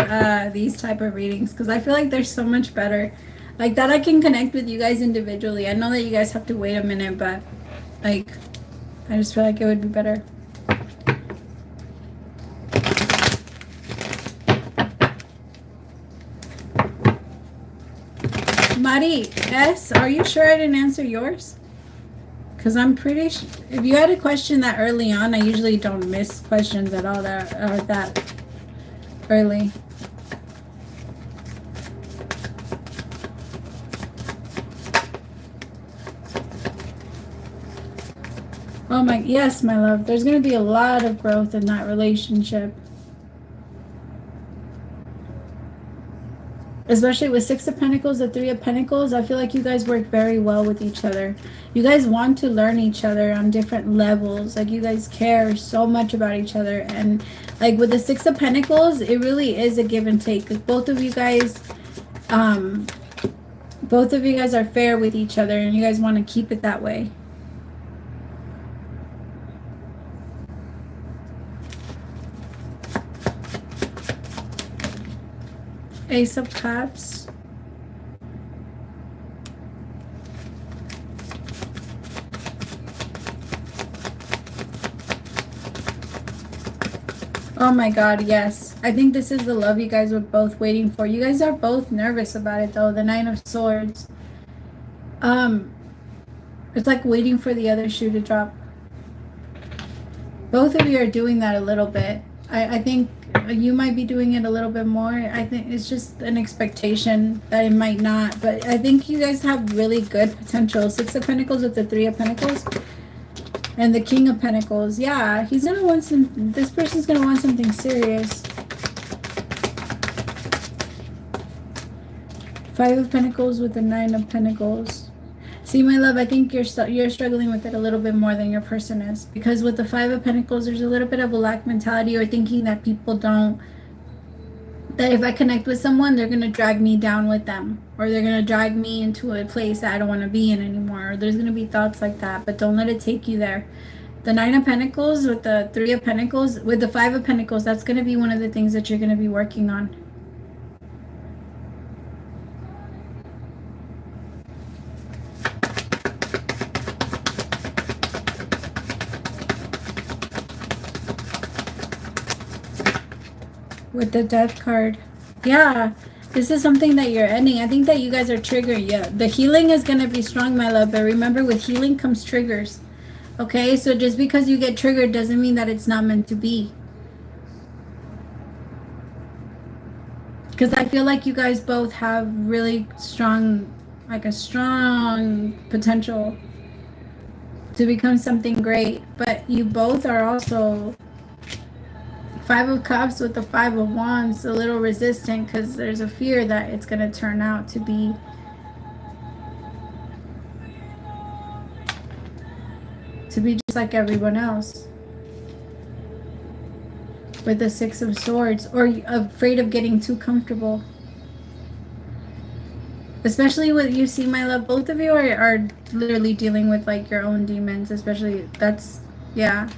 these type of readings, because I feel like they're so much better. Like that I can connect with you guys individually. I know that you guys have to wait a minute, but like I just feel like it would be better. Mari, yes, are you sure I didn't answer yours? Because I'm pretty sure if you had a question that early on, I usually don't miss questions at all that are that early. Oh my, yes, my love. There's going to be a lot of growth in that relationship. Especially with Six of Pentacles, the Three of Pentacles, I feel like you guys work very well with each other. You guys want to learn each other on different levels. Like you guys care so much about each other. And like with the Six of Pentacles, it really is a give and take. Like both of you guys are fair with each other and you guys want to keep it that way. Ace of Cups. Oh my God, yes. I think this is the love you guys were both waiting for. You guys are both nervous about it though. The Nine of Swords. It's like waiting for the other shoe to drop. Both of you are doing that a little bit. I think you might be doing it a little bit more. I think it's just an expectation that it might not, but I think you guys have really good potential. Six of Pentacles with the Three of Pentacles and the King of Pentacles. Yeah, he's gonna want this person's gonna want something serious. Five of Pentacles with the Nine of Pentacles. See, my love, I think you're struggling with it a little bit more than your person is. Because with the Five of Pentacles, there's a little bit of a lack mentality or thinking that people don't, that if I connect with someone, they're going to drag me down with them. Or they're going to drag me into a place that I don't want to be in anymore. Or there's going to be thoughts like that. But don't let it take you there. The Nine of Pentacles with the Three of Pentacles, with the Five of Pentacles, that's going to be one of the things that you're going to be working on. With the Death card. Yeah, this is something that you're ending. I think that you guys are triggered. Yeah, the healing is going to be strong, my love. But remember, with healing comes triggers. Okay, so just because you get triggered doesn't mean that it's not meant to be. Because I feel like you guys both have really strong, like a strong potential to become something great. But you both are also... Five of Cups with the Five of Wands, a little resistant because there's a fear that it's going to turn out to be just like everyone else. With the Six of Swords, or afraid of getting too comfortable. Especially with, you see, my love, both of you are literally dealing with like your own demons, especially that's, yeah.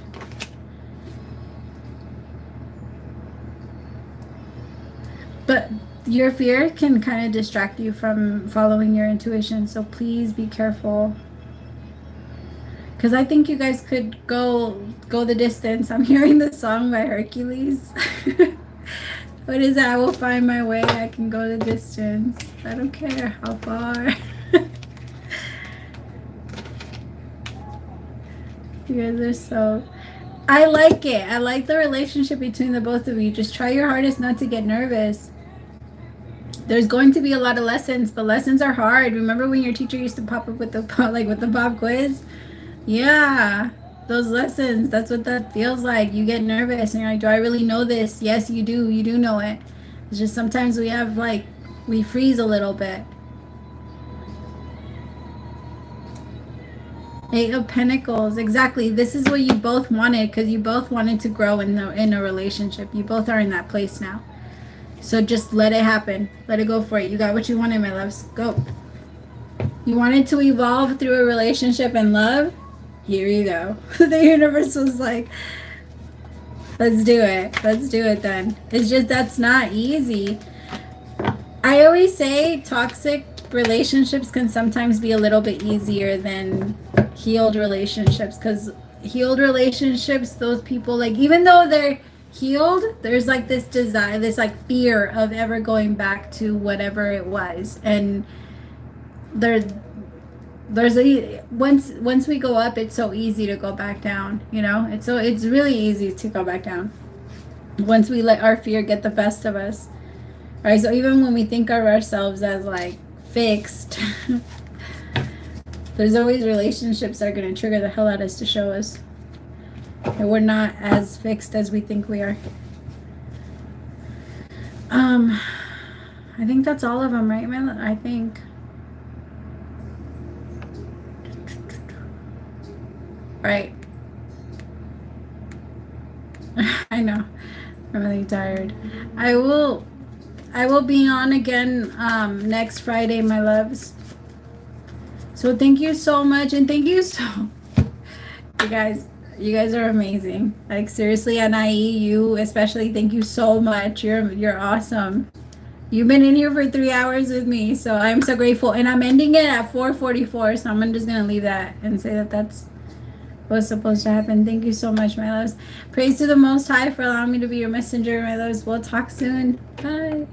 But your fear can kind of distract you from following your intuition. So please be careful. Because I think you guys could go the distance. I'm hearing the song by Hercules. What is that? I will find my way. I can go the distance. I don't care how far. You guys are so... I like it. I like the relationship between the both of you. Just try your hardest not to get nervous. There's going to be a lot of lessons, but lessons are hard. Remember when your teacher used to pop up with the with the pop quiz? Yeah, those lessons. That's what that feels like. You get nervous and you're like, do I really know this? Yes, you do. You do know it. It's just sometimes we have we freeze a little bit. 8 of Pentacles. Exactly. This is what you both wanted, because you both wanted to grow in a relationship. You both are in that place now. So just let it happen. Let it go for it. You got what you wanted, my loves. Go. You wanted to evolve through a relationship and love? Here you go. The universe was like, let's do it. Let's do it then. It's just that's not easy. I always say toxic relationships can sometimes be a little bit easier than healed relationships, because healed relationships, those people, even though they're healed, there's this desire, this fear of ever going back to whatever it was. And there's once we go up, it's so easy to go back down, it's really easy to go back down once we let our fear get the best of us. All right, so even when we think of ourselves as fixed, there's always relationships that are going to trigger the hell out of us to show us that we're not as fixed as we think we are. I think that's all of them, right, man? I think. Right. I know. I'm really tired. I will be on again next Friday, my loves. So thank you so much, and thank you you guys are amazing. Seriously, Anai, you especially, thank you so much. You're awesome. You've been in here for 3 hours with me, so I'm so grateful. And I'm ending it at 4:44, so I'm just gonna leave that and say that's what's supposed to happen. Thank you so much, my loves. Praise to the Most High for allowing me to be your messenger, my loves. We'll talk soon. Bye.